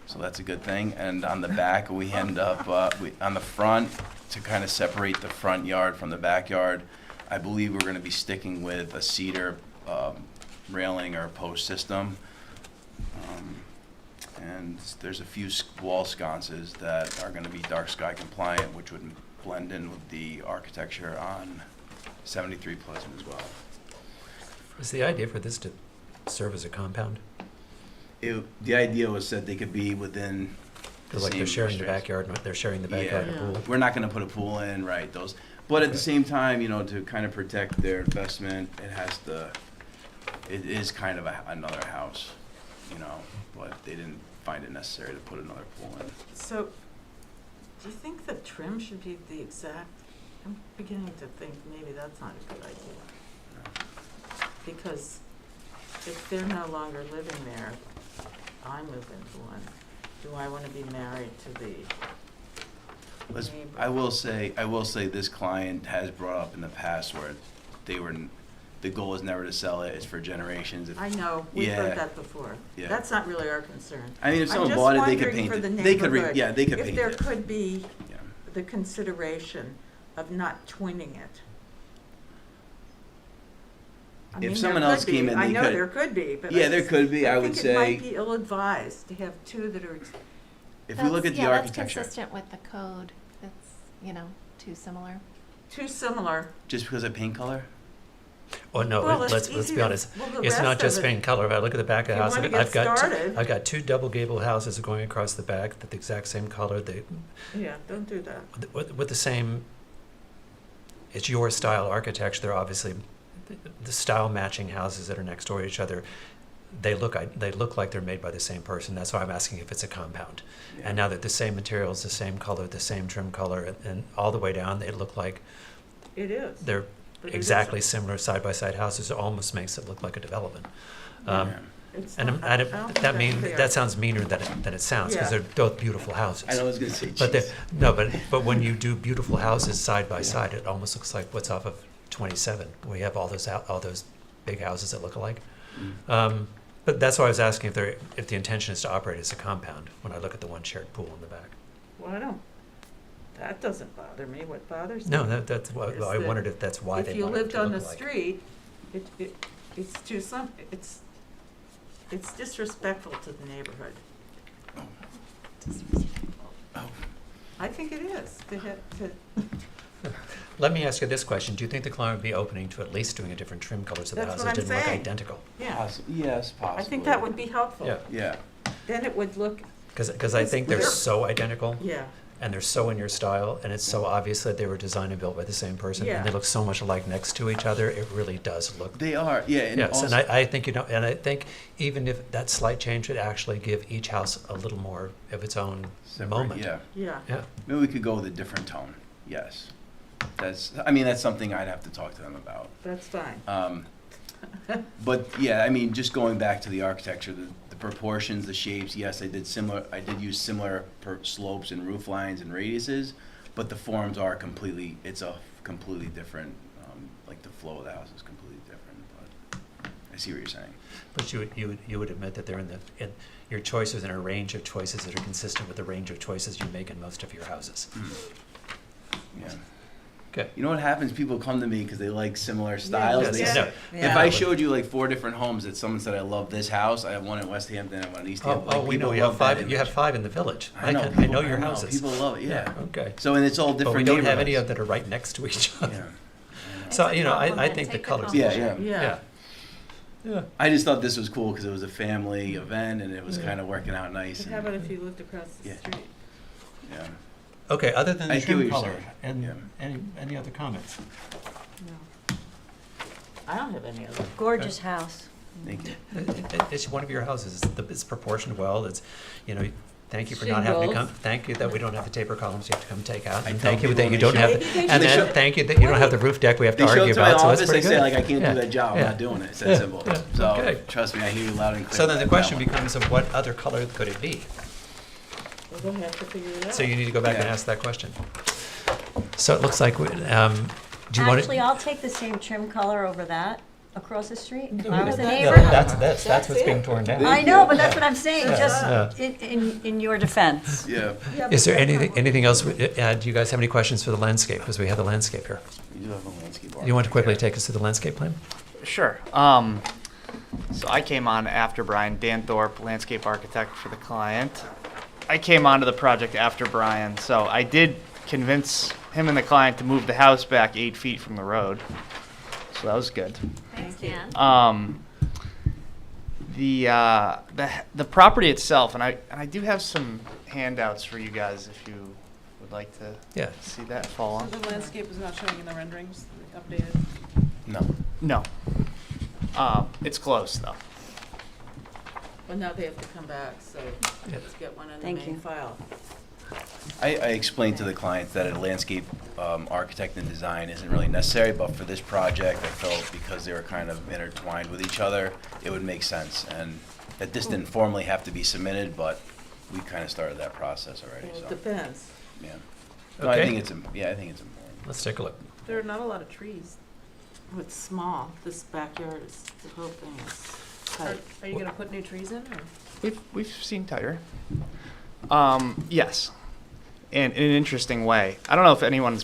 so that's a good thing. And on the back, we end up on the front, to kind of separate the front yard from the backyard, I believe we're going to be sticking with a cedar railing or post system. And there's a few wall sconces that are going to be dark sky compliant, which would blend in with the architecture on 73 Pleasant as well. Was the idea for this to serve as a compound? The idea was that they could be within the Like same they're sharing the restraints. backyard, they're sharing the backyard and a pool? We're not going to put a pool in, right? Those, but at the same time, you know, to kind of protect their investment, it is kind of another house, you know. But they didn't find it necessary to put another pool in. So, do you think the trim should be the exact? I'm beginning to think maybe that's not a good idea. Because if they're no longer living there, I move into one. Do I want to be married to the neighbor? I will say this client has brought up in the past where the goal is never to sell it, it's for generations. I know, we've heard that before. Yeah. That's not really our concern. I mean, if someone bought it, they could paint it. They could paint it. If there could be the consideration of not twinning it. I mean, If there someone could else came be. in, they I know could. there could be, but Yeah, there could be, I would think it might say. be ill-advised to have two that are If you look at the That's architecture, consistent with the code. It's, too similar. too similar. just because of paint color? Oh, no, Well, it's let's easy be to- honest. well, the It's rest not of just it- paint color. If I look at the back of the If you house, wanna get started. I've got two double gable houses going across the back that the exact same color. Yeah, don't do that. With the same, it's your style architecture. They're obviously the style matching houses that are next door to each other. They look like they're made by the same person. That's why I'm asking if it's a compound. Yeah. And now that the same materials, the same color, the same trim color, and all the way down, they look like It is. they're But it exactly isn't. similar side-by-side houses. It almost makes it look like a development. It's And not- I don't think that's fair. that sounds meaner than it sounds, because Yeah. they're both beautiful houses. I know I was going to say But cheese. but when you do beautiful houses side by side, it almost looks like what's off of 27. We have all those big houses that look alike. But that's why I was asking if the intention is to operate as a compound when I look at the one shared pool in the back. Well, that doesn't bother me. What bothers me? No, that's why is I that wondered if that's why they If you wanted it lived to on the look like. street, it's disrespectful to the neighborhood. I think it is, Let me ask you this question. Do you think the client would be opening to at least doing a different trim color so the That's houses what I'm didn't look saying. identical? yeah. Yes, possibly. I think that would be helpful. Yeah. Yeah. Then it would look, Because I think they're They're- so identical. yeah. And they're so in your style, and it's so obvious that they were designed and built by the same person, Yeah. and they look so much alike next to each other. It really does look. They are, yeah. And Yes, and also, I think and I think even if that slight change would actually give each house a little more of its own moment. Yeah. Yeah. Yeah. Maybe we could go with a different tone. Yes. That's something I'd have to talk to them about. That's fine. But yeah, I mean, just going back to the architecture, the proportions, the shapes. Yes, I did use similar slopes and roof lines and radiuses, but the forms are it's a completely different. Like the flow of the house is completely different. But I see what you're saying. But you would admit that they're in your choices in a range of choices that are consistent with the range of choices you make in most of your houses. Yeah. Okay. You know what happens? People come to me because they like similar styles. Yes, They- yeah. If I showed you like 4 different homes that someone said I love this house, I have one in West Hampton and one in East Hampton. Like, we know people you have love that 5. You image. have 5 in the village. I know. I know your houses. People love it. Yeah. Okay. So and it's all different. But we don't have any neighborhoods. of that are right next to each other. Yeah. So It's a I compliment. think the Take the colors. compliment. Yeah. Yeah. I just thought this was cool because it was a family event and it was kind of working out nice. But And, how about if you lived across the Yeah. street? yeah. Okay. Other than I the get trim what you're color, saying. and any other comments? No. I don't have any other. Gorgeous house. Thank you. It's one of your houses. It's proportioned well. It's, thank you for not having to come. Shingles. Thank you that we don't have the taper columns you have to come take out. I And tell thank you people that when you they don't show- have, They and then show- thank you that you don't have the roof deck we have to They show argue up to my about, so office, that's they pretty say good. like I can't Yeah. do that job. Yeah. I'm not doing it. It's that Yeah. simple. Yeah. So Okay. trust me, I hear you loud and clear. So then the about question that one. becomes of what other color could it be? We're going to have to figure it out. So you need to go back and Yeah. ask that question. So it looks like, do you want Actually, to? I'll take the same trim color over that across the street. If I was the Yeah, neighbor. That's what's being torn down. I know, but that's what I'm saying, Yeah. just in your defense. Yeah. Is there anything else? Do you guys have any questions for the landscape? Because we have the landscape here. You do have a landscape You want to architect quickly here. take us through the landscape plan? Sure. So I came on after Brian, Dan Thorpe, landscape architect for the client. I came onto the project after Brian, so I did convince him and the client to move the house back 8 feet from the road. So that was good. Thanks, Dan. The property itself, and I do have some handouts for you guys if you would like to see that fall on. So the landscape is not showing in the renderings, updated? No. It's close though. Well, now they have to come back, so let's get one in the Thank main you. file. I explained to the client that a landscape architect and design isn't really necessary, but for this project, I felt because they were kind of intertwined with each other, it would make sense. And that this didn't formally have to be submitted, but we kind of started that process already. Well, it So depends. yeah, no, I Okay. think it's I think it's important. Let's take a look. There are not a lot of trees. Oh, it's small. This backyard is, the whole thing is Are tight. are you gonna put new trees in, or? We've seen tighter. Yes, and in an interesting way. I don't know if anyone's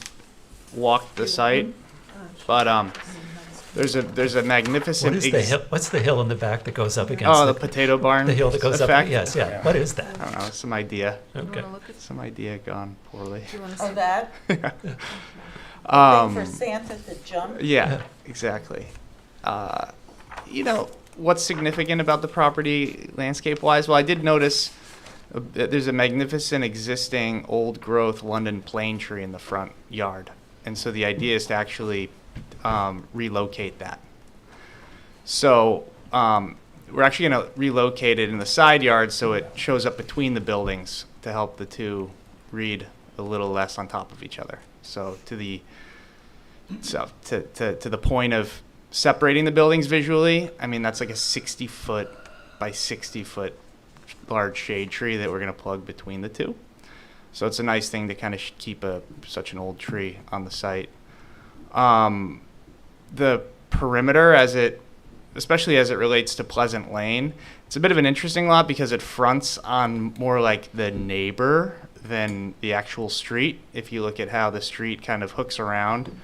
walked the site, but there's a magnificent. What is the hill? What's the hill in the back that goes up against? Oh, the potato barn. The hill that goes effect? up. Yes, yeah. What is that? I don't know. Some idea. Okay. Some idea gone poorly. Oh, that? Um, Thing for Santa to jump? Yeah, exactly. What's significant about the property landscape-wise? Well, I did notice that there's a magnificent existing old-growth London plane tree in the front yard. And so the idea is to actually relocate that. So we're actually going to relocate it in the side yard so it shows up between the buildings to help the two read a little less on top of each other. So to the point of separating the buildings visually, I mean, that's like a 60-foot by 60-foot large shade tree that we're going to plug between the two. So it's a nice thing to kind of keep such an old tree on the site. The perimeter, especially as it relates to Pleasant Lane, it's a bit of an interesting lot because it fronts on more like the neighbor than the actual street. If you look at how the street kind of hooks around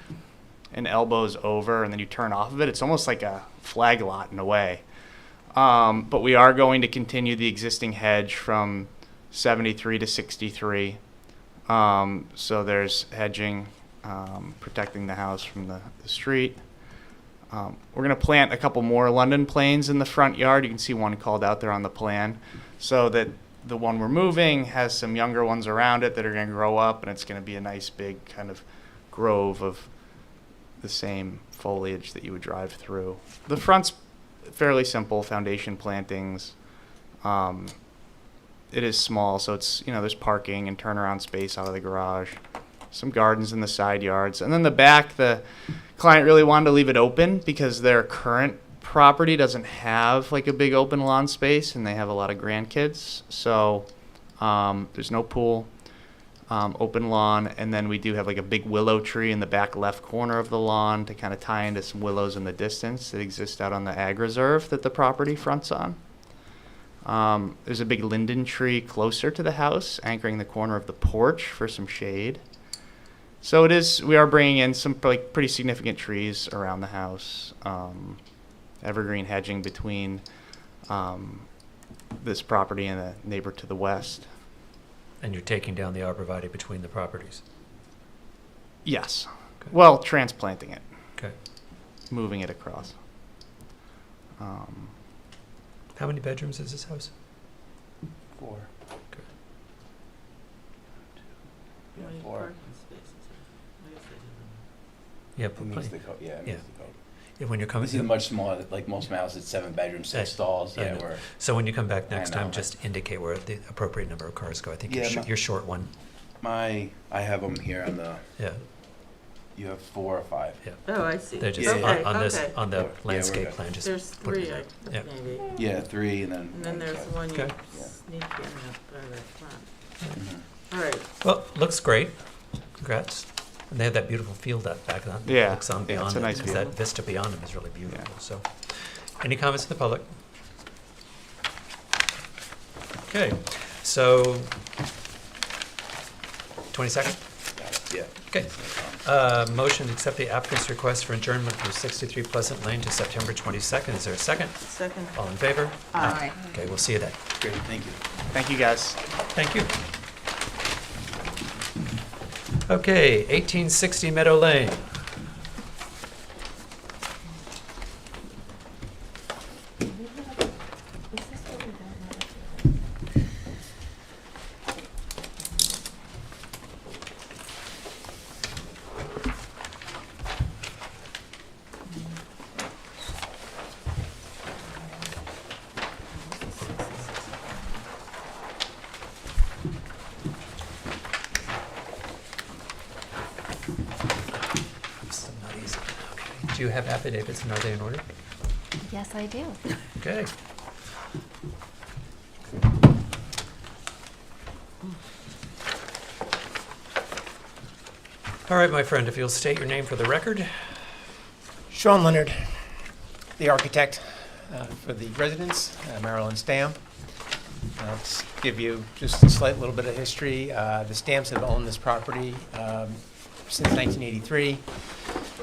and elbows over and then you turn off of it, it's almost like a flag lot in a way. But we are going to continue the existing hedge from 73 to 63. So there's hedging protecting the house from the street. We're going to plant a couple more London planes in the front yard. You can see one called out there on the plan, so that the one we're moving has some younger ones around it that are going to grow up, and it's going to be a nice big kind of grove of the same foliage that you would drive through. The front's fairly simple, foundation plantings. It is small, so it's, there's parking and turnaround space out of the garage. Some gardens in the side yards. And then the back, the client really wanted to leave it open because their current property doesn't have like a big open lawn space and they have a lot of grandkids. So there's no pool, open lawn, and then we do have like a big willow tree in the back left corner of the lawn to kind of tie into some willows in the distance that exist out on the ag reserve that the property fronts on. There's a big linden tree closer to the house, anchoring the corner of the porch for some shade. So we are bringing in some pretty significant trees around the house. Evergreen hedging between this property and the neighbor to the west. And you're taking down the arborvitae between the properties? Yes. Okay. Well, transplanting it. Okay. Moving it across. How many bedrooms is this house? 4. Okay. Yeah, How many 4. parking spaces are- I guess I didn't know. Yeah, It meets plenty. the code. Yeah, it meets the code. Yeah, when you're coming. This is much smaller. Like most of my houses, it's 7 bedrooms, 6 stalls. I Yeah, know. we're. So when you come back next I know. time, just indicate where the appropriate number of cars go. I think Yeah, you're short one. I have them here on the. Yeah. You have 4 or 5. Yeah. Oh, I see. They're just Okay, on this okay. on the Yeah, we're landscape good. plan. Just There's put it 3, there. Yeah. maybe. Yeah, 3 and then. And then there's side. one you Okay. sneak in by the front. All right. Well, looks great. Congrats. And they have that beautiful field up back on. Yeah, Looks on yeah, beyond it's a them, nice 'cause view. that vista beyond them is really beautiful. So, any comments from the public? Okay, so 22nd? Yeah. Okay. Motion to accept the applicant's request for adjournment for 63 Pleasant Lane to September 22nd. Is there a second? Second. All in favor? Aye. Okay, we'll see you then. Great, thank you. Thank you, guys. Thank you. Okay, 1860 Meadow Lane. It's not easy. Okay. Do you have affidavits and are they in order? Yes, I do. Okay. All right, my friend, if you'll state your name for the record. Sean Leonard, the architect for the residents, Marilyn Stam. Let's give you just a slight little bit of history. The Stams have owned this property since 1983.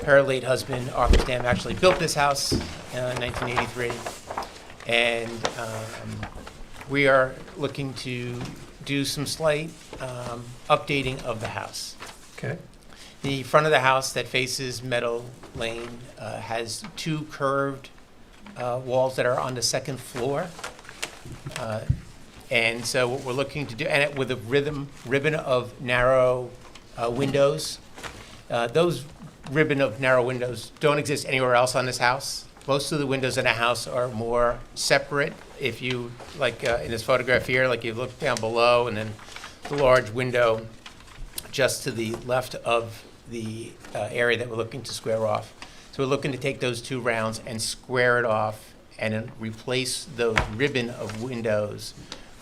Her late husband, Arthur Stam, actually built this house in 1983. And we are looking to do some slight updating of the house. Okay. The front of the house that faces Meadow Lane has two curved walls that are on the second floor. And so what we're looking to do, and with a ribbon of narrow windows. Those ribbon of narrow windows don't exist anywhere else on this house. Most of the windows in a house are more separate. If you, like in this photograph here, like you look down below and then the large window just to the left of the area that we're looking to square off. So we're looking to take those two rounds and square it off and then replace those ribbon of windows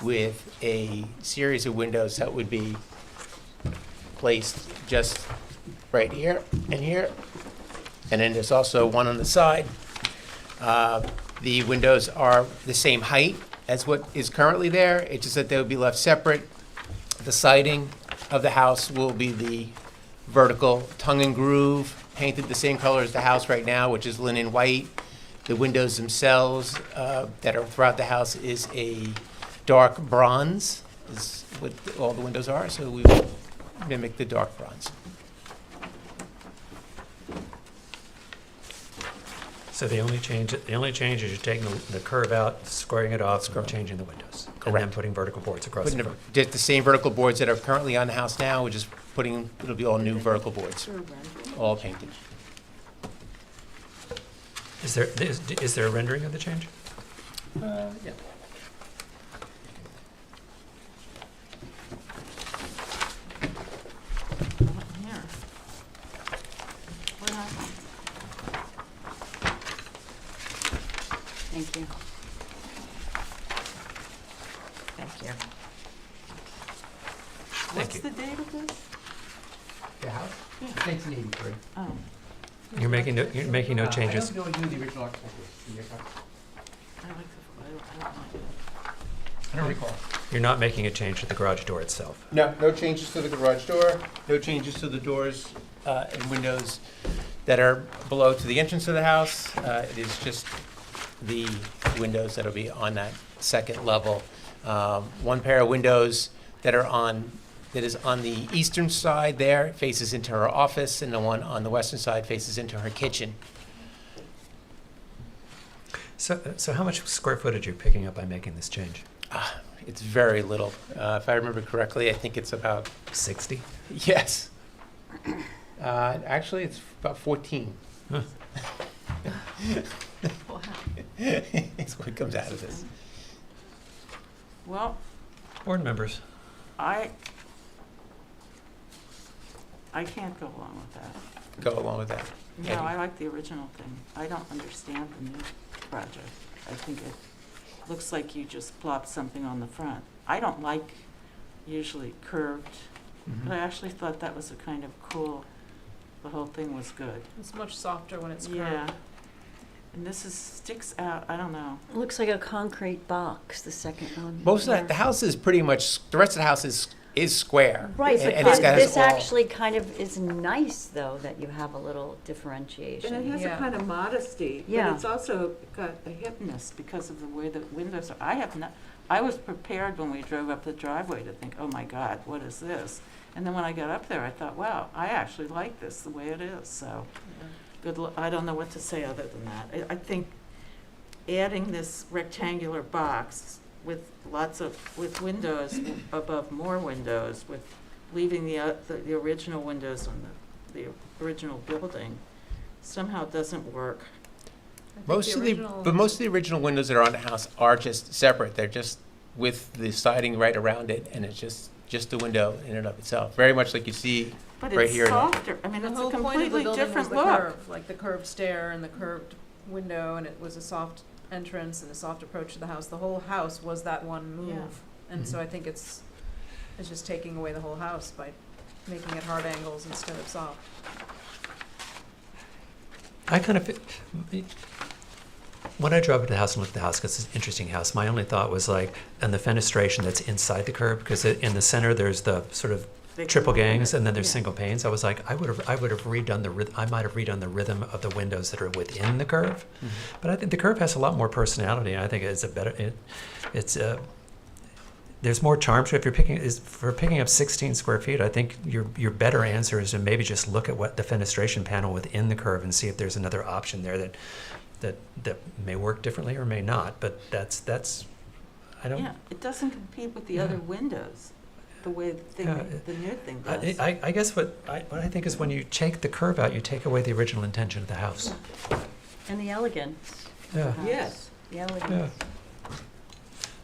with a series of windows that would be placed just right here and here. And then there's also one on the side. The windows are the same height as what is currently there. It's just that they would be left separate. The siding of the house will be the vertical tongue and groove, painted the same color as the house right now, which is linen white. The windows themselves that are throughout the house is a dark bronze, is what all the windows are, so we mimic the dark bronze. So the only change is you're taking the curve out, squaring it off, and changing the windows. And then Correct. putting vertical boards across the front. Just the same vertical boards that are currently on the house now, we're just putting, it'll be all new vertical boards, all painted. Is there a rendering of the change? Yeah. Here. What happened? Thank you. Thank you. What's the date of this? The house? 1983. Oh. You're making no changes. I don't know the original architect. I like the, I don't like it. I don't recall. You're not making a change to the garage door itself. No, no changes to the garage door, no changes to the doors and windows that are below to the entrance of the house. It is just the windows that'll be on that second level. One pair of windows that is on the eastern side there faces into her office, and the one on the western side faces into her kitchen. So how much square footage are you picking up by making this change? It's very little. If I remember correctly, I think it's about 60? Yes. Actually, it's about 14. Huh. Wow. That's what comes out of this. Well, Board members. I can't go along with that. Go along with that. No, I like the original thing. I don't understand the new project. I think it looks like you just plopped something on the front. I don't like usually curved. But I actually thought that was a kind of cool, the whole thing was good. It's much softer when it's curved. Yeah. And this sticks out, I don't know. It looks like a concrete box, the second one. Most of the house is pretty much, the rest of the house is square. Right, And- but and it's got this all- actually kind of is nice, though, that you have a little differentiation. And it has a kind of modesty, but Yeah. it's also got a hipness because of the way the windows are. I was prepared when we drove up the driveway to think, oh my God, what is this? And then when I got up there, I thought, wow, I actually like this the way it is, so. I don't know what to say other than that. I think adding this rectangular box with with windows above more windows, with leaving the original windows on the original building, somehow doesn't work. Most of the original windows that are on the house are just separate. They're just with the siding right around it, and it's just the window in and of itself. Very much like you see But right it's here. softer. I mean, The it's a whole point of the completely building was different the look. curve, like the curved stair and the curved window, and it was a soft entrance and a soft approach to the house. The whole house was that one move. Yeah. And so I think it's just taking away the whole house by making it hard angles instead of soft. I kind of, when I drove up to the house and looked at the house, because it's an interesting house, my only thought was like, and the fenestration that's inside the curb, because in the center there's the sort of triple gangs and then there's single panes. I was like, I would have redone I might have redone the rhythm of the windows that are within the curve. But I think the curve has a lot more personality. I think it's a better, there's more charm to it. For picking up 16 square feet, I think your better answer is to maybe just look at what the fenestration panel within the curve and see if there's another option there that may work differently or may not. But that's I don't. Yeah, it doesn't compete with the other windows the way the new thing does. I guess what I think is when you take the curve out, you take away the original intention of the house. And the elegance. Yeah. Yes. The elegance. Yeah.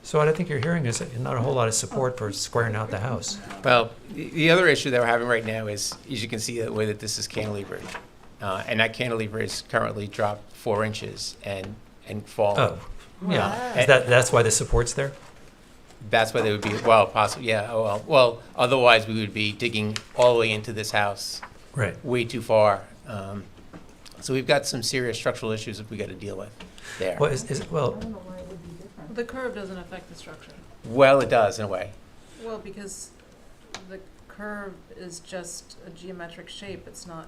So what I think you're hearing is not a whole lot of support for squaring out the house. Well, the other issue that we're having right now is, as you can see, the way that this is cantilevered. And that cantilever is currently dropped 4 inches and fallen. Oh, yeah. That's why the support's there? That's why they would be, well, possibly, yeah. Well, otherwise we would be digging all the way into this house. Right. Way too far. So we've got some serious structural issues that we got to deal with there. Well, The curve doesn't affect the structure. Well, it does in a way. Well, because the curve is just a geometric shape, it's not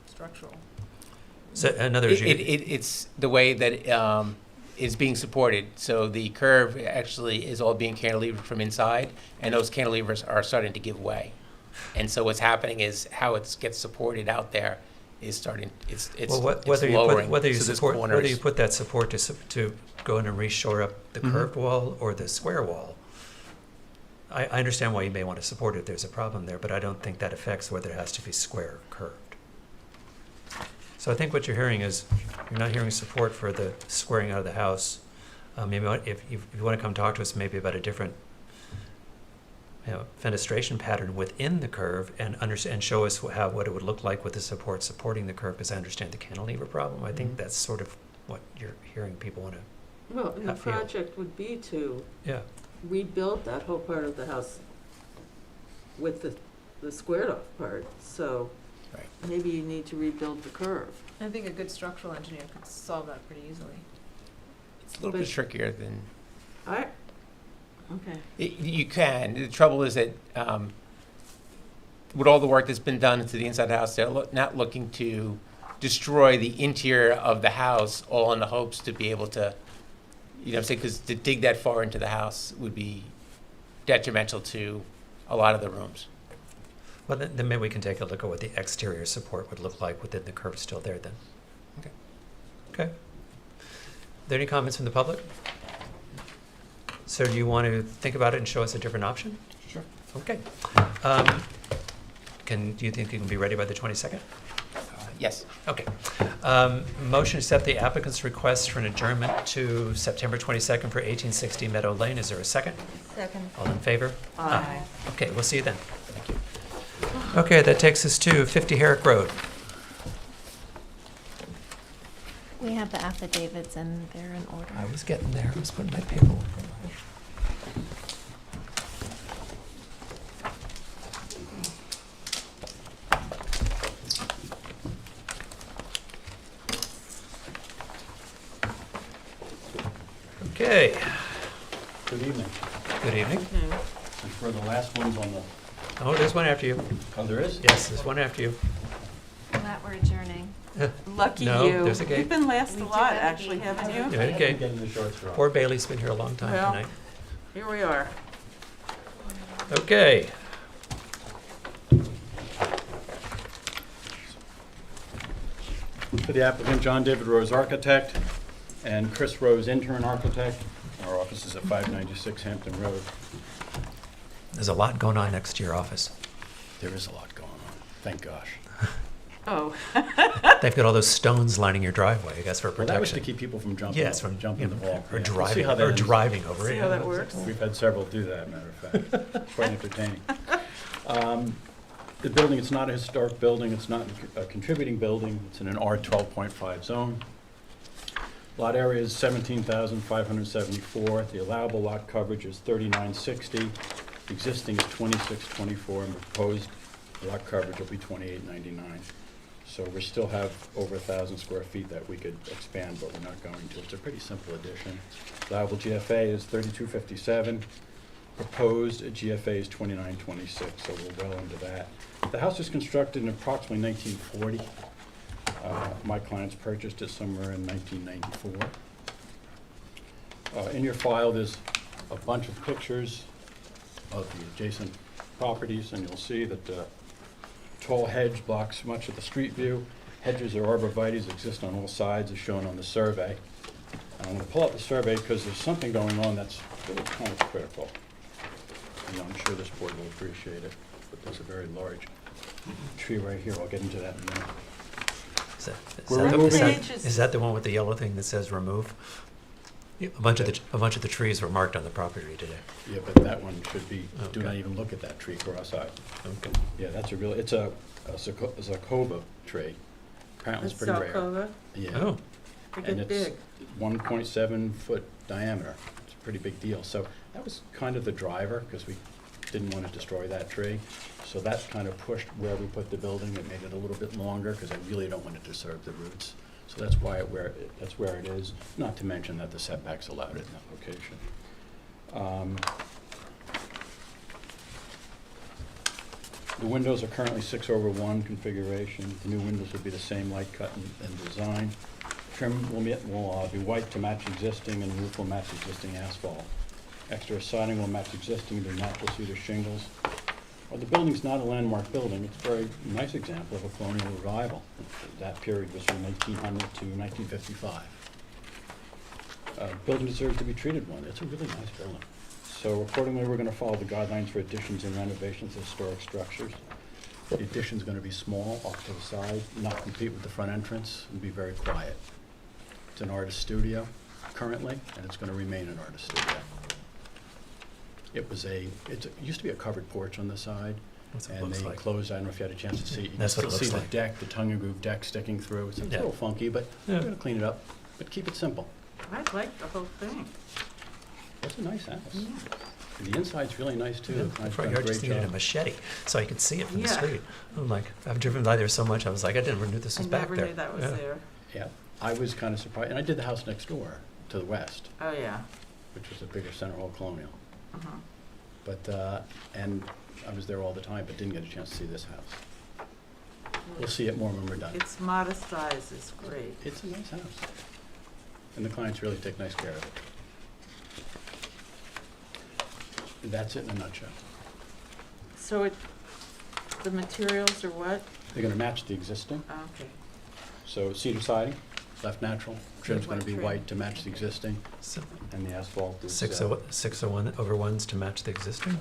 structural. So another issue. It's the way that is being supported. So the curve actually is all being cantilevered from inside, and those cantilevers are starting to give way. And so what's happening is how it gets supported out there is starting. It's lowering. Whether you so there's support, corners. whether you put that support to go in and reshore up the curved wall or the square wall. I understand why you may want to support it if there's a problem there, but I don't think that affects whether it has to be square or curved. So I think what you're hearing is you're not hearing support for the squaring out of the house. Maybe if you want to come talk to us maybe about a different fenestration pattern within the curve and show us what it would look like with the support supporting the curve, because I understand the cantilever problem. I think that's sort of what you're hearing people want to Well, and the feel. project would be to rebuild that whole part of the house with the squared off part, so maybe you need to rebuild the curve. I think a good structural engineer could solve that pretty easily. It's a little bit trickier than. Okay. You can. The trouble is that with all the work that's been done to the inside of the house, they're not looking to destroy the interior of the house all in the hopes to be able to, you know what I'm saying, because to dig that far into the house would be detrimental to a lot of the rooms. Well, then maybe we can take a look at what the exterior support would look like within the curve still there then. Okay. Okay. Are there any comments from the public? So do you want to think about it and show us a different option? Sure. Okay. Do you think you can be ready by the 22nd? Yes. Okay. Motion to accept the applicant's request for an adjournment to September 22nd for 1860 Meadow Lane. Is there a second? Second. All in favor? Aye. Okay, we'll see you then. Thank you. Okay, that takes us to 50 Herrick Road. We have the affidavits and they're in order. I was getting there. I was putting my paperwork away. Okay, Good evening. good evening. And for the last ones on the, Oh, there's one after you. oh, there is? Yes, there's one after you. That we're adjourning. Lucky No, you. there's a gate. You've been last We a do lot, have a actually, gate. haven't you? Yeah, okay. Getting the short straw. Poor Bailey's been here a long time Well. tonight. Here we are. Okay. For the applicant, John David Rose, architect, and Chris Rose, intern architect. Our office is at 596 Hampton Road. There's a lot going on next to your office. There is a lot going on, thank gosh. Oh. They've got all those stones lining your driveway, I guess, for Well, that was to protection. keep people from jumping, Yes, from jumping the wall. or Yeah. We'll see driving, how that or ends. driving over it. See how that works? We've had several do that, matter of fact. Quite entertaining. The building, it's not a historic building, it's not a contributing building, it's in an R 12.5 zone. Lot area is 17,574. The allowable lot coverage is 3960. Existing is 2624, and proposed lot coverage will be 2899. So we still have over 1,000 square feet that we could expand, but we're not going to. It's a pretty simple addition. Allowable GFA is 3257. Proposed GFA is 2926, so we're well into that. The house was constructed in approximately 1940. My clients purchased it somewhere in 1994. In your file, there's a bunch of pictures of the adjacent properties, and you'll see that the tall hedge blocks much of the street view. Hedges or arborvitaes exist on all sides, as shown on the survey. And I'm going to pull up the survey because there's something going on that's really kind of critical. And I'm sure this board will appreciate it, but there's a very large tree right here. I'll get into that in a minute. Is that the one with the yellow thing that says remove? A bunch of the trees were marked on the property today. Yeah, but that one should be, do Okay. not even look at that tree cross-eyed. Okay. Yeah, that's it's a Zacova tree. Apparently it's pretty rare. Zacova? Yeah. Oh. They And get it's big. 1.7 foot diameter. It's a pretty big deal. So that was kind of the driver, because we didn't want to destroy that tree. So that kind of pushed where we put the building. It made it a little bit longer, because I really don't want to disturb the roots. So that's why that's where it is, not to mention that the setbacks allowed it in that location. The windows are currently 6/1 configuration. The new windows will be the same light cut and design. Trim will be white to match existing, and the roof will match existing asphalt. Exterior siding will match existing to natural cedar shingles. Well, the building's not a landmark building. It's a very nice example of a colonial revival. That period was from 1800 to 1955. Building deserves to be treated one. It's a really nice building. So accordingly, we're going to follow the guidelines for additions and renovations of historic structures. The addition's going to be small, off to the side, not compete with the front entrance, and be very quiet. It's an artist studio currently, and it's going to remain an artist studio. It used to be a covered porch on the side, That's what it and looks they like. closed. I don't know if you had a chance to see it. You That's can what it still see looks the like. deck, the tongue and groove deck sticking through. It's a Yeah. little funky, but Yeah. we're going to clean it up, but keep it simple. I like the whole thing. It's a nice house. The inside's really nice too. Yeah, The the client's front done a yard just great needed a job. machete, so I could see it from the Yeah. street. I'm like, I've driven by there so much, I was like, I never knew this I was back never there. knew that was Yeah. there. Yeah, I was kind of surprised, and I did the house next door to the west, Oh, yeah. which was a bigger center hall colonial. Uh-huh. But, and I was there all the time, but didn't get a chance to see this house. We'll see it more when we're done. Its modest size is great. It's a nice house. And the clients really take nice care of it. That's it in a nutshell. So the materials are what? They're gonna match the existing, Oh, okay. so cedar siding, left natural, trim's gonna be White trim. white to match the existing, So, and the asphalt is 6/1 to match the existing?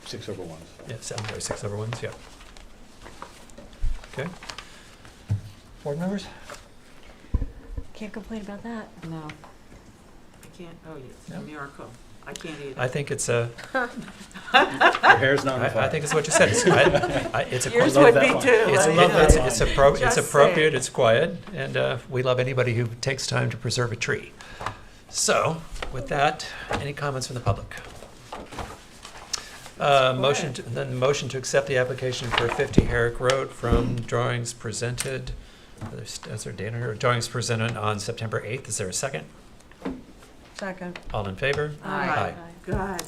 6/1. Yes, I'm sorry, 6/1, yeah. Okay. Board members? Can't complain about that. No. I can't, oh, it's a No. miracle. I can't eat it. I think it's a, Your hair's not on fire. I think it's what you said. It's a Yours love would that be one. too. It's, I love, know. it's Just appropriate, saying. it's quiet, and we love anybody who takes time to preserve a tree. So, with that, any comments from the public? Motion to accept the application for 50 Herrick Road from drawings presented, is there data here? Drawings presented on September 8th. Is there a second? Second. All in favor? Aye. God.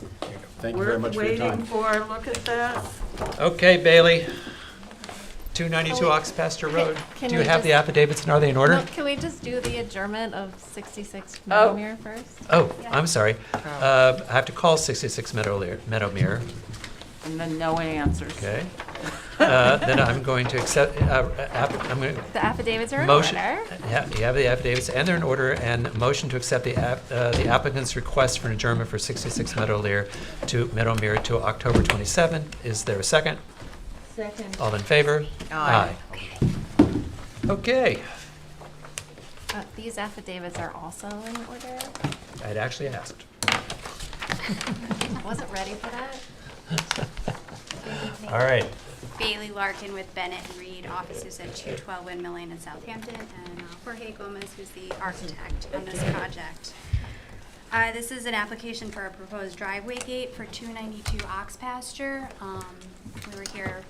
Thank you very much for your time. We're waiting for, look at this. Okay, Bailey. 292 Ox Pasture Road. can Do you we have the just- affidavits and are they in order? No, can we just do the adjournment of 66 Meadowmere first? Oh, I'm sorry. I have to call 66 Meadowmere. And then no answers. Okay. Then I'm going to accept, I'm going to The affidavits are in motion. order. Yeah, you have the affidavits and they're in order, and motion to accept the applicant's request for an adjournment for 66 Meadowmere to October 27. Is there a second? Second. All in favor? Aye. Okay. These affidavits are also in order. I'd actually asked. Wasn't ready for that. All right. Bailey Larkin with Bennett and Reed, offices at 212 Windmill Lane in Southampton, and Jorge Gomez, who's the architect on this project. This is an application for a proposed driveway gate for 292 Ox Pasture. We were here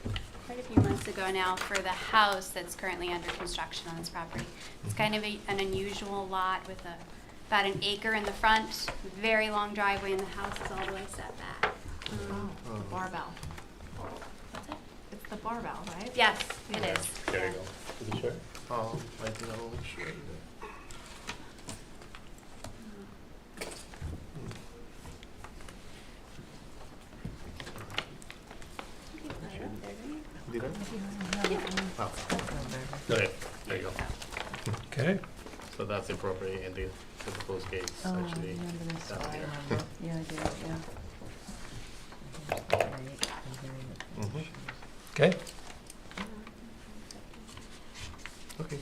quite a few months ago now for the house that's currently under construction on this property. It's kind of an unusual lot with about an acre in the front, very long driveway, and the house is all the way set back. The barbell. What's it? It's the barbell, right? Yes, it is. There you go. To the chair? I think I'll show you that. Oh. Okay, there you go. Okay. So that's the property and the proposed gates actually down here. Yeah, I do, yeah. Okay. Okay.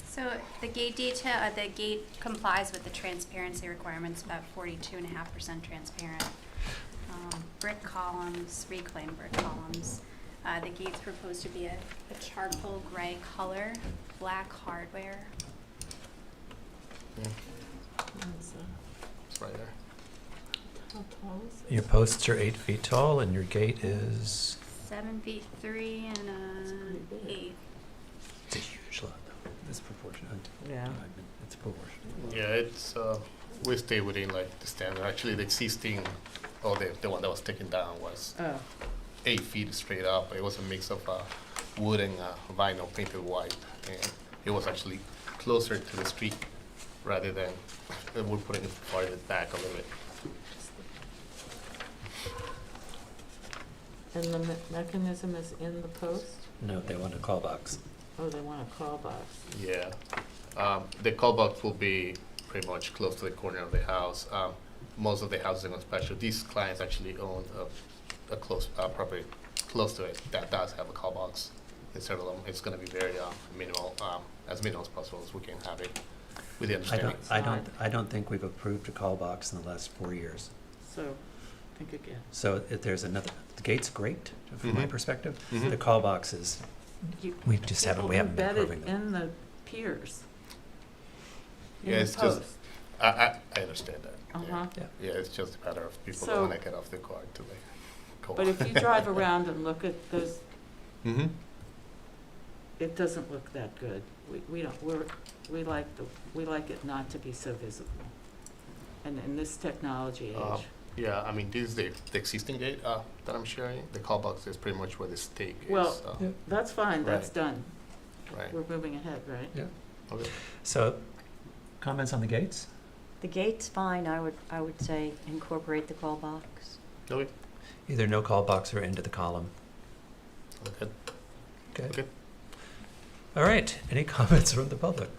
So the gate detail, the gate complies with the transparency requirements, about 42.5% transparent. Brick columns, reclaimed brick columns. The gate's proposed to be a charcoal gray color, black hardware. It's right there. How tall is it? Your posts are 8 feet tall and your gate is 7 feet 3 and 8. it's a huge lot though. It's proportionate. Yeah. It's proportionate. Yeah, it's we stay within like the standard. Actually, the existing, the one that was taken down was 8 feet straight up. It was a mix of wood and vinyl painted white, and it was actually closer to the street rather than we're putting it farther back a little bit. And the mechanism is in the post? No, they want a call box. Oh, they want a call box. Yeah, the call box will be pretty much close to the corner of the house. Most of the houses in special, these clients actually own a close property close to it that does have a call box. Instead of them, it's going to be very minimal, as minimal as possible as we can have it. With the understanding. I don't think we've approved a call box in the last 4 years. So, think again. So if there's another, the gate's great from my perspective. Mhm. The call box is, we just haven't been approving them. In the piers. Yeah, it's just, I understand that. Uh-huh. Yeah, it's just a matter of people So- don't want to get off the car to like go. But if you drive around and look at those, Mm-hmm. it doesn't look that good. We don't, we like it not to be so visible. And in this technology age. Yeah, I mean, this is the existing gate that I'm sharing. The call box is pretty much where the stake is. Well, that's fine, that's Right. done. Right. We're moving ahead, right? Yeah. Okay. So, comments on the gates? The gate's fine, I would say incorporate the call box. Okay. Either no call box or into the column. Okay. Okay. All right, any comments from the public?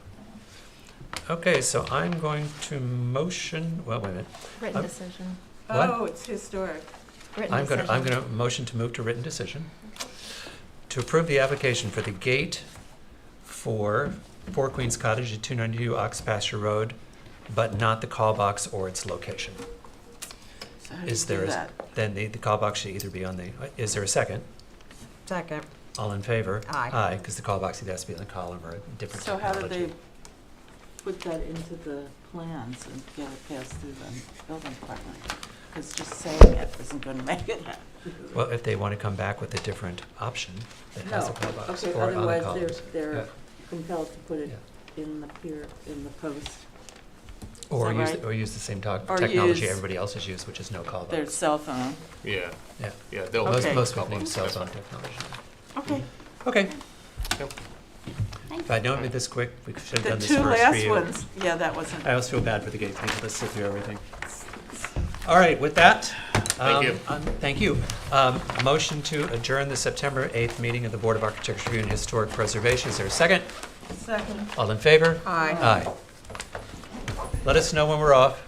Okay, so I'm going to motion, well, wait a minute. Written decision. What? Oh, it's historic. Written I'm decision. going to motion to move to written decision. To approve the application for the gate for 4 Queens Cottage at 292 Ox Pasture Road, but not the call box or its location. So how do you Is do there, that? then the call box should either be on the, is there a second? Second. All in favor? Aye. Aye, because the call box either has to be on the column or a different So how technology. do they put that into the plans and get it passed through the building department? Because just saying it isn't gonna make it happen. Well, if they want to come back with a different option that has a call box Okay, or on the otherwise columns. they're Yeah. compelled to put it Yeah. in the pier, in the post. Or that use, right? or use the same Or technology use everybody else has used, which is no call Their box. cell phone. Yeah. Yeah. Yeah, they'll. Okay. Most people use cell phone technology. Okay. Okay. Thank If I'd known it'd be this quick, we should have The done this two first for last you. ones, yeah, that wasn't. I always feel bad for the gate people that sit through everything. All right, with that. Thank you. Motion to adjourn the September 8th meeting of the Board of Architecture Review and Historic Preservation. Is there a second? Second. All in favor? Aye. Aye. Let us know when we're off.